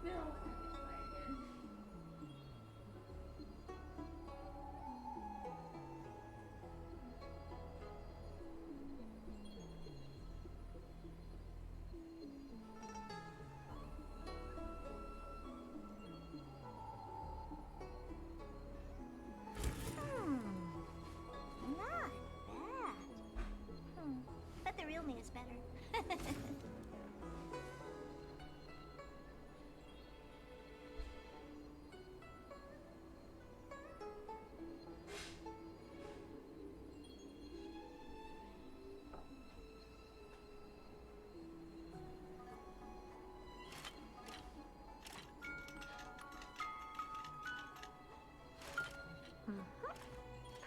No, I'm excited. Not bad. But the real me is better.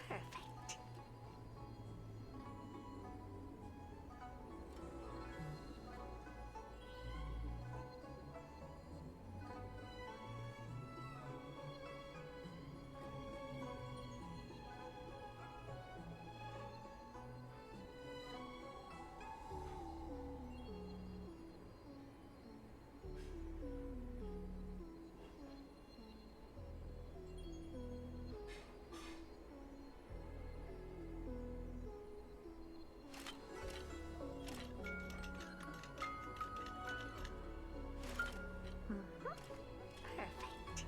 Perfect. Perfect.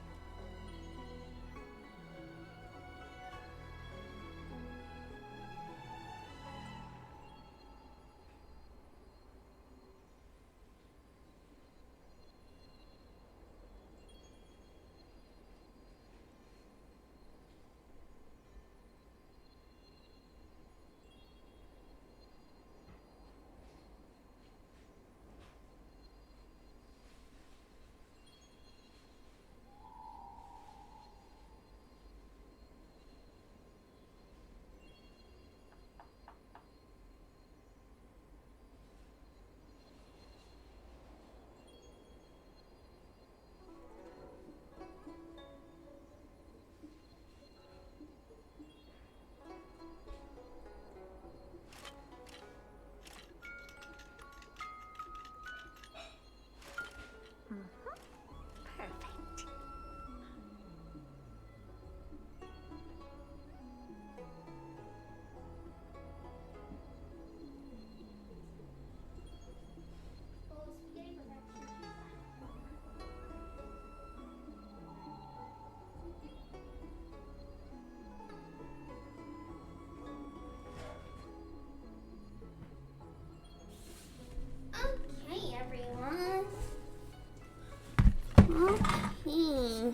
Perfect. Okay, everyone. Okay.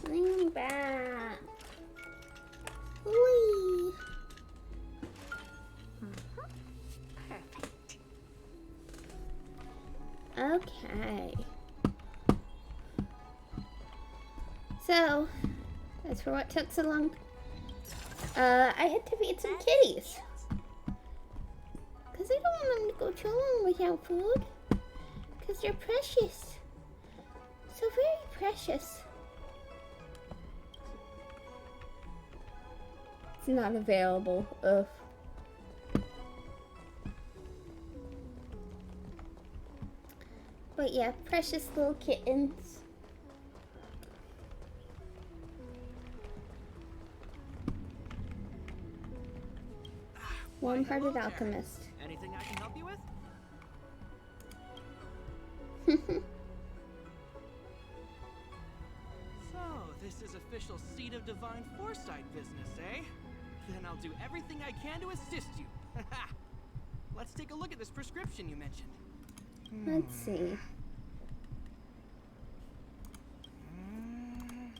Lean back. Whee. Perfect. Okay. So, as for what took so long, I had to feed some kitties. Because I don't want them to go too long without food. Because they're precious. So very precious. It's not available. Ugh. But yeah, precious little kittens. Warm-hearted alchemist. Anything I can help you with? So, this is official Seed of Divine Foresight business, eh? Then I'll do everything I can to assist you. Let's take a look at this prescription you mentioned. Let's see.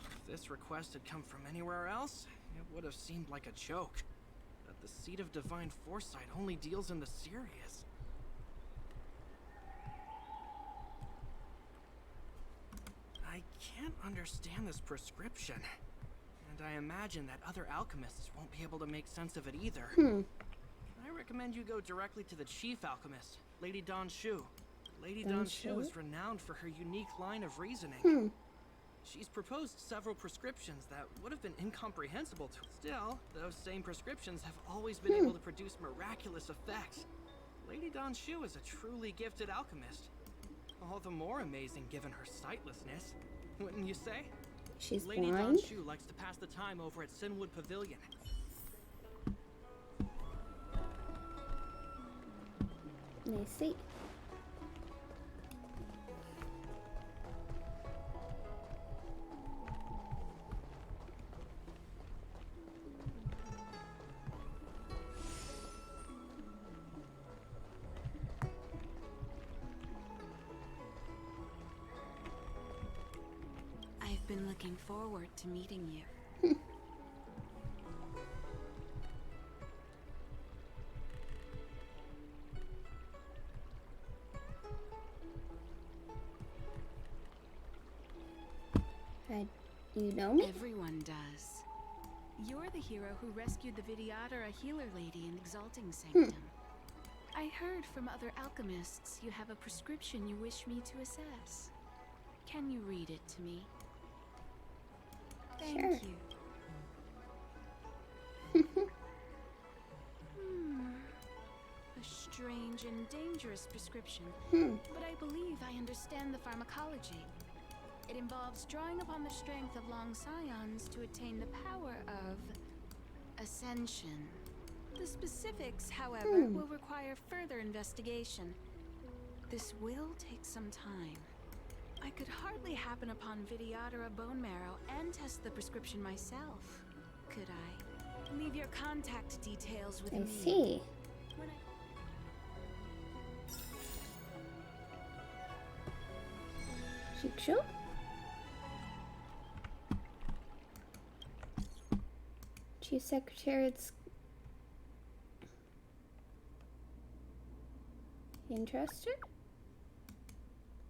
If this request had come from anywhere else, it would have seemed like a joke. But the Seed of Divine Foresight only deals in the serious. I can't understand this prescription. And I imagine that other alchemists won't be able to make sense of it either. I recommend you go directly to the chief alchemist, Lady Dawn Shu. Lady Dawn Shu is renowned for her unique line of reasoning. She's proposed several prescriptions that would have been incomprehensible to. Still, those same prescriptions have always been able to produce miraculous effects. Lady Dawn Shu is a truly gifted alchemist. All the more amazing given her sightlessness, wouldn't you say? She's Lady blind? Dawn Shu likes to pass the time over at Sinwood Pavilion. I see. I've been looking forward to meeting you. You know me? Everyone does. You're the hero who rescued the Vidyadhara healer lady in Exalting Sanctum. I heard from other alchemists you have a prescription you wish me to assess. Can you read it to me? Thank you. A strange and dangerous prescription, but I believe I understand the pharmacology. It involves drawing upon the strength of long scions to attain the power of ascension. The specifics, however, will require further investigation. This will take some time. I could hardly happen upon Vidyad or a bone marrow and test the prescription myself, could I? Leave your contact details with me. I see. Shikshu? Chief Secretariat's interested?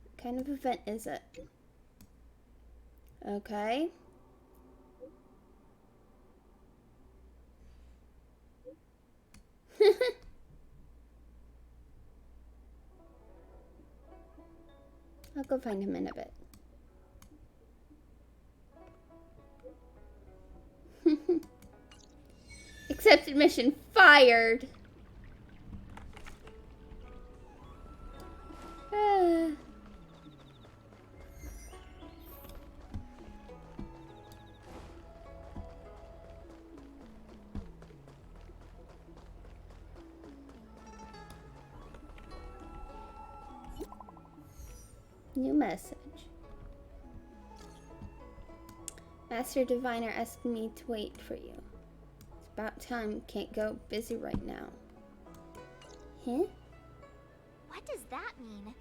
What kind of event is it? Okay. I'll go find him in a bit. Accepted mission fired. New message. Master Diviner asked me to wait for you. It's about time. Can't go. Busy right now. Huh? What does that mean?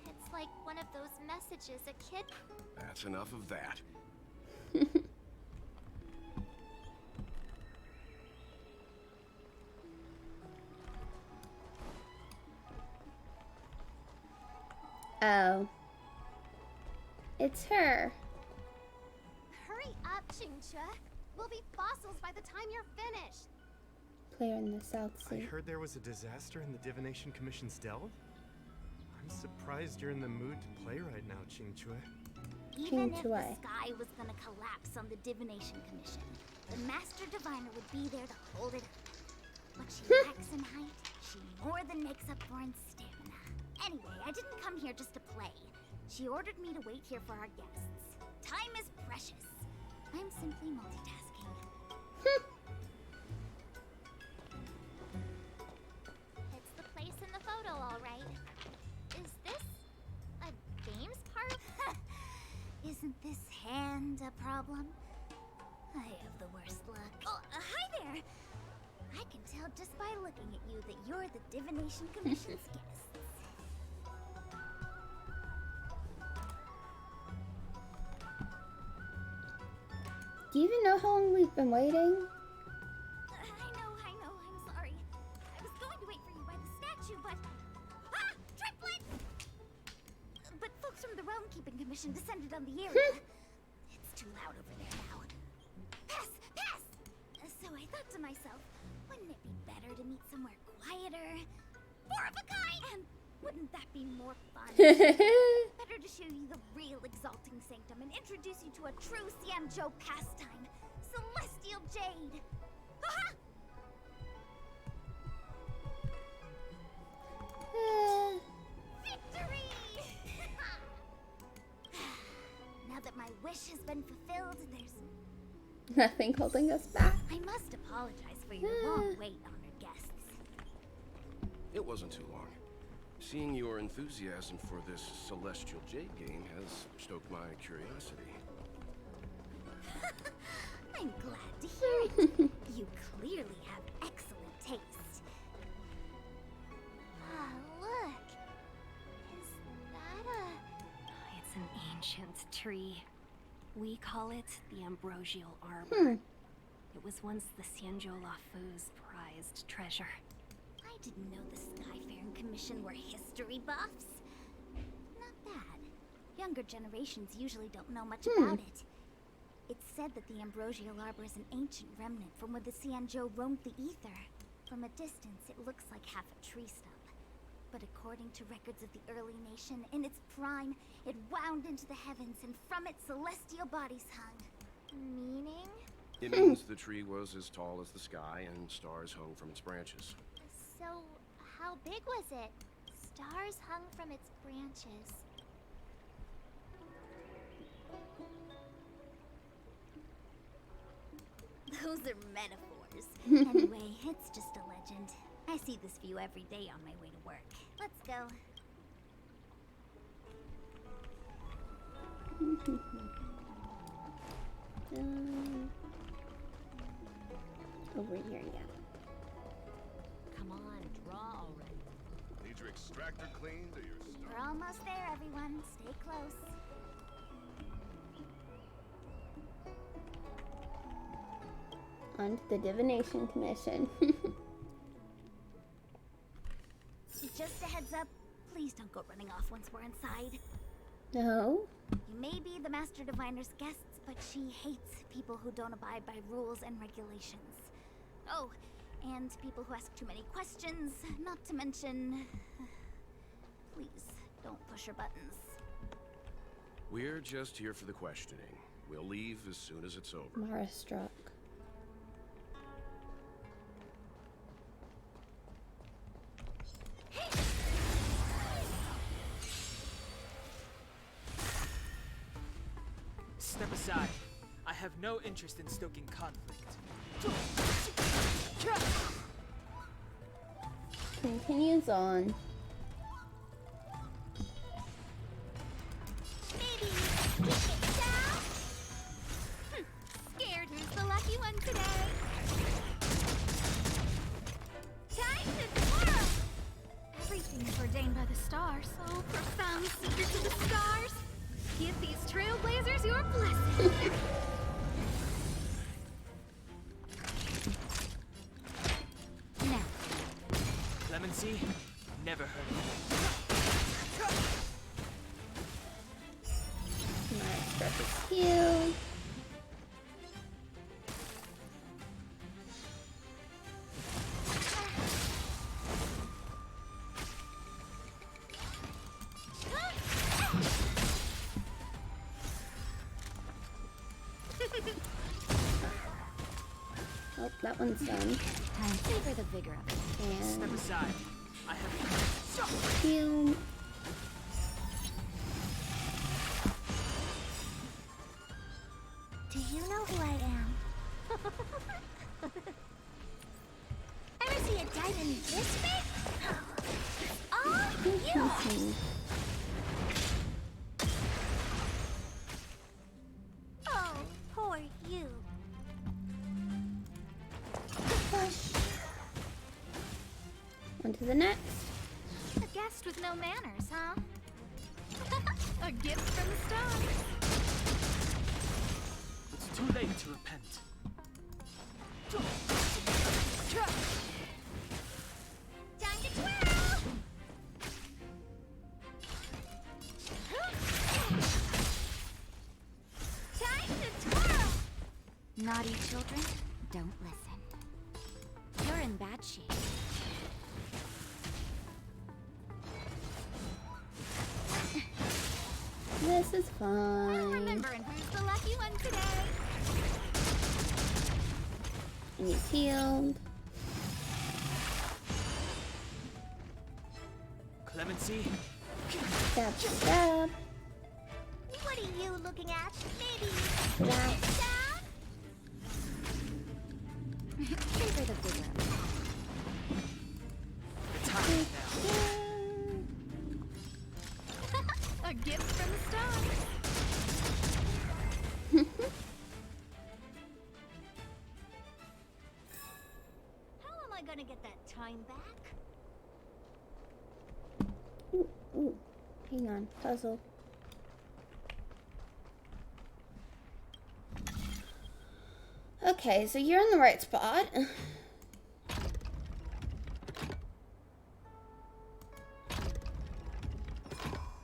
It's like one of those messages a kid... That's enough of that. Oh. It's her. Hurry up, Chingcha. We'll be fossils by the time you're finished. Player in the South Sea. I heard there was a disaster in the Divination Commission's delve. I'm surprised you're in the mood to play right now, Chingchue. Even if the sky was gonna collapse on the Divination Commission, the Master Diviner would be there to hold it up. What she lacks in height, she more than makes up for in stamina. Anyway, I didn't come here just to play. She ordered me to wait here for our guests. Time is precious. I'm simply multitasking. It's the place in the photo, all right. Is this a games part? Isn't this hand a problem? I have the worst luck. Oh, hi there! I can tell just by looking at you that you're the Divination Commission's guests. Do you even know how long we've been waiting? I know, I'm sorry. I was going to wait for you by the statue, but... Ah! Triplet! But folks from the Realm Keeping Commission descended on the area. It's too loud over there now. Pass! Pass! So I thought to myself, wouldn't it be better to meet somewhere quieter? More of a kind! And wouldn't that be more fun? Better to show you the real Exalting Sanctum and introduce you to a true Xianzhou pastime, Celestial Jade! Aha! Victory! Now that my wish has been fulfilled, there's nothing holding us back. I must apologize for your long wait, honored guests. It wasn't too long. Seeing your enthusiasm for this Celestial Jade game has stoked my curiosity. I'm glad to hear it. You clearly have excellent taste. Ah, look. Is that a... It's an ancient tree. We call it the Ambrosial Arbor. It was once the Xianzhou Lafu's prized treasure. I didn't know the Skyfaring Commission were history buffs. Not bad. Younger generations usually don't know much about it. It's said that the Ambrosial Arbor is an ancient remnant from when the Xianzhou roamed the ether. From a distance, it looks like half a tree stump. But according to records of the early nation, in its prime, it wound into the heavens and from it celestial bodies hung. Meaning? It means the tree was as tall as the sky and stars hung from its branches. So, how big was it? Stars hung from its branches. Those are metaphors. Anyway, it's just a legend. I see this view every day on my way to work. Let's go. Over here, yeah. Come on, draw already. Need your extractor cleaned or your We're almost there, everyone. Stay close. On to the Divination Commission. Just a heads up, please don't go running off once we're inside. No? You may be the Master Diviner's guests, but she hates people who don't abide by rules and regulations. Oh, and people who ask too many questions, not to mention... Please, don't push her buttons. We're just here for the questioning. We'll leave as soon as it's over. Mara struck. Step aside. I have no interest in stoking conflict. Continues on. Maybe kick it down? Scared who's the lucky one today? Time to twirl! Everything is ordained by the stars. Oh, profound secrets of the stars. Give these trailblazers your blessing. Now. Clemency? Never heard of Mara struck his heel. Oh, that one's done. Time to savor the vigor of it. And Step aside. I have heal. Do you know who I am? Ever see a diamond this big? Oh, you! Oh, poor you. On to the next. A guest with no manners, huh? A gift from the stars. It's too late to repent. Time to twirl! Time to twirl! Naughty children, don't listen. You're in bad shape. This is fine. Remembering who's the lucky one today. And he's healed. Clemency? Stab, stab. What are you looking at? Maybe Wow. down? Savor the vigor. The time is now. A gift from the stars. How am I gonna get that time back? Ooh, hang on. Puzzle. Okay, so you're in the right spot.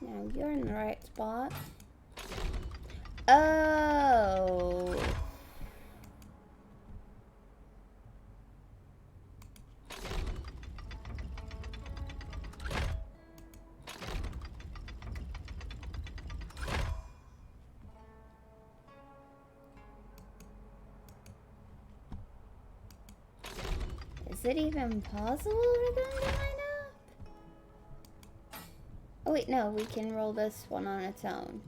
Now you're in the right spot. Oh. Is it even possible we're going to line up? Oh wait, no, we can roll this one on its own.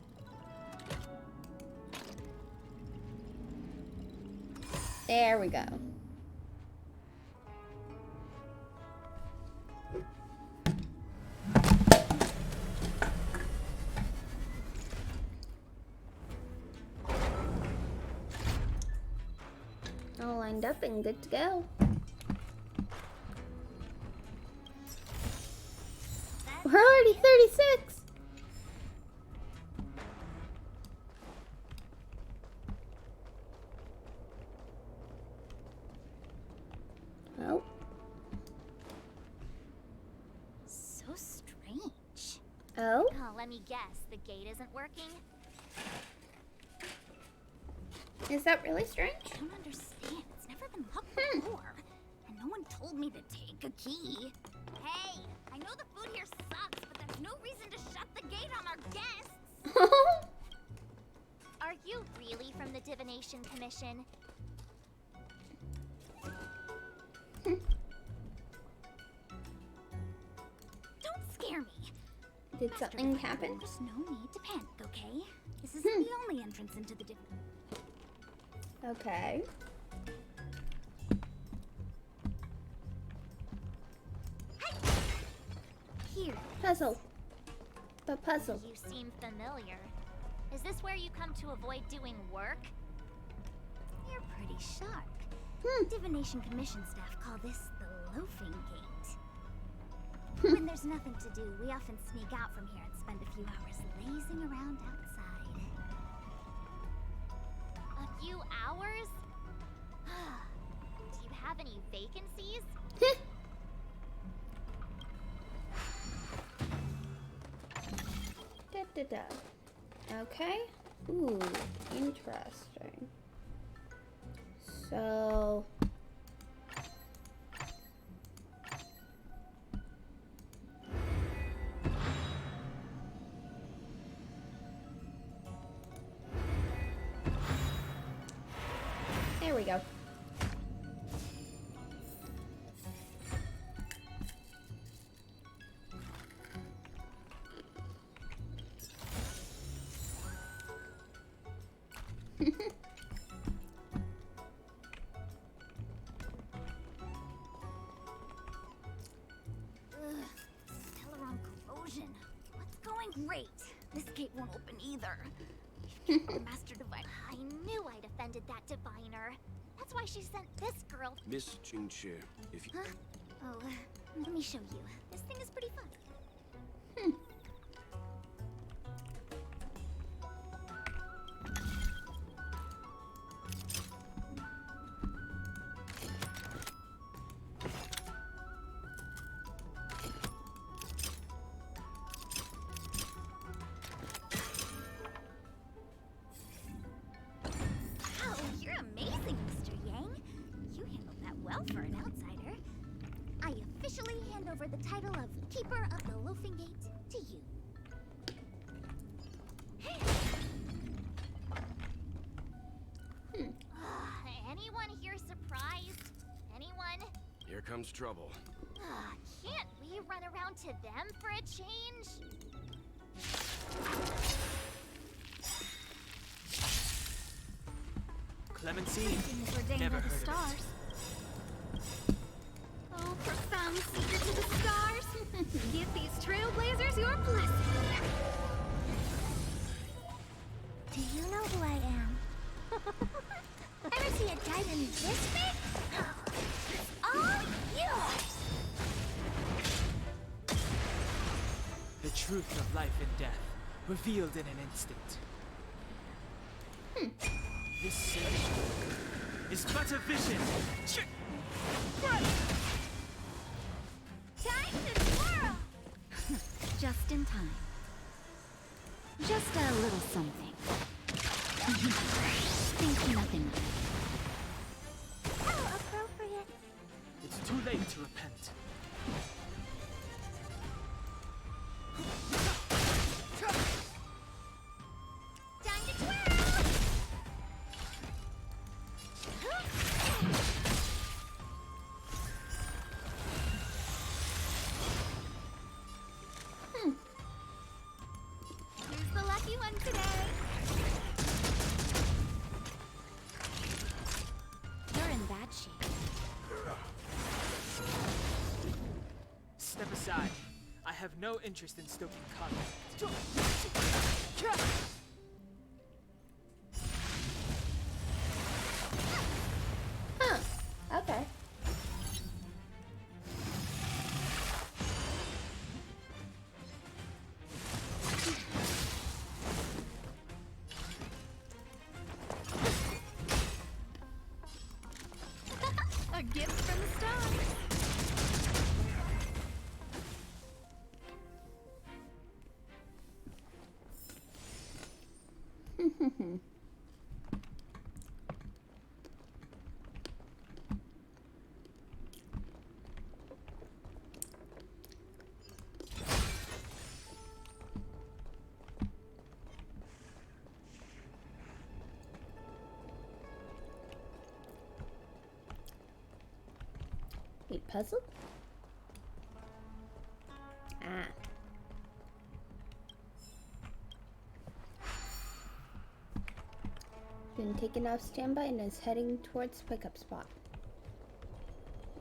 There we go. signed up and good to go. We're already 36. Oh. So strange. Oh? Oh, let me guess. The gate isn't working? Is that really strange? I don't understand. It's never been locked before. And no one told me to take a key. Hey, I know the food here sucks, but there's no reason to shut the gate on our guests. Are you really from the Divination Commission? Don't scare me. Did something happen? There's no need to panic, okay? This isn't the only entrance into the Okay. Here. Puzzle. The puzzle. You seem familiar. Is this where you come to avoid doing work? You're pretty sharp. Divination Commission staff call this the loafing gate. When there's nothing to do, we often sneak out from here and spend a few hours lazing around outside. A few hours? Do you have any vacancies? Okay. Ooh, interesting. So... there we go. Stellaron corrosion. What's going great? This gate won't open either. The Master Divine. I knew I'd offended that diviner. That's why she sent this girl. Miss Chinche, if you... Huh? Oh, let me show you. This thing is pretty fun. Wow, you're amazing, Mr. Yang. You handled that well for an outsider. I officially hand over the title of Keeper of the Loafing Gate to you. Anyone here surprised? Anyone? Here comes trouble. Can't we run around to them for a change? Clementine. Things ordained Never by the heard of stars. Oh, profound secret to the stars. Give these trailblazers your blessing. Do you know who I am? Ever see a diamond this big? It's all yours. The truth of life and death, revealed in an instant. This solution is but a vision. Time to twirl. Just in time. Just a little something. Think nothing of it. How appropriate. It's too late to repent. Time to twirl. Who's the lucky one today? You're in bad shape. Step aside. I have no interest in stoking conflict. Huh. puzzle? Ah. Been taken off standby and is heading towards pickup spot.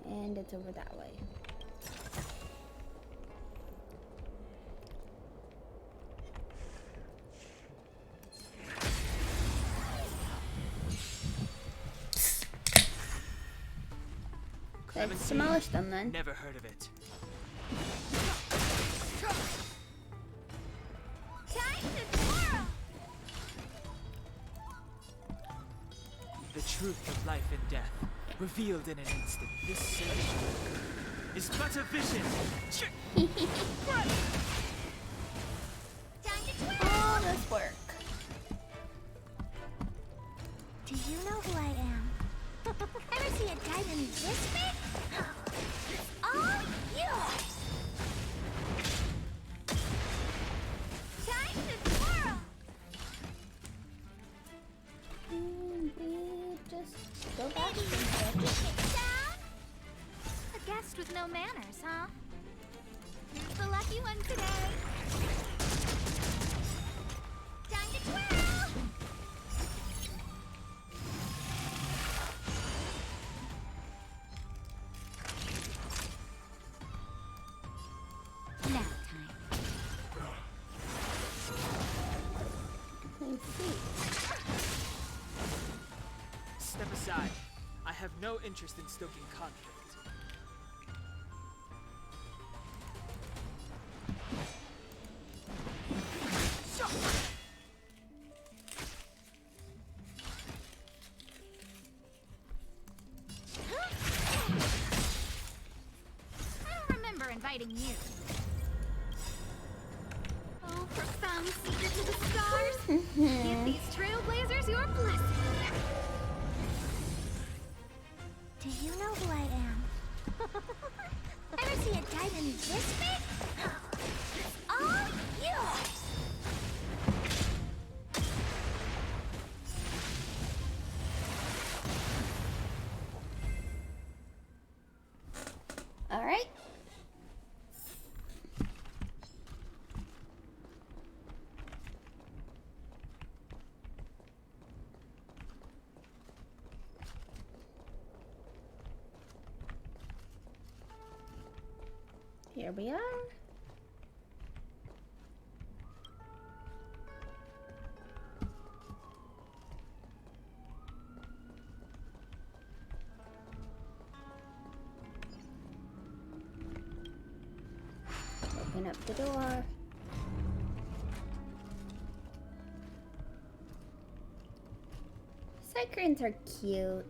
And it's over that way. Let's demolish them then. Never heard of it. The truth of life and death, revealed in an instant. This sage is but a vision. All this work. Do you know who I am? Ever see a diamond this big? It's all yours! Time to twirl! And we just go back Maybe from you here. sit down? A guest with no manners, huh? Who's the lucky one today? Time to twirl! Nap time. Let's see. Step aside. I have no interest in stoking conflict. I don't remember inviting you. Oh, profound secret to the stars. Give these trailblazers your blessing. Do you know who I am? Ever see a diamond this big? It's all yours. All right. Here we are. Open up the door. Cyclones are cute.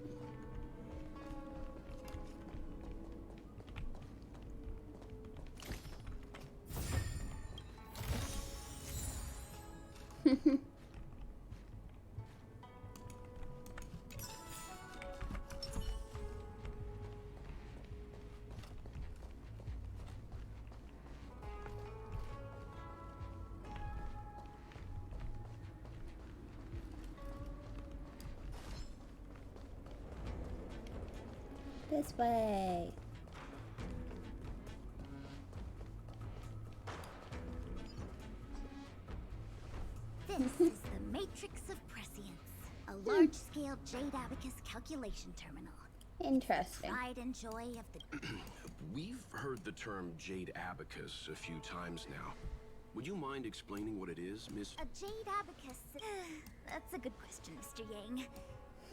This way. This is the Matrix of Prescience, a large-scale Jade Abacus calculation terminal. Interesting. Pride and joy of the... We've heard the term Jade Abacus a few times now. Would you mind explaining what it is, Miss? A Jade Abacus... That's a good question, Mr. Yang.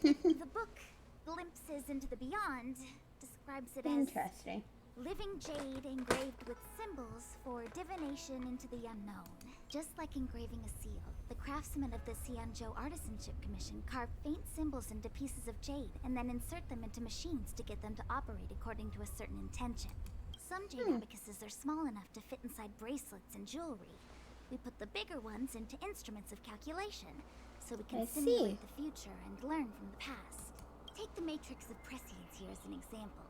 The book, Glimpses into the Beyond, describes it as... Interesting. Living jade engraved with symbols for divination into the unknown. Just like engraving a seal, the craftsmen of the Xianzhou Artisanship Commission carve faint symbols into pieces of jade and then insert them into machines to get them to operate according to a certain intention. Some jade abacuses are small enough to fit inside bracelets and jewelry. We put the bigger ones into instruments of calculation, so we can simulate the future and learn from the past. Take the Matrix of Prescience here as an example.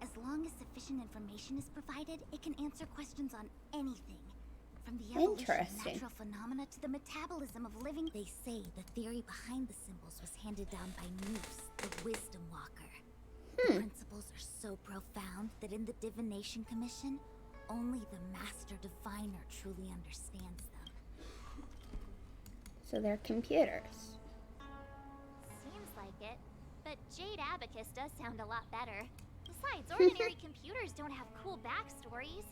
As long as sufficient information is provided, it can answer questions on anything. From the evolution of natural phenomena to the metabolism of living. They say the theory behind the symbols was handed down by Moose, the Wisdom Walker. The principles are so profound that in the Divination Commission, only the Master Diviner truly understands them. So they're computers. Seems like it. But Jade Abacus does sound a lot better. Besides, ordinary computers don't have cool backstories.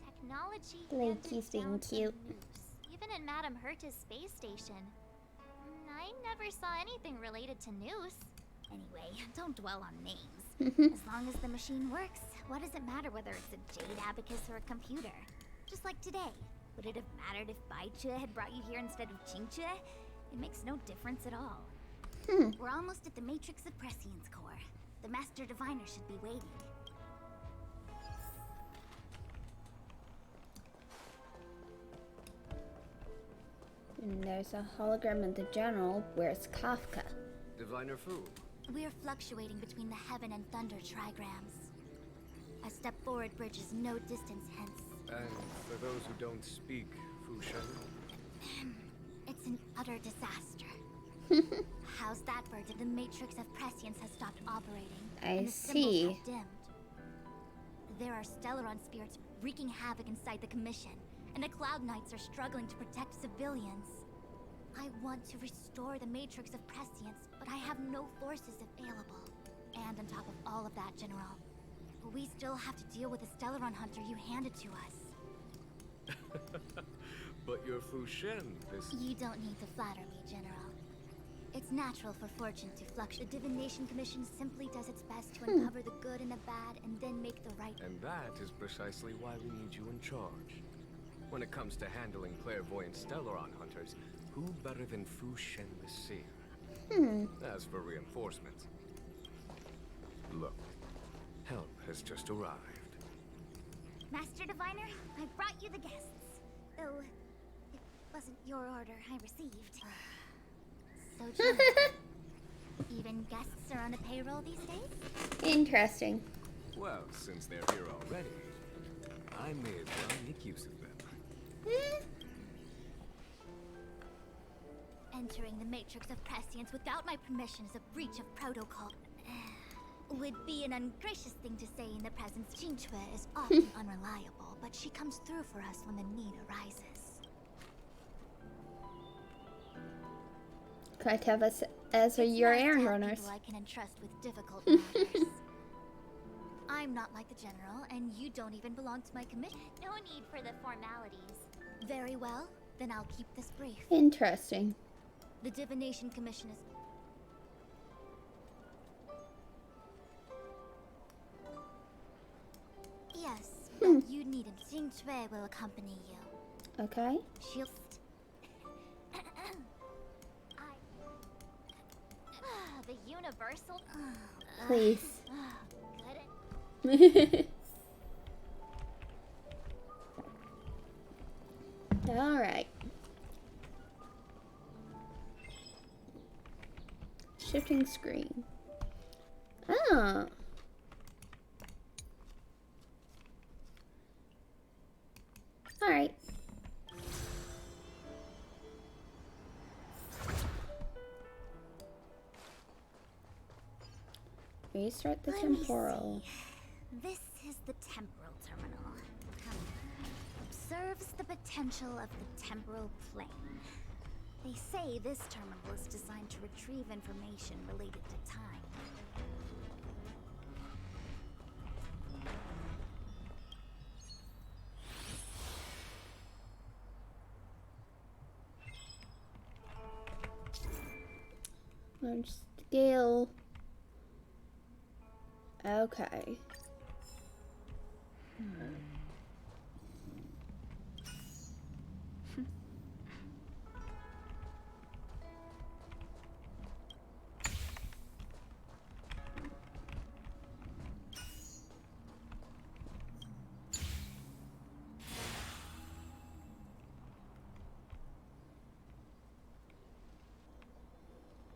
Technology Blakey's being cute. even in Madame Herta's space station. I never saw anything related to Noose. Anyway, don't dwell on names. As long as the machine works, what does it matter whether it's a Jade Abacus or a computer? Just like today. Would it have mattered if Baichue had brought you here instead of Qingchue? It makes no difference at all. We're almost at the Matrix of Prescience core. The Master Diviner should be waiting. And there's a hologram of the general. Where's Kafka? Diviner Fu. We're fluctuating between the heaven and thunder trigrams. A step forward bridges no distance hence. And for those who don't speak Fushan? It's an utter disaster. How's that for that the Matrix of Prescience has stopped operating? I and the see. symbols have dimmed. There are Stellaron spirits wreaking havoc inside the Commission, and the Cloud Knights are struggling to protect civilians. I want to restore the Matrix of Prescience, but I have no forces available. And on top of all of that, General, we still have to deal with the Stellaron hunter you handed to us. But you're Fushan, this... You don't need to flatter me, General. It's natural for fortune to fluctuate. The Divination Commission simply does its best to uncover the good and the bad and then make the right. And that is precisely why we need you in charge. When it comes to handling clairvoyant Stellaron hunters, who better than Fushan the Seer? As for reinforcements, look, help has just arrived. Master Diviner, I brought you the guests. Though, it wasn't your order I received. So true. Even guests are on the payroll these days? Interesting. Well, since they're here already, I may as well make use of them. Entering the Matrix of Prescience without my permission is a breach of protocol. Would be an ungracious thing to say in the presence. Qingchue is often unreliable, but she comes through for us when the need arises. Correct, have us as are your errand runners. I can entrust with difficult matters. I'm not like the General, and you don't even belong to my commission. No need for the formalities. Very well, then I'll keep this brief. Interesting. The Divination Commission is... Yes, but you needn't. Qingchue will accompany you. Okay. She'll... The universal... Please. Alright. Shifting screen. Oh. Alright. Restart the temporal. This is the temporal terminal. Observes the potential of the temporal plane. They say this terminal is designed to retrieve information related to time. Large scale. Okay.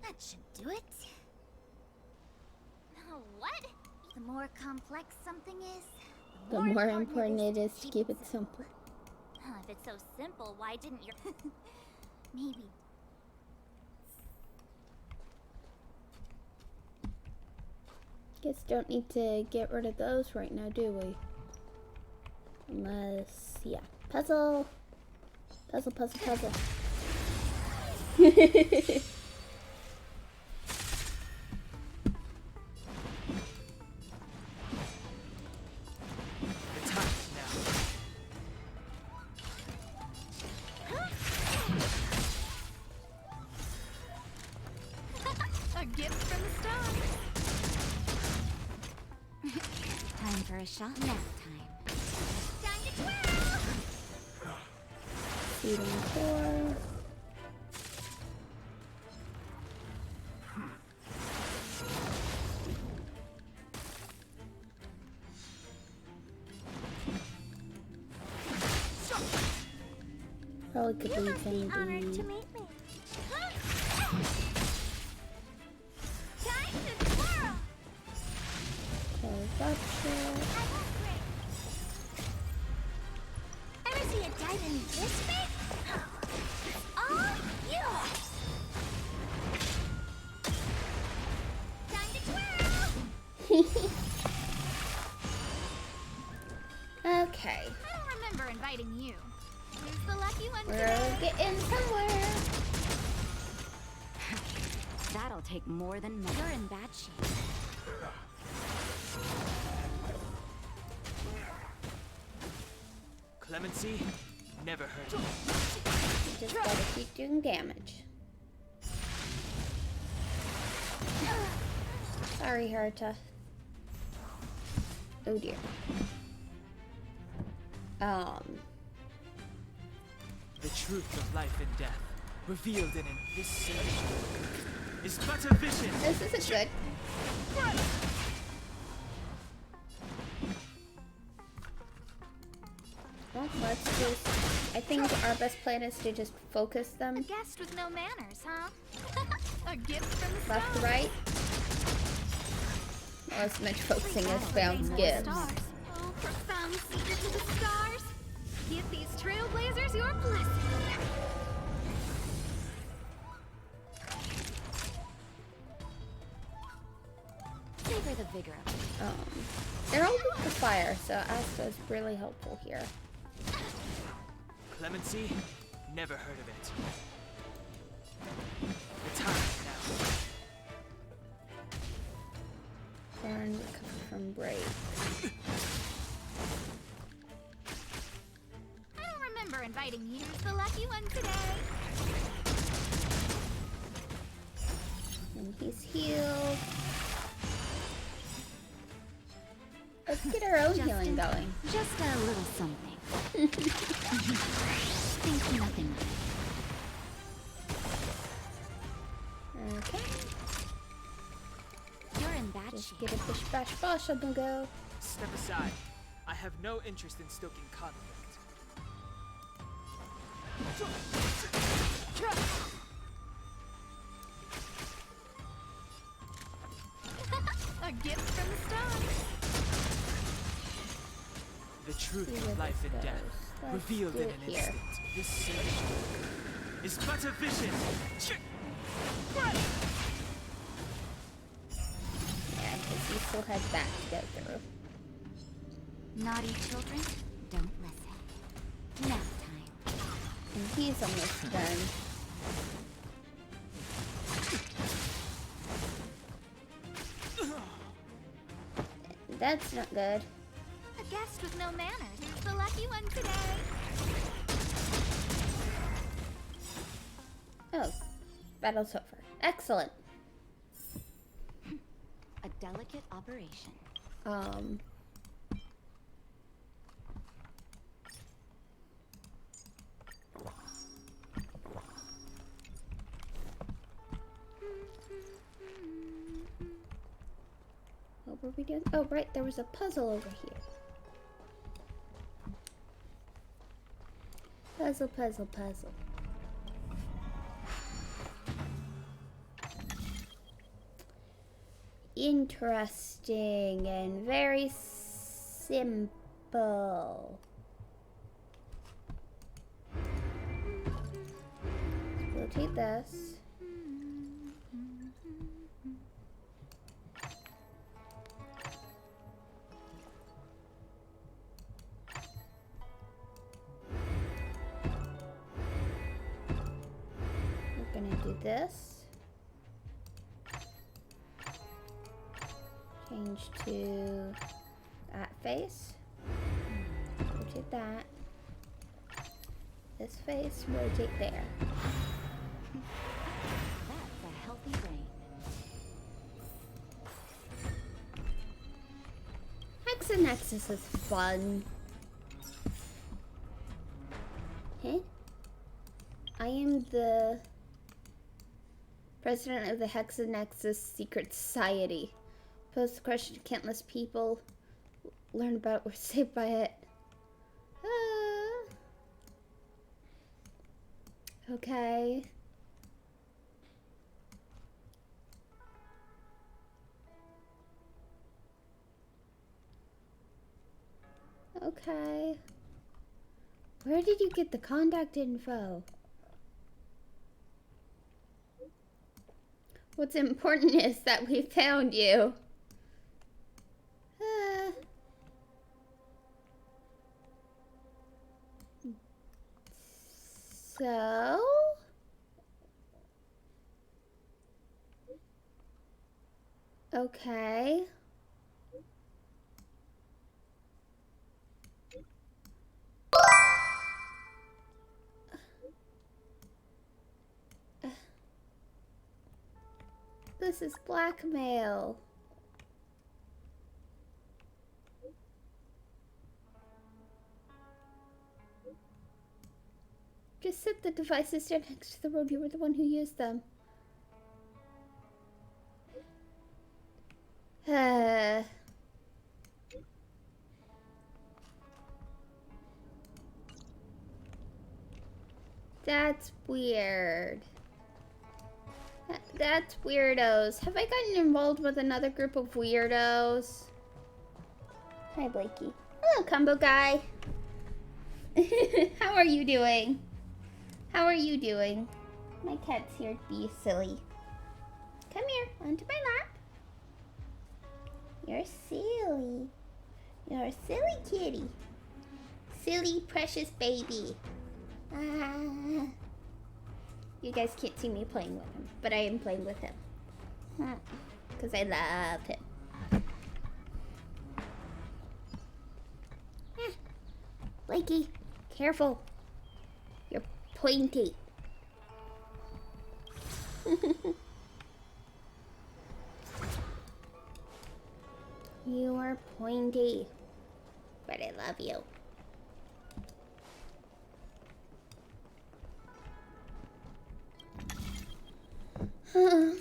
That should do it. What? The more complex something is, The more important it is to keep it simple. If it's so simple, why didn't you... Maybe. Guess don't need to get rid of those right now, do we? Unless, yeah. Puzzle! Puzzle, puzzle, puzzle. A gift from the stars. Time for a shot. Nap time. Time to twirl! Feeding 4. Probably could leave him be. Honored to meet me. Time to twirl! Gotcha. Ever see a diamond this big? It's all yours! Time to twirl! Okay. I don't remember inviting you. Who's the lucky one We're today? getting somewhere. That'll take more than money. You're in bad shape. Clemency? Never heard of it. Just gotta keep doing damage. Sorry, Herta. Oh dear. The truth of life and death, revealed in this surge, is but a vision. This isn't good. Well, let's just. I think our best plan is to just focus them. A guest with no manners, huh? A gift from the Left to stars. right. Well, as much focusing as Bounce gives. Oh, profound secret to the stars. Give these trailblazers your blessing. Savor the vigor of it. They're all weak to fire, so Asta is really helpful here. Clemency? Never heard of it. The time now. Burn, recover from break. I don't remember inviting you. Who's the lucky one today? And he's healed. Let's get our own healing going. Just a little something. Think nothing of it. Okay. You're in bad Just shape. get a bish bash bosh on the go. Step aside. I have no interest in stoking conflict. A gift from the stars. The truth See of where life this and death, goes. Let's revealed do in it an here. instant. This surge is but a vision. Yeah, because he still has that to go through. Naughty children, don't listen. Nap time. And he's almost done. That's not good. A guest with no manners. Who's the lucky one today? Oh, battle's over. Excellent. A delicate operation. What were we doing? Oh, right, there was a puzzle over here. Puzzle, puzzle, puzzle. Interesting and very simple. Let's rotate this. do this. Change to that face. Rotate that. This face, rotate there. That's a healthy brain. Hexanexus is fun. Hey? I am the president of the Hexanexus Secret Society. Pose the question, can't less people learn about or saved by it? Okay. Okay. Where did you get the contact info? What's important is that we found you. So? Okay. This is blackmail. Just set the devices down next to the road. You were the one who used them. That's weird. That's weirdos. Have I gotten involved with another group of weirdos? Hi, Blakey. Hello, combo guy. How are you doing? How are you doing? My cat's here to be silly. Come here, onto my lap. You're silly. You're a silly kitty. Silly, precious baby. Ah. You guys can't see me playing with him, but I am playing with him. Because I love him. Blakey, careful. You're pointy. You are pointy. But I love you. Oh.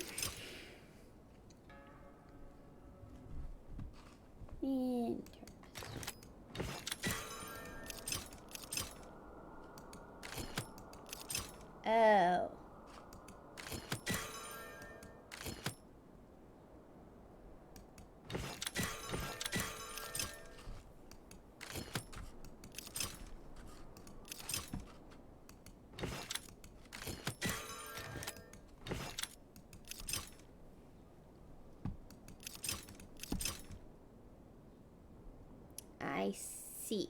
I see.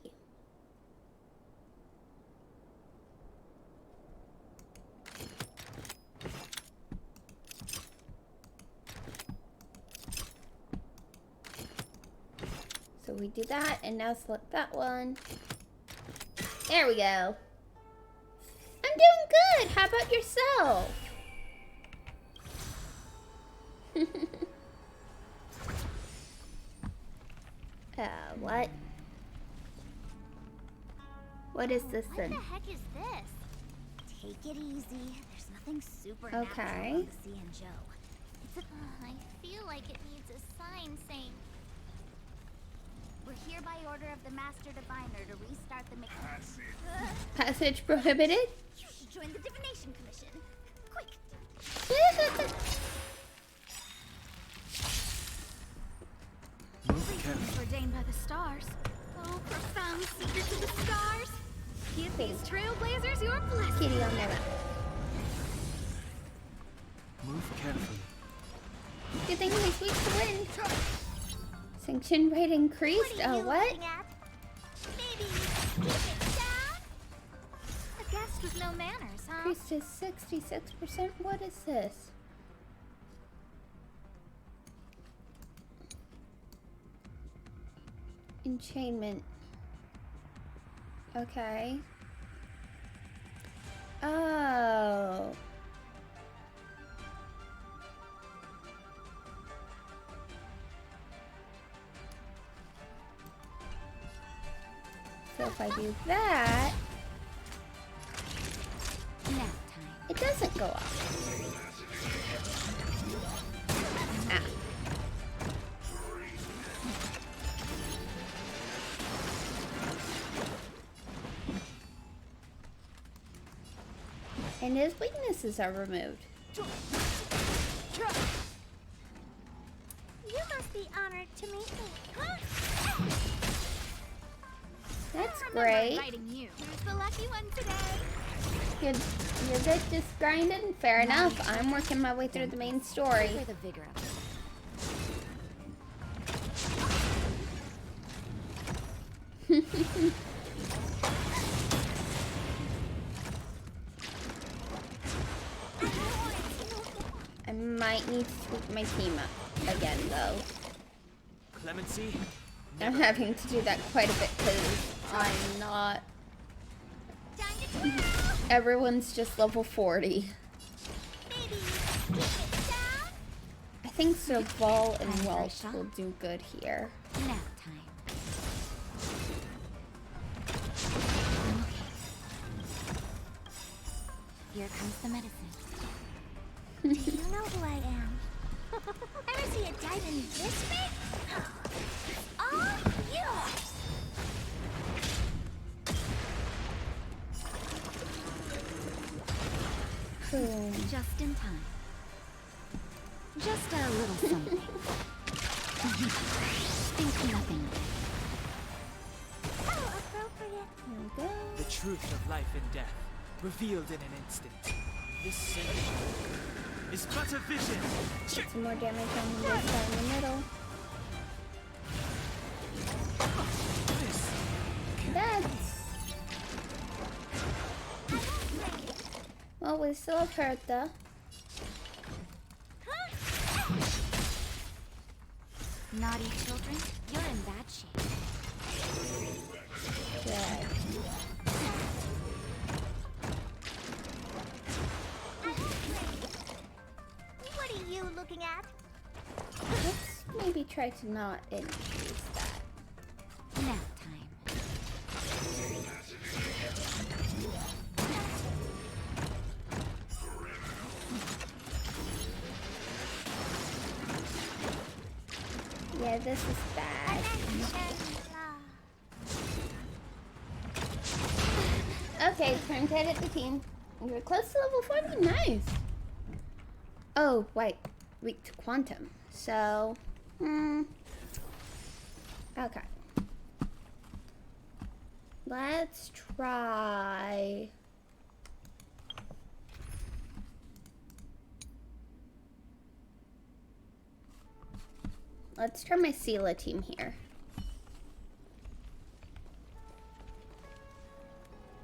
So we do that, and now select that one. There we go. I'm doing good. How about yourself? What? What is this then? What the heck is this? Take it easy. There's nothing supernatural Okay. on the CNJO. I feel like it needs a sign saying, "We're here by order of the Master Diviner to restart the Passage prohibited? You should join the Divination Commission. Quick! Move Ordained by the stars. Oh, profound secrets of the stars. Give these trailblazers your blessing. Kitty on my lap. Move carefully. Good thing my sweeps the wind. Sanction rate increased? Oh, what? Maybe keep it down? A guest with No manners, huh? Increased to 66%. What is this? Enchainment. Okay. Oh. So if I do that, it doesn't go up. Ah. And his weaknesses are removed. You must be honored to meet me. Huh? That's great. You. Who's the lucky one today? You're good just grinding? Fair enough. I'm working my way through the main story. For the vigor of it. I might need to tweak my team up again, though. Clemency? I'm having to do that quite a bit because I'm not. Everyone's just level 40. I think Serval and Welch will do good here. Nap time. Here comes the medicine. Do you know who I am? Ever see a diamond this big? It's all yours. Boom. Just in time. Just a little something. Think nothing of it. How appropriate. There we go. The truth of life and death, revealed in an instant. This symbol is but a vision. Get some more damage on this guy in the middle. That's... Well, we still have Hertha. Naughty children, you're in bad shape. Good. What are you looking at? Let's maybe try to not increase that. Nap time. Yeah, this is bad. Okay, time to edit the team. You're close to level 40. Nice. Oh, wait. Weak to quantum. So, okay. Let's try... Let's try my Sela team here.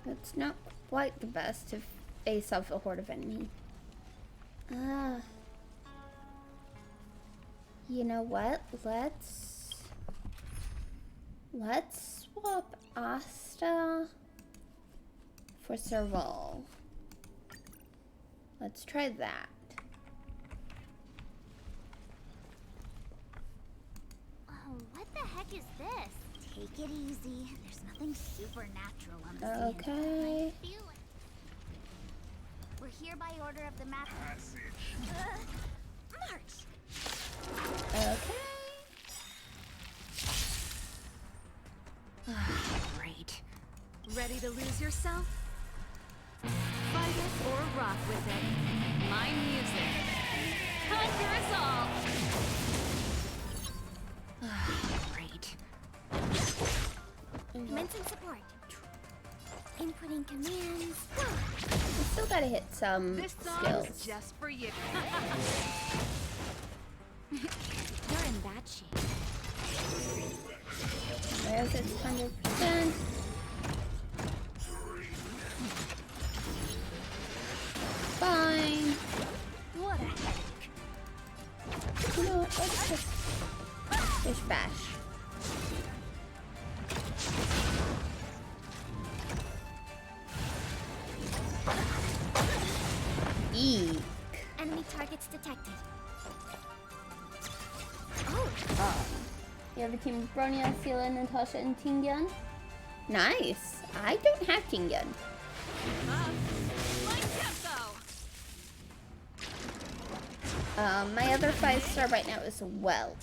It's not quite the best to face off a horde of enemy. You know what? Let's swap Asta for Serval. Let's try that. Oh, what the heck is this? Take it easy. There's nothing supernatural on the scene. Okay. I feel it. We're here by order of the map. March. Okay. Great. Ready to lose yourself? Fight it or rock with it. My music. Conquer us all. Great. Commencing support. Inputting commands. We still gotta hit some This song's skills. just for you. You're in bad shape. There's its 100%. bash. Eek. Enemy targets detected. Oh. You have a team of Bronya, Sela, Natasha, and Tingyun? Nice. I don't have Tingyun. My other 5-star right now is Welt.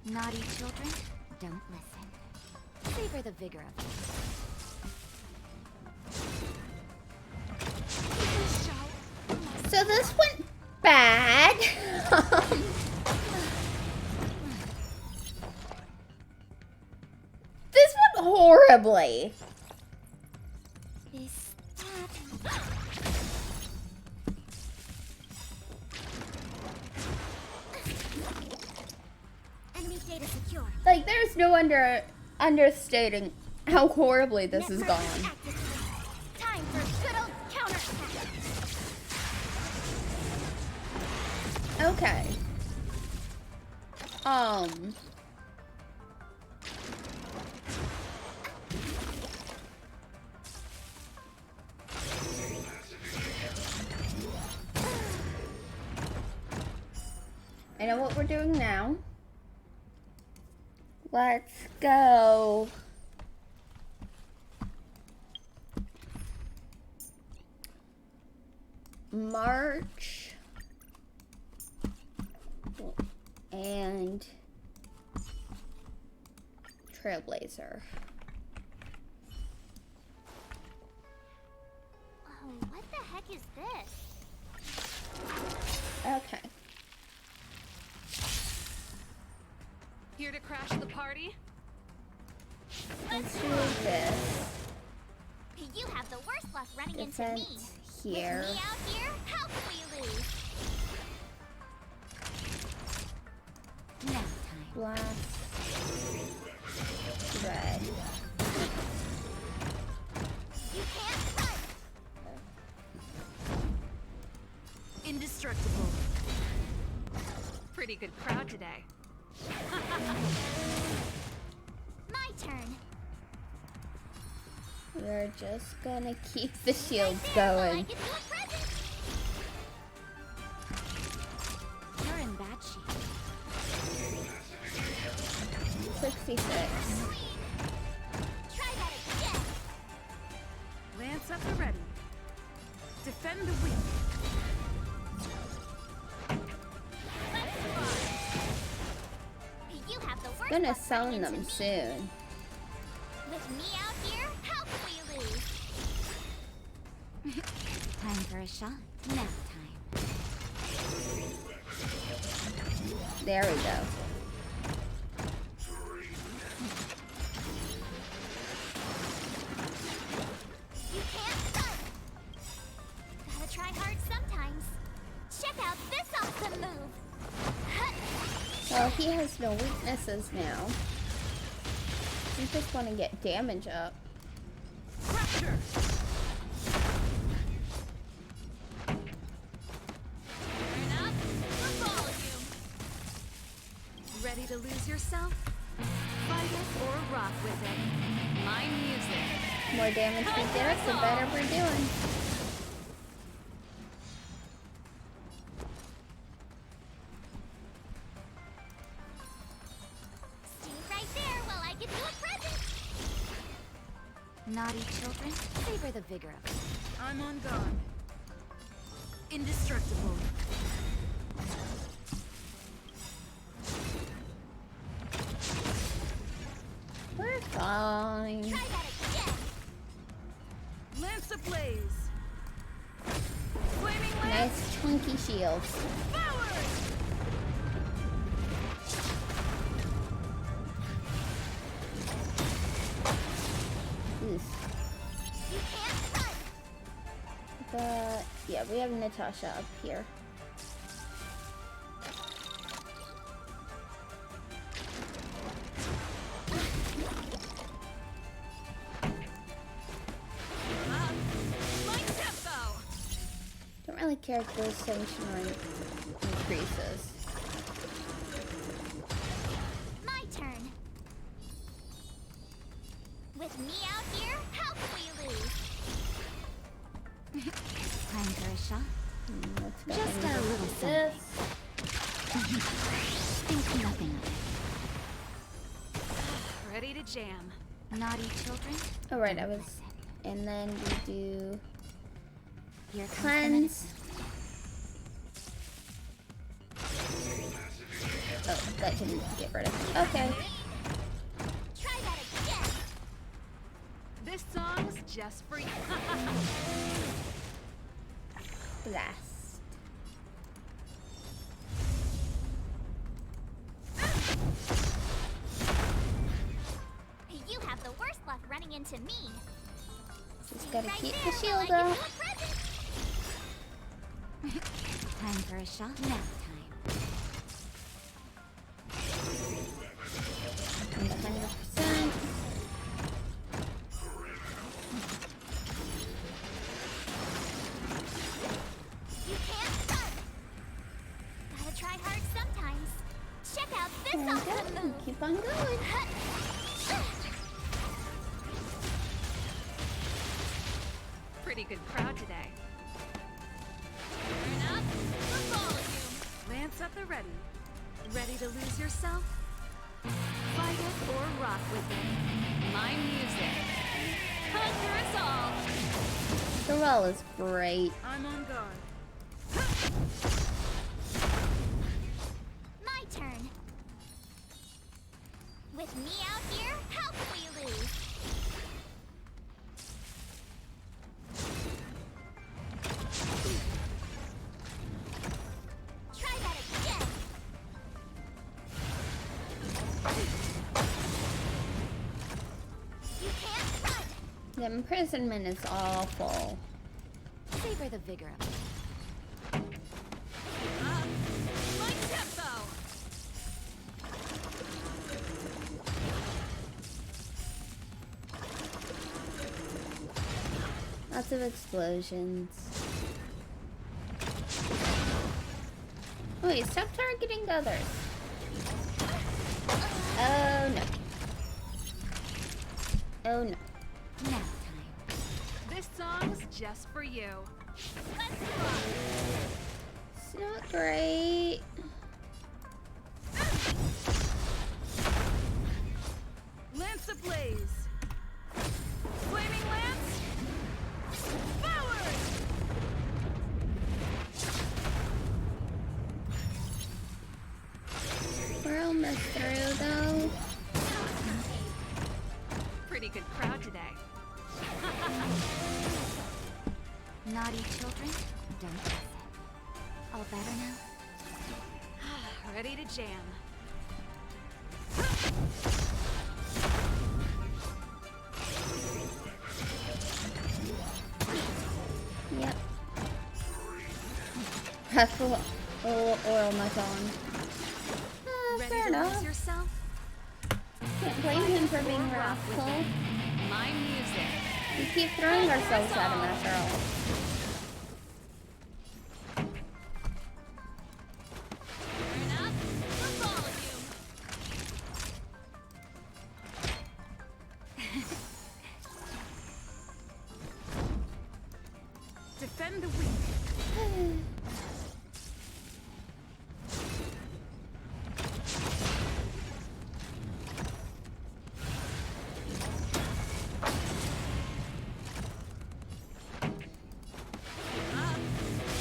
Naughty children, don't listen. Savor the vigor of it. So this went bad. This went horribly. Is enemy data secure. Like, there's no understating how horribly this has gone. Time for good old counterattack. Okay. I know what we're doing now. Let's go. March and Trailblazer. Oh, what the heck is this? Okay. Here to crash the party? Let's do this. You have the worst luck running into Defense me. here. With me out here, how can we lose? Now time. Black. Red. You can't run. Indestructible. Pretty good crowd today. My turn. We're just gonna keep the shields Right there, going. I give you a present. You're in bad shape. 66. Try that again. Lance up and ready. Defend the weak. You have the worst Gonna luck summon running them into me. soon. With me out here, how can we lose? Time for a shot. Now time. There we go. You can't run. Gotta try hard sometimes. Check out this awesome move. Well, he has no weaknesses now. You just want to get damage up. Pressure. Turn up the volume. Ready to lose yourself? Fight it or rock with it. My music. The more damage we get, the better we're doing. Stay right there while I give you a present. Naughty children, savor the vigor of it. I'm on guard. Indestructible. We're fine. Try that again. Lance ablaze. Flaming lance. Nice chunky shields. Forward. Oof. You can't run. But yeah, we have Natasha up here. my character's sanctuary increases. My turn. With me out here, how can we lose? Time for a shot. Just a little something. Think nothing of it. Ready to jam. Naughty children? Alright, I was. And then we do. Here comes cleanse. Oh, that didn't get rid of it. Okay. Try that again. This song's just for you. Blast. You have the worst luck running into me. Just gotta Right keep there the while shield I give you up. a present. Time for a shot. Nap time. And 100%. You can't run. Gotta try hard sometimes. Check out this awesome move. Keep on going. Pretty good crowd today. Turn up the volume. Lance at the ready. Ready to lose yourself? Fight it or rock with it. My music. Conquer us all. The roll is great. I'm on guard. My turn. With me out here, how can we lose? Try that again. You can't run. The imprisonment is awful. Savor the vigor of it. My tempo. Lots of explosions. Wait, stop targeting others. Oh no. Oh no. Nap time. This song's just for you. Let's rock. It's not great. Lance ablaze. Flaming lance. Forward. We're almost through though. Pretty good crowd today. Naughty children? Don't miss it. All better now? Ready to jam. Yep. That's a oil my phone. Ready Fair to enough. lose yourself? Can't blame him for being wrathful. My music. We keep throwing ourselves at him after all. Turn up the volume. Defend the weak.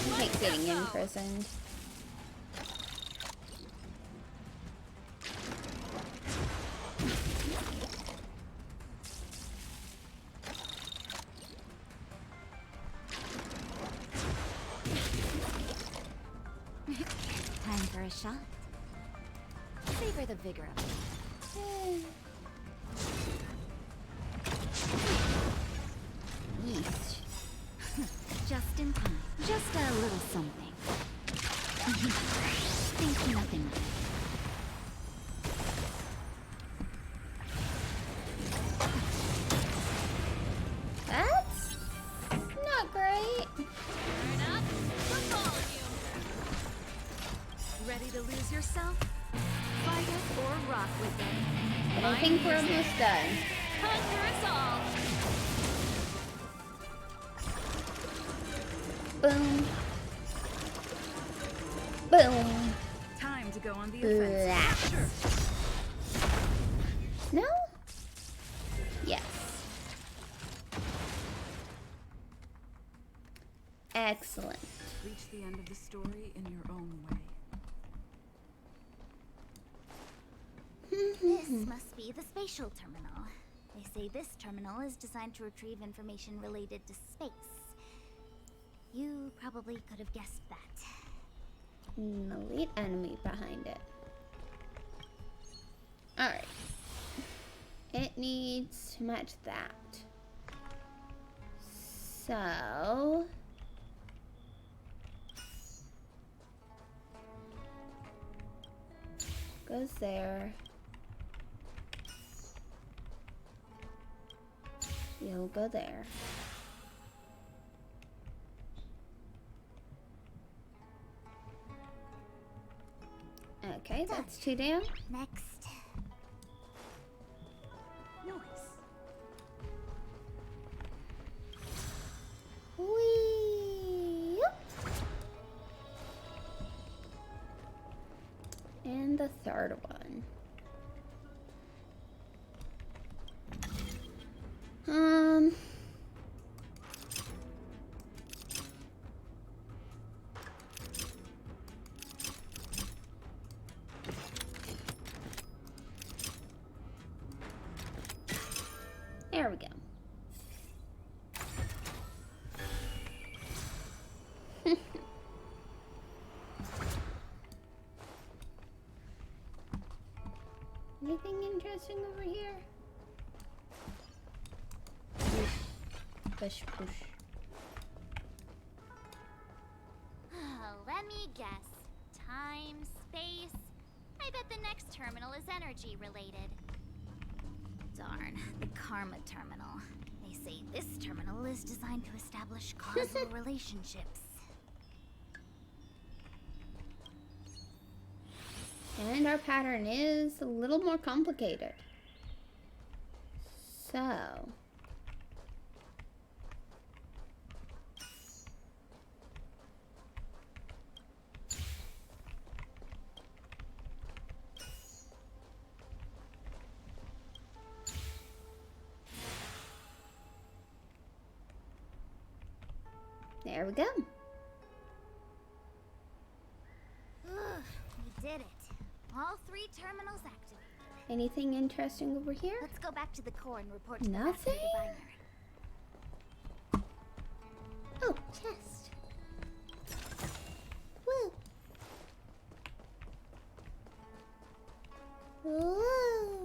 I hate getting imprisoned. Time for a shot. Savor the vigor of it. Yeesh. Just in time. Just a little something. Think nothing of it. That's not great. Turn up the to lose yourself? Fight it or rock with it. But I think we're almost done. Conquer us all. Boom. Boom. Time to go on the offensive. Sure. No? Yes. Excellent. Reach the end of the story in your own way. This must be the spatial terminal. They say this terminal is designed to retrieve information related to space. You probably could have guessed that. An elite enemy behind it. Alright. It needs to match that. So... goes there. You'll go there. Okay, that's 2 down. Next. Noise. Whee! And the third one. There we go. Anything interesting over here? Push, push. Let me guess. Time, space. I bet the next terminal is energy related. Darn, the Karma Terminal. They say this terminal is designed to establish causal relationships. And our pattern is a little more complicated. So... there we go. We did it. All 3 terminals activated. Anything interesting over here? Let's go back to the core and report to Nothing? the Master Diviner. Oh, chest. Woo. Whoa.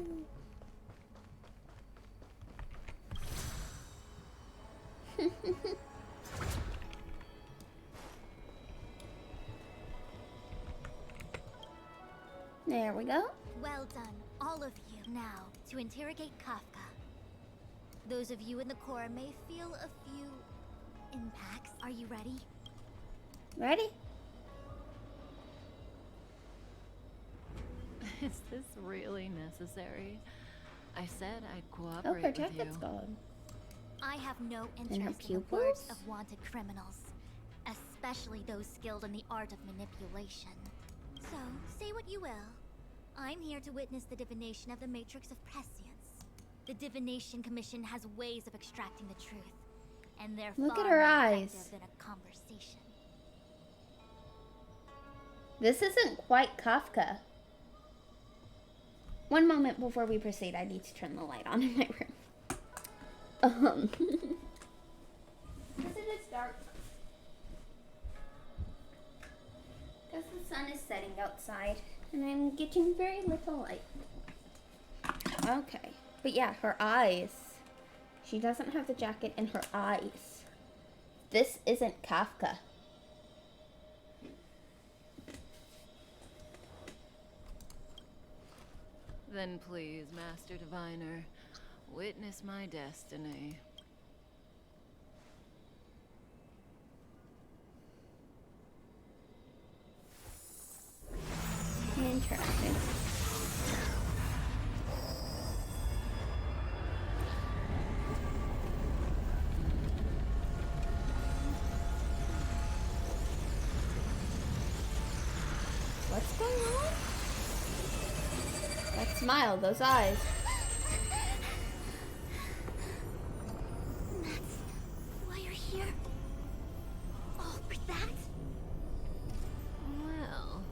There we go. Well done, all of you. Now, to interrogate Kafka. Those of you in the core may feel a few impacts. Are you ready? Ready? Is this really necessary? I said I'd Oh, cooperate her with you. jacket's gone. I have no And her interest in the words pupils? of wanted criminals, especially those skilled in the art of manipulation. So, say what you will. I'm here to witness the divination of the Matrix of Prescience. The Divination Commission has ways of extracting the truth, and they're Look far at her more eyes. effective than a conversation. This isn't quite Kafka. One moment before we proceed, I need to turn the light on in my room. Because it is dark. Because the sun is setting outside, and I'm getting very little light. Okay. But yeah, her eyes. She doesn't have the jacket in her eyes. This isn't Kafka. Then please, Master Diviner, witness my destiny. Interesting. What's going on? That smile, those eyes. That's why you're here? All for that? Well,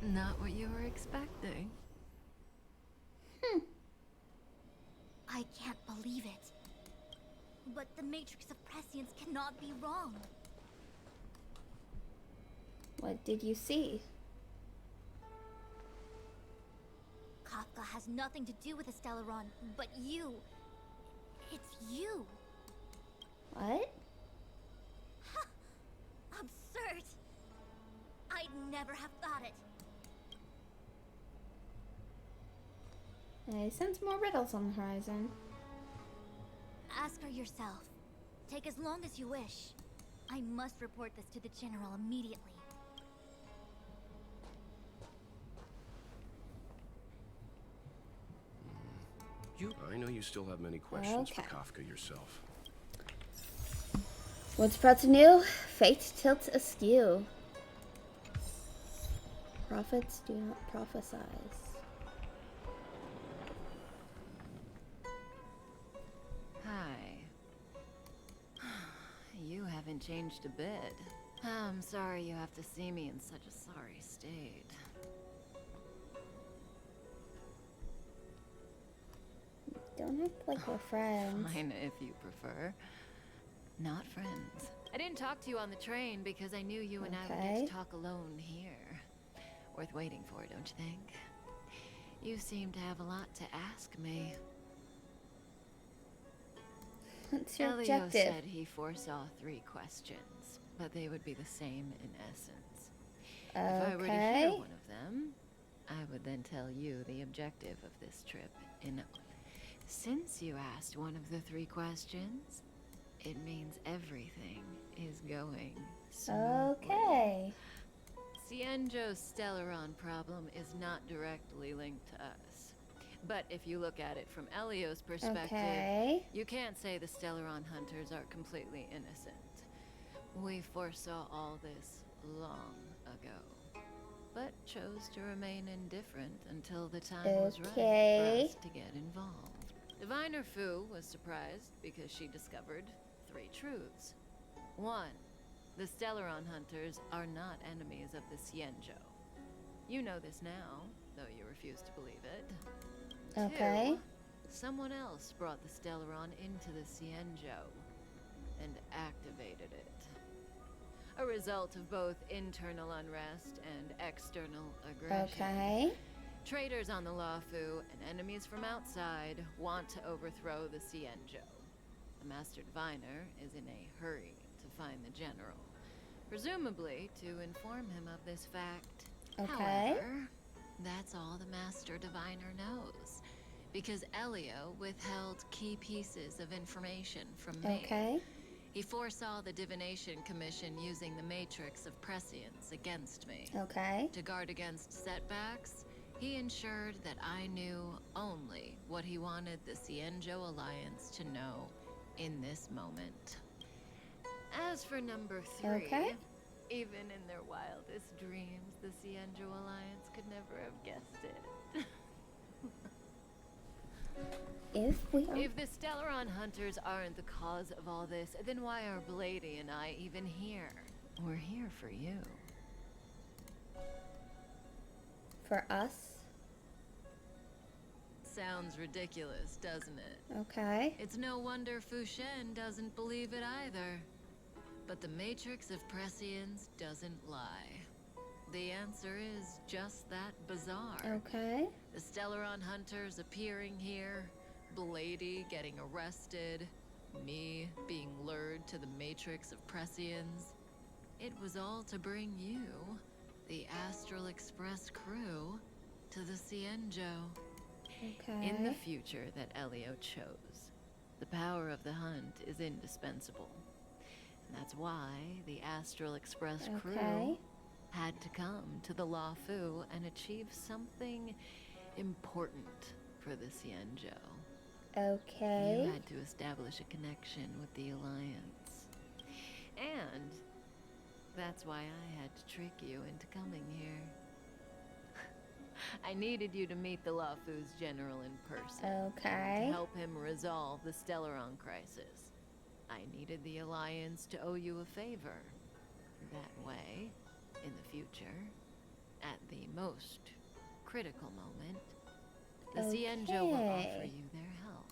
not what you were expecting. I can't believe it. But the Matrix of Prescience cannot be wrong. What did you see? Kafka has nothing to do with the Stellaron, but you. It's you. What? Absurd. I'd never have thought it. I sense more riddles on the horizon. Ask her yourself. Take as long as you wish. I must report this to the General immediately. I know you still have many questions for Kafka yourself. What's about to new? Fate tilts askew. Prophets do not prophesize. Hi. You haven't changed a bit. I'm sorry you have to see me in such a sorry state. Don't act like we're friends. Fine, if you prefer. Not friends. I didn't talk to you on the train because I knew you and I would get to talk alone here. Worth waiting for, don't you think? You seem to have a lot to ask me. What's your Elio objective? said he foresaw 3 questions, but they would be the same in essence. If I were to hear one of them, I would then tell you the objective of this trip. Since you asked one of the 3 questions, it means everything is going smoothly. Okay. Cienjo's Stellaron problem is not directly linked to us. But if you look at it from Elio's perspective, you can't say the Stellaron hunters are completely innocent. We foresaw all this long ago, but chose to remain indifferent until the time was right for us to get involved. Diviner Fu was surprised because she discovered 3 truths. 1. The Stellaron hunters are not enemies of the Cienjo. You know this now, though you refuse to believe it. Okay. 2. Someone else brought the Stellaron into the Cienjo and activated it. A result of both internal unrest and external aggression. Okay. Traitors on the Luofu and enemies from outside want to overthrow the Cienjo. The Master Diviner is in a hurry to find the General, presumably to inform him of this fact. However, that's all the Master Diviner knows, because Elio withheld key pieces of information from me. He foresaw the Divination Commission using the Matrix of Prescience against me. To guard against setbacks, he ensured that I knew only what he wanted the Cienjo Alliance to know in this moment. As for number 3, even in their wildest dreams, the Cienjo Alliance could never have guessed it. If the Stellaron hunters aren't the cause of all this, then why are Blady and I even here? We're here for you. For us? Sounds ridiculous, doesn't it? Okay. It's no wonder Fu Shen doesn't believe it either. But the Matrix of Prescience doesn't lie. The answer is just that bizarre. The Stellaron hunters appearing here, Blady getting arrested, me being lured to the Matrix of Prescience. It was all to bring you, the Astral Express crew, to the Cienjo. In the future that Elio chose, the power of the hunt is indispensable. And that's why the Astral Express crew had to come to the Lafu and achieve something important for the Xianzhou. Okay. You had to establish a connection with the Alliance. And that's why I had to trick you into coming here. I needed you to meet the Lafu's general in person. Okay. To help him resolve the Stellaron crisis. I needed the Alliance to owe you a favor. That way, in the future, at the most critical moment, the Xianzhou will offer you their help.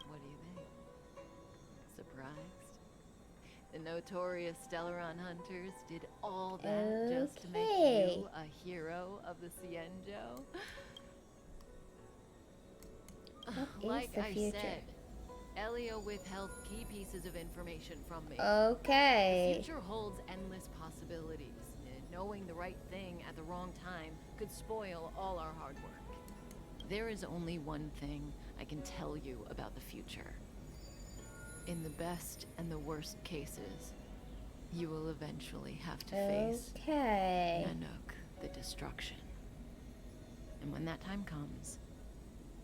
What do you think? Surprised? The notorious Stellaron hunters did all that just to make you a hero of the Xianzhou? Like I said, Elio withheld key pieces of information from me. Okay. The future holds endless possibilities. Knowing the right thing at the wrong time could spoil all our hard work. There is only one thing I can tell you about the future. In the best and the worst cases, you will eventually have to face Nanook, the destruction. And when that time comes,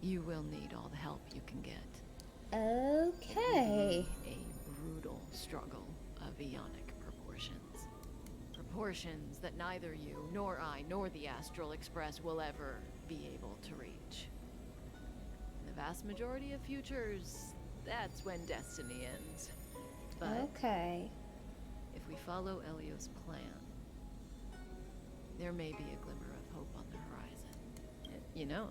you will need all the help you can get. Okay. A brutal struggle of eonic proportions. Proportions that neither you, nor I, nor the Astral Express will ever be able to reach. In the vast majority of futures, that's when destiny ends. But if we follow Elio's plan, there may be a glimmer of hope on the horizon. You know,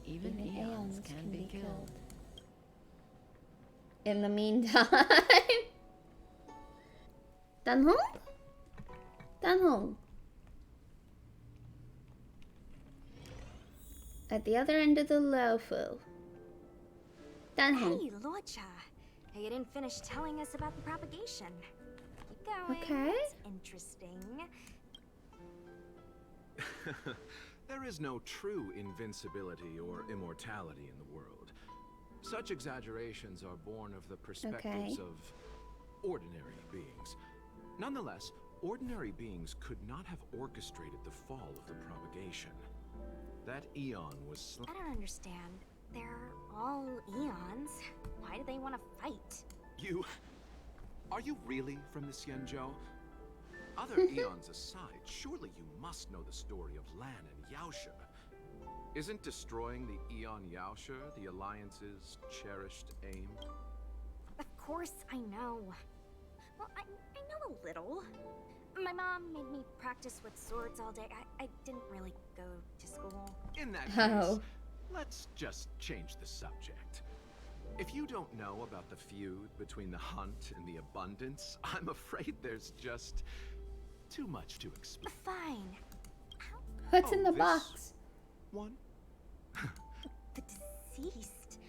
even eons can be killed. In the meantime, Dan Hong. At the other end of the Lafu. Dan Hong. Hey, Luocha. You didn't finish telling us about the propagation. Keep going. Okay. It's interesting. There is no true invincibility or immortality in the world. Such exaggerations are born of the perspectives of ordinary beings. Nonetheless, ordinary beings could not have orchestrated the fall of the propagation. That eon was I don't understand. They're all eons. Why do they want to fight? Are you really from the Xianzhou? Other eons aside, surely you must know the story of Lan and Yaoshe. Isn't destroying the Eon Yaoshe the Alliance's cherished aim? Of course I know. Well, I know a little. My mom made me practice with swords all day. I didn't really go to school. In that case, let's just change the subject. If you don't know about the feud between the Hunt and the Abundance, I'm afraid there's just too much to explain. Fine. What's in the box? One? The deceased.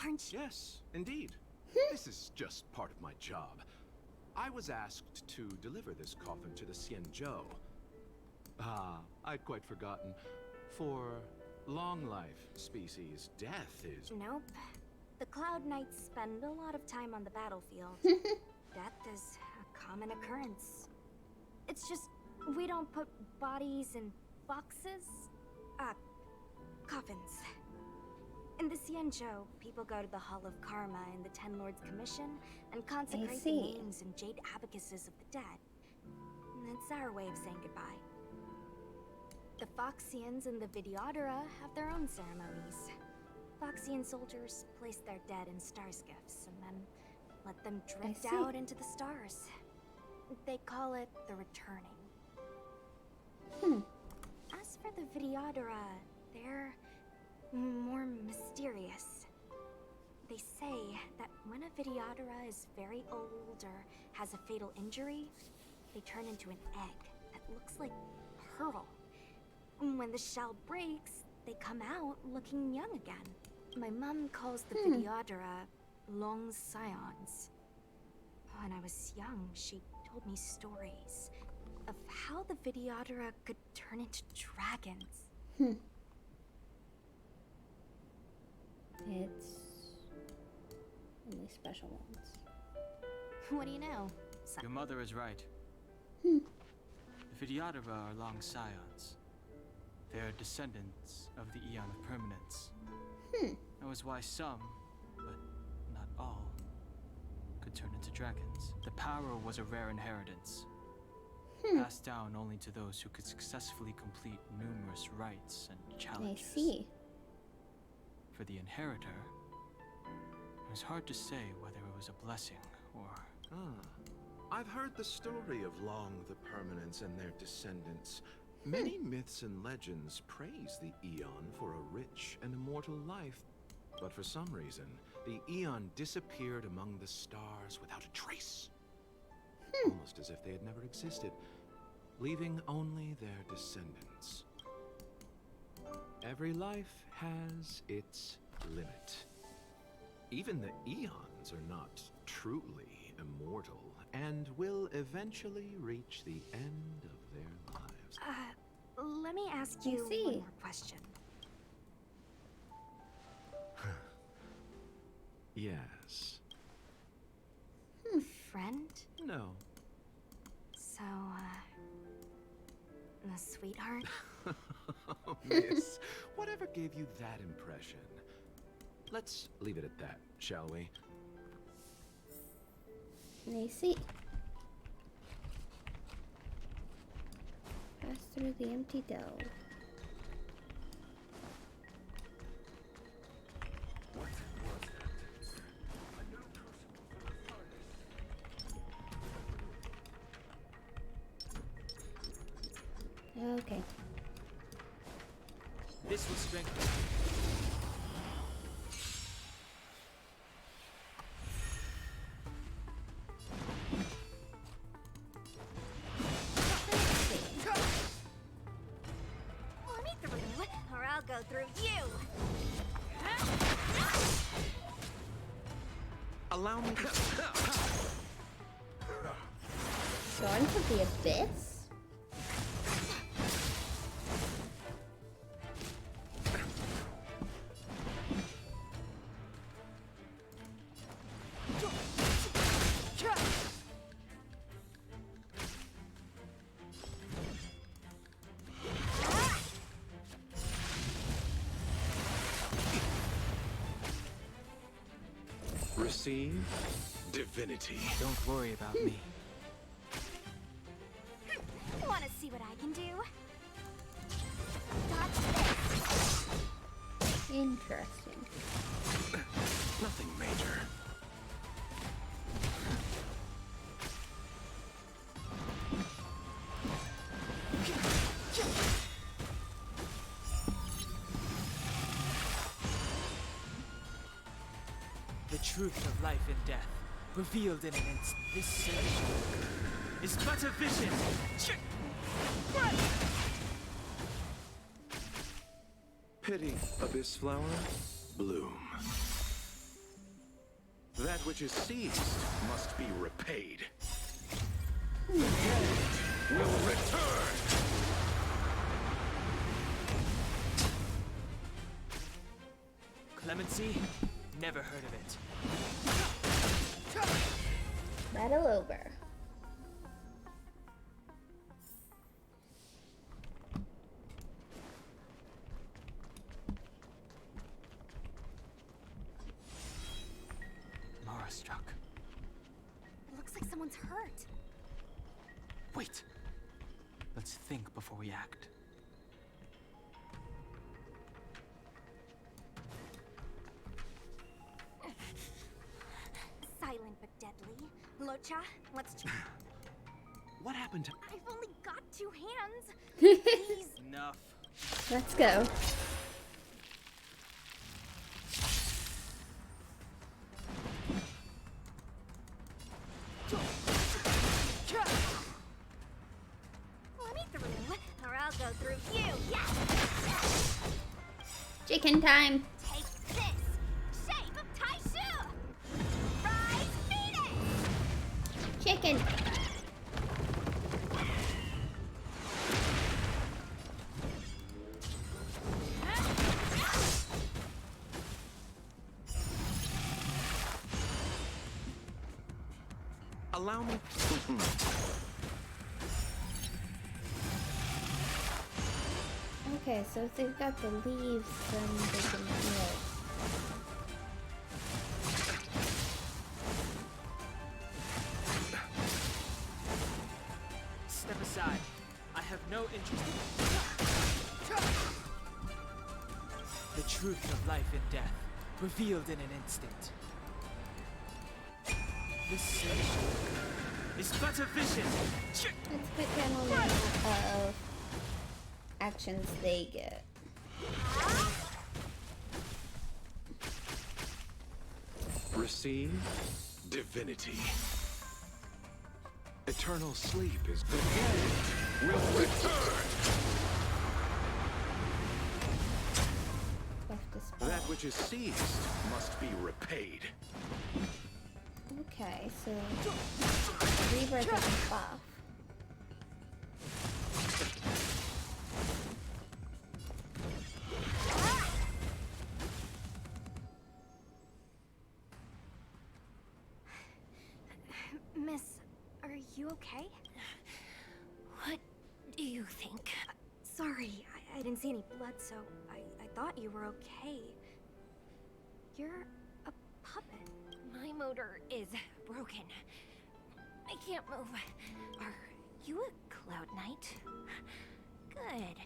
Aren't you? Yes, indeed. This is just part of my job. I was asked to deliver this coffin to the Xianzhou. I'd quite forgotten. For long life species, death is... Nope. The Cloud Knights spend a lot of time on the battlefield. Death is a common occurrence. It's just, we don't put bodies in boxes. Coffins. In the Xianzhou, people go to the Hall of Karma in the Ten Lords Commission and consecrate the names and jade abacuses of the dead. And it's our way of saying goodbye. The Foxians and the Videodora have their own ceremonies. Foxian soldiers place their dead in star skiffs and then let them drift out into the stars. They call it the returning. As for the Videodora, they're more mysterious. They say that when a Videodora is very old or has a fatal injury, they turn into an egg that looks like pearl. When the shell breaks, they come out looking young again. My mom calls the Videodora long scions. When I was young, she told me stories of how the Videodora could turn into dragons. It's only special ones. What do you know? Your mother is right. Vidyadhara are long scions. They are descendants of the Eon of Permanence. That was why some, but not all, could turn into dragons. The power was a rare inheritance, passed down only to those who could successfully complete numerous rites and challenges. I see. For the inheritor, it was hard to say whether it was a blessing or... I've heard the story of Long the Permanence and their descendants. Many myths and legends praise the Eon for a rich and immortal life. But for some reason, the Eon disappeared among the stars without a trace. Almost as if they had never existed, leaving only their descendants. Every life has its limit. Even the Eons are not truly immortal and will eventually reach the end of their lives. Let me ask you one more question. Yes. Friend? No. So, a sweetheart? Miss, whatever gave you that impression? Let's leave it at that, shall we? I see. Pass through the empty dell. Okay. This will strengthen. Let me through, or I'll go through you. Allow me to... Go into the abyss? Receive divinity. Don't worry about me. Want to see what I can do? Interesting. Nothing major. The truth of life and death, revealed in an instant. This surge is but a vision. Pity, Abyss Flower, bloom. That which is seized must be repaid. The dead will return! Clemency? Never heard of it. Battle over. Mara struck. Looks like someone's hurt. Wait. Let's think before we act. Silent but deadly. Locha, let's check. What happened to... I've only got 2 hands. Please. Enough. Let's go. Let me through, or I'll go through you. Yes! Chicken time. Take this! Shape of Taishu! Rise, Phoenix! Chicken. Allow me... Okay, so if they've got the leaves, then they can heal. Step aside. I have no interest in the truth of life and death, revealed in an instant. This search is but a vision. Let's put down on the amount of actions they get. Receive divinity. Eternal sleep is the dead will return. That which is seized must be repaid. Okay, so rebirth is a buff. Miss, are you okay? What do you think? Sorry, I didn't see any blood, so I thought you were okay. You're a puppet. My motor is broken. I can't move. Are you a Cloud Knight? Good.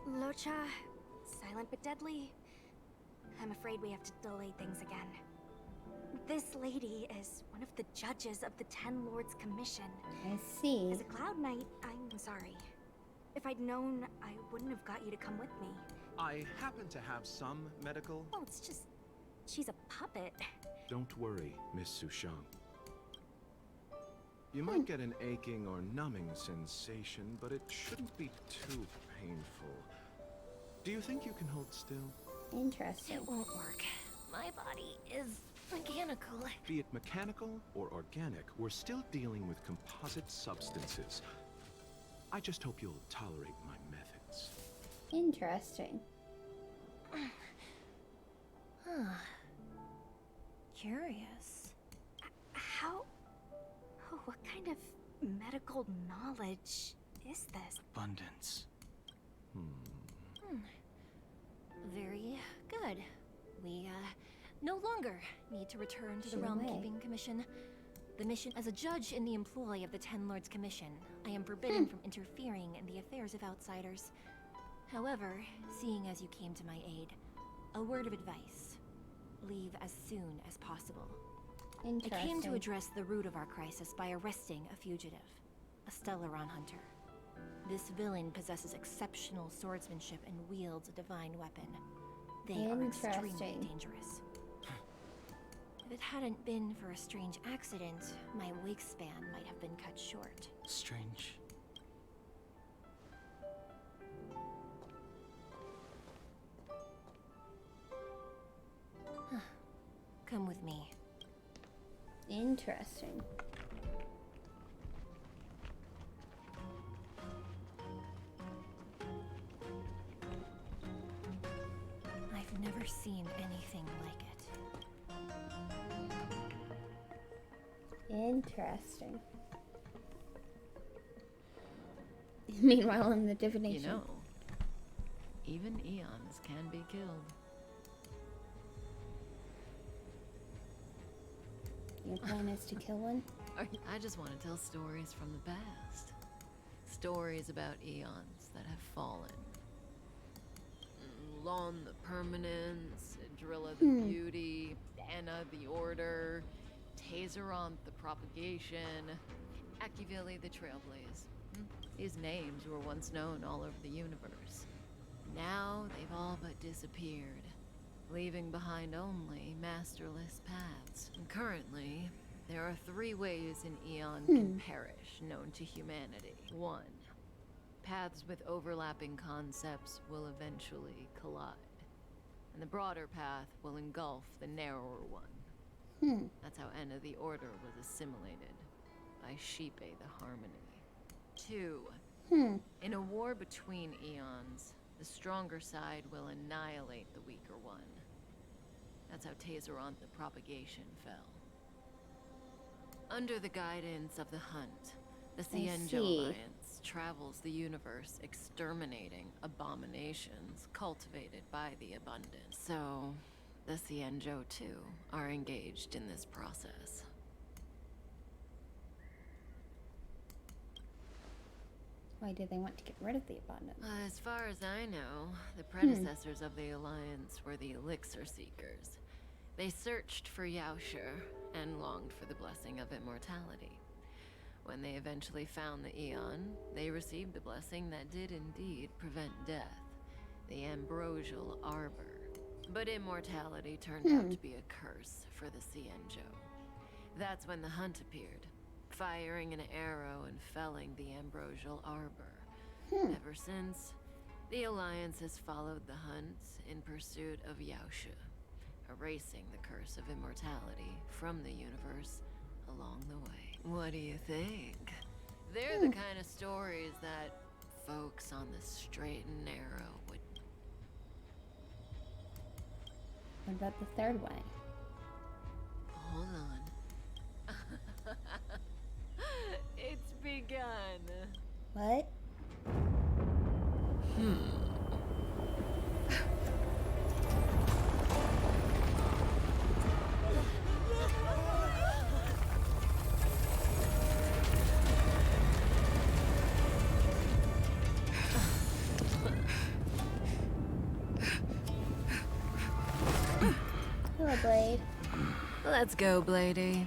Locha, silent but deadly. I'm afraid we have to delay things again. This lady is one of the judges of the Ten Lords Commission. I see. As a Cloud Knight, I'm sorry. If I'd known, I wouldn't have got you to come with me. I happen to have some medical. Well, it's just... she's a puppet. Don't worry, Miss Sushang. You might get an aching or numbing sensation, but it shouldn't be too painful. Do you think you can hold still? Interesting. It won't work. My body is mechanical. Be it mechanical or organic, we're still dealing with composite substances. I just hope you'll tolerate my methods. Interesting. Curious. How... oh, what kind of medical knowledge is this? Abundance. Very good. We, no longer need to return to the Realm Keeping Commission. The mission as a judge in the employ of the Ten Lords Commission, I am forbidden from interfering in the affairs of outsiders. However, seeing as you came to my aid, a word of advice. Leave as soon as possible. I came to address the root of our crisis by arresting a fugitive, a Stellaron hunter. This villain possesses exceptional swordsmanship and wields a divine weapon. They are extremely dangerous. If it hadn't been for a strange accident, my wingspan might have been cut short. Strange. Come with me. Interesting. I've never seen anything like it. Interesting. Meanwhile, in the divination. You know, even eons can be killed. Your plan is to kill one? I just want to tell stories from the past. Stories about eons that have fallen. Lon the Permanence, Drilla the Beauty, Anna the Order, Tazeronth the Propagation, Akivili the Trailblaze. These names were once known all over the universe. Now they've all but disappeared, leaving behind only masterless paths. And currently, there are 3 ways an eon can perish known to humanity. 1. Paths with overlapping concepts will eventually collide, and the broader path will engulf the narrower one. That's how Enna the Order was assimilated by Shipe the Harmony. 2. In a war between eons, the stronger side will annihilate the weaker one. That's how Tazeronth the Propagation fell. Under the guidance of the Hunt, the Cienjo Alliance travels the universe exterminating abominations cultivated by the abundance. So, the Xianzhou too are engaged in this process. Why do they want to get rid of the abundance? As far as I know, the predecessors of the Alliance were the Elixir Seekers. They searched for Yaoshe and longed for the blessing of immortality. When they eventually found the Aeon, they received the blessing that did indeed prevent death, the Ambrosial Arbor. But immortality turned out to be a curse for the Xianzhou. That's when the hunt appeared, firing an arrow and felling the Ambrosial Arbor. Ever since, the Alliance has followed the hunt in pursuit of Yaoshe, erasing the curse of immortality from the universe along the way. What do you think? They're the kind of stories that folks on the straight and narrow would... What about the third way? Hold on. It's begun. What? Hello, Blade. Let's go, Bladey.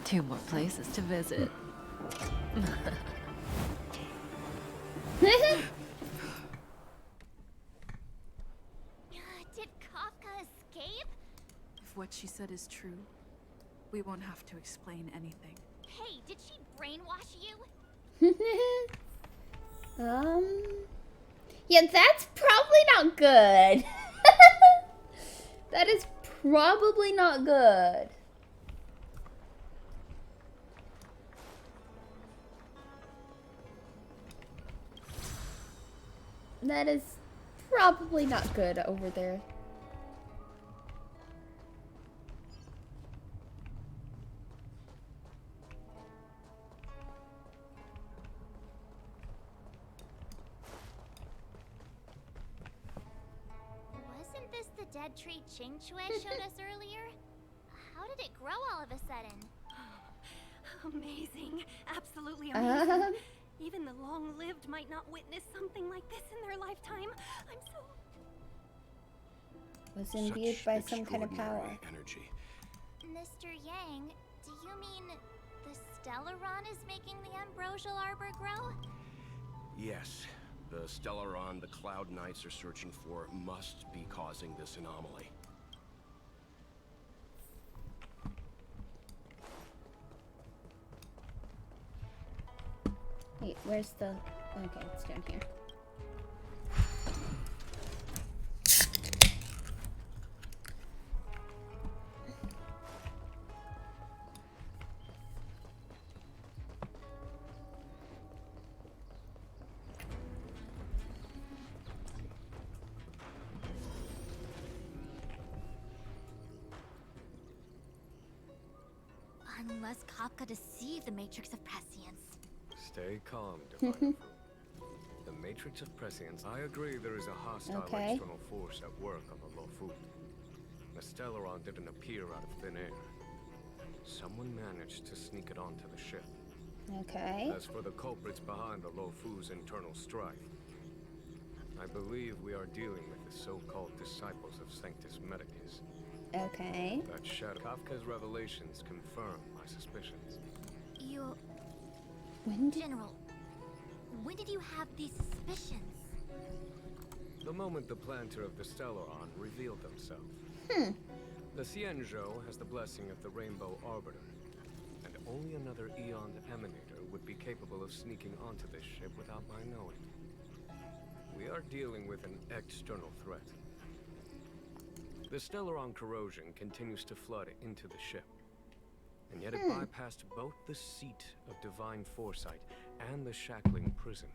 2 more places to visit. Did Kafka escape? If what she said is true, we won't have to explain anything. Hey, did she brainwash you? Yeah, that's probably not good. That is probably not good. That is probably not good over there. Wasn't this the dead tree Qingque showed us earlier? How did it grow all of a sudden? Amazing. Absolutely amazing. Even the long-lived might not witness something like this in their lifetime. I'm so... Was imbued by some kind of power. Energy. Mr. Yang, do you mean the Stellaron is making the Ambrosial Arbor grow? Yes. The Stellaron the Cloud Knights are searching for must be causing this anomaly. Wait, where's the... Okay, it's down here. Unless Kafka deceived the Matrix of Prescience. Stay calm, Divine. The Matrix of Prescience. I agree there is a hostile external force at work on the Luofu. The Stellaron didn't appear out of thin air. Someone managed to sneak it onto the ship. Okay. As for the culprits behind the Luofu's internal strife, I believe we are dealing with the so-called disciples of Sanctus Medicus. Okay. That shadow Kafka's revelations confirm my suspicions. You... When did... General, when did you have these suspicions? The moment the planter of the Stellaron revealed himself. The Xianzhou has the blessing of the Rainbow Arbiter, and only another Aeon Emanator would be capable of sneaking onto this ship without my knowing. We are dealing with an external threat. The Stellaron corrosion continues to flood into the ship, and yet it bypassed both the seat of divine foresight and the shackling prison.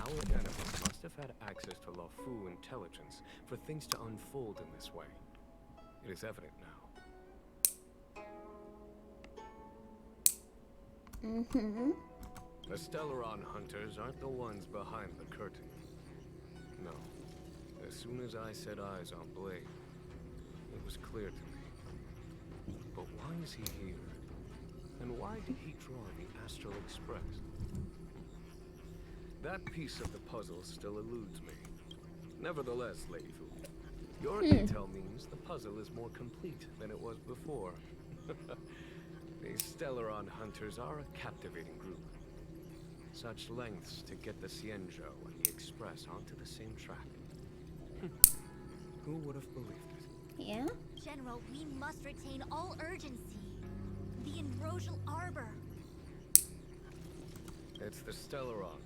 Our enemy must have had access to Luofu intelligence for things to unfold in this way. It is evident now. The Stellaron hunters aren't the ones behind the curtain. No. As soon as I set eyes on Blade, it was clear to me. But why is he here? And why did he draw the Astral Express? That piece of the puzzle still eludes me. Nevertheless, Lady Fu, your intel means the puzzle is more complete than it was before. These Stellaron hunters are a captivating group. Such lengths to get the Xianzhou and the Express onto the same track. Who would have believed it? Yeah? General, we must retain all urgency. The Ambrosial Arbor. It's the Stellaron.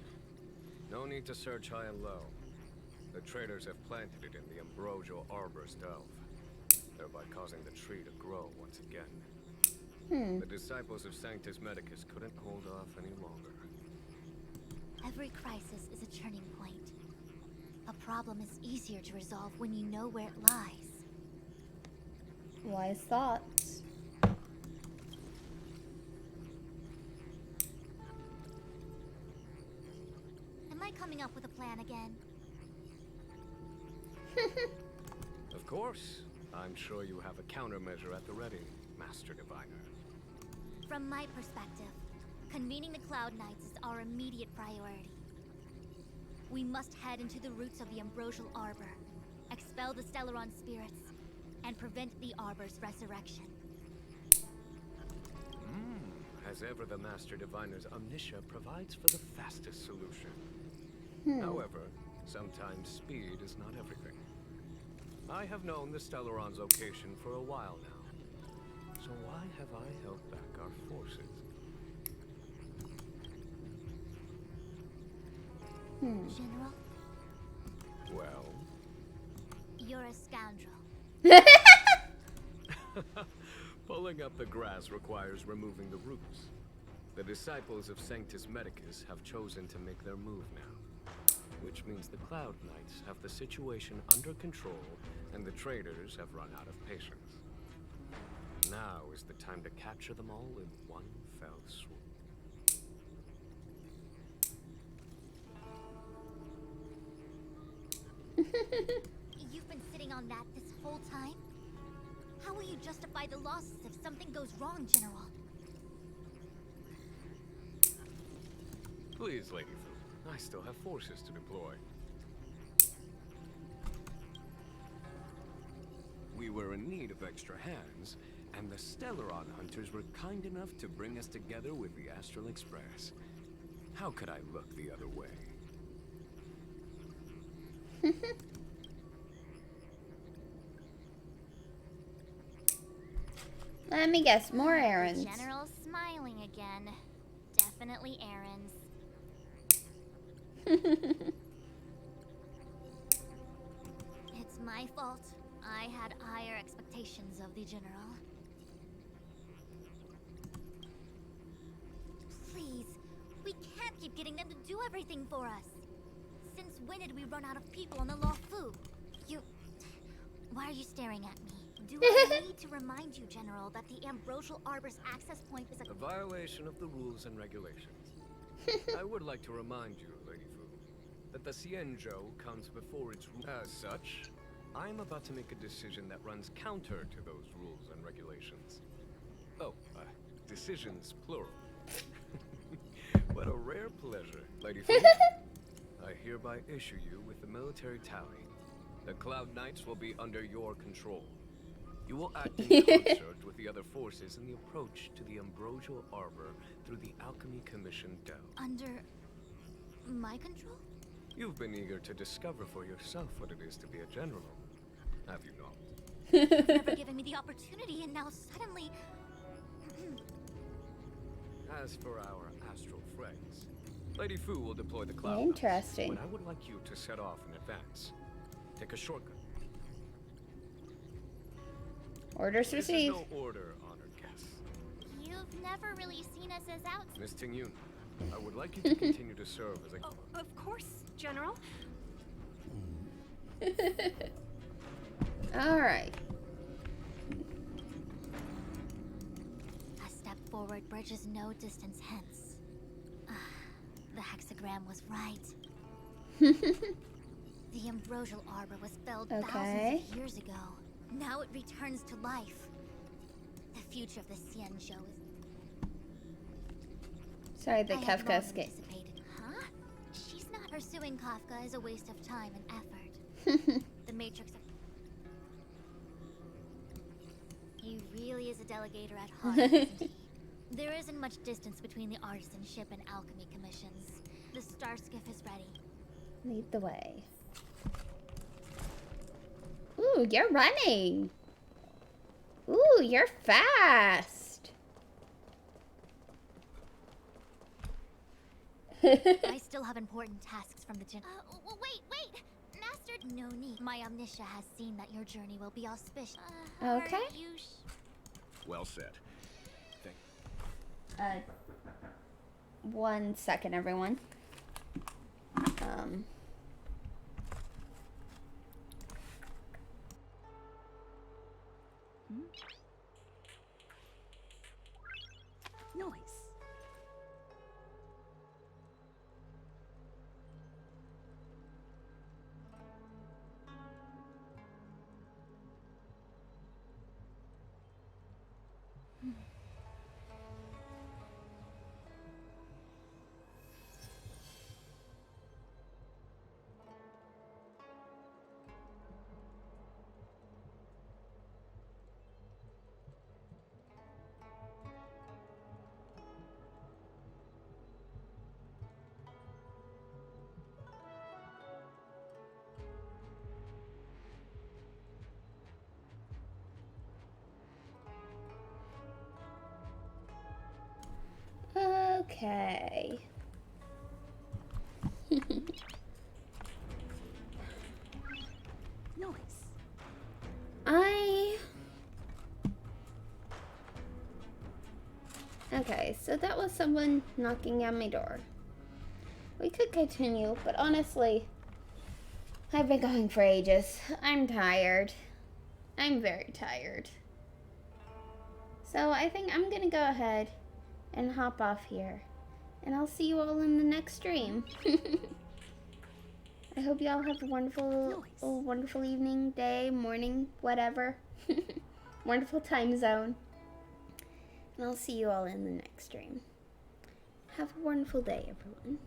No need to search high and low. The traders have planted it in the Ambrosial Arbor's delve, thereby causing the tree to grow once again. The disciples of Sanctus Medicus couldn't hold off any longer. Every crisis is a turning point. A problem is easier to resolve when you know where it lies. Wise thoughts. Am I coming up with a plan again? Of course. I'm sure you have a countermeasure at the ready, Master Diviner. From my perspective, convening the Cloud Knights is our immediate priority. We must head into the roots of the Ambrosial Arbor, expel the Stellaron spirits, and prevent the Arbor's resurrection. As ever, the Master Diviner's omniscia provides for the fastest solution. However, sometimes speed is not everything. I have known the Stellaron's location for a while now. So why have I held back our forces? General? Well? You're a scoundrel. Pulling up the grass requires removing the roots. The disciples of Sanctus Medicus have chosen to make their move now, which means the Cloud Knights have the situation under control and the traders have run out of patience. Now is the time to capture them all in one fell swoop. You've been sitting on that this whole time? How will you justify the losses if something goes wrong, General? Please, Lady Fu, I still have forces to deploy. We were in need of extra hands, and the Stellaron hunters were kind enough to bring us together with the Astral Express. How could I look the other way? Let me guess, more errands. The General's smiling again. Definitely errands. It's my fault. I had higher expectations of the General. Please, we can't keep getting them to do everything for us. Since when did we run out of people on the Law Fu? Why are you staring at me? Do I need to remind you, General, that the Ambrosial Arbor's access point is A violation of the rules and regulations. I would like to remind you, Lady Fu, that the Xianzhou comes before its rules. As such, I'm about to make a decision that runs counter to those rules and regulations. Oh, decisions plural. What a rare pleasure, Lady Fu. I hereby issue you with the military tally. The Cloud Knights will be under your control. You will act in concert with the other forces in the approach to the Ambrosial Arbor through the Alchemy Commission Delve. under my control? You've been eager to discover for yourself what it is to be a general, have you not? You've never given me the opportunity, and now suddenly... As for our astral friends, Lady Fu will deploy the Cloud Interesting. Knights, but I would like you to set off in advance. Take a shortcut. Orders This received. is no order, honored guests. You've never really seen us as out. Miss Tingyun, I would like you to continue to serve as a... Oh, of course, General. All right. A step forward Petticoat Bridge is no distance hence. The hexagram was right. The ambrosial arbor was felled thousands of years ago. Now it returns to life. The future of the Xianzhou is... Sorry, the Kafka escape. Huh? She's not pursuing Kafka is a waste of time and effort. The Matrix of... He really is a delegator at heart, isn't he? There isn't much distance between the artisanship and alchemy commissions. The star skiff is ready. Lead the way. Ooh, you're running. Ooh, you're fast. I still have important tasks from the wait! Master... No need. My omniscia has seen that your journey will be auspicious. Okay. Well said. 1 second, everyone. Noise. Okay. Noise. Okay, so that was someone knocking on my door. We could continue, but honestly, I've been going for ages. I'm tired. I'm very tired. So I think I'm gonna go ahead and hop off here. And I'll see you all in the next stream. I hope you all have a wonderful evening, day, morning, whatever. Wonderful time zone. And I'll see you all in the next stream. Have a wonderful day, everyone.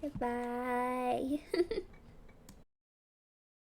Goodbye.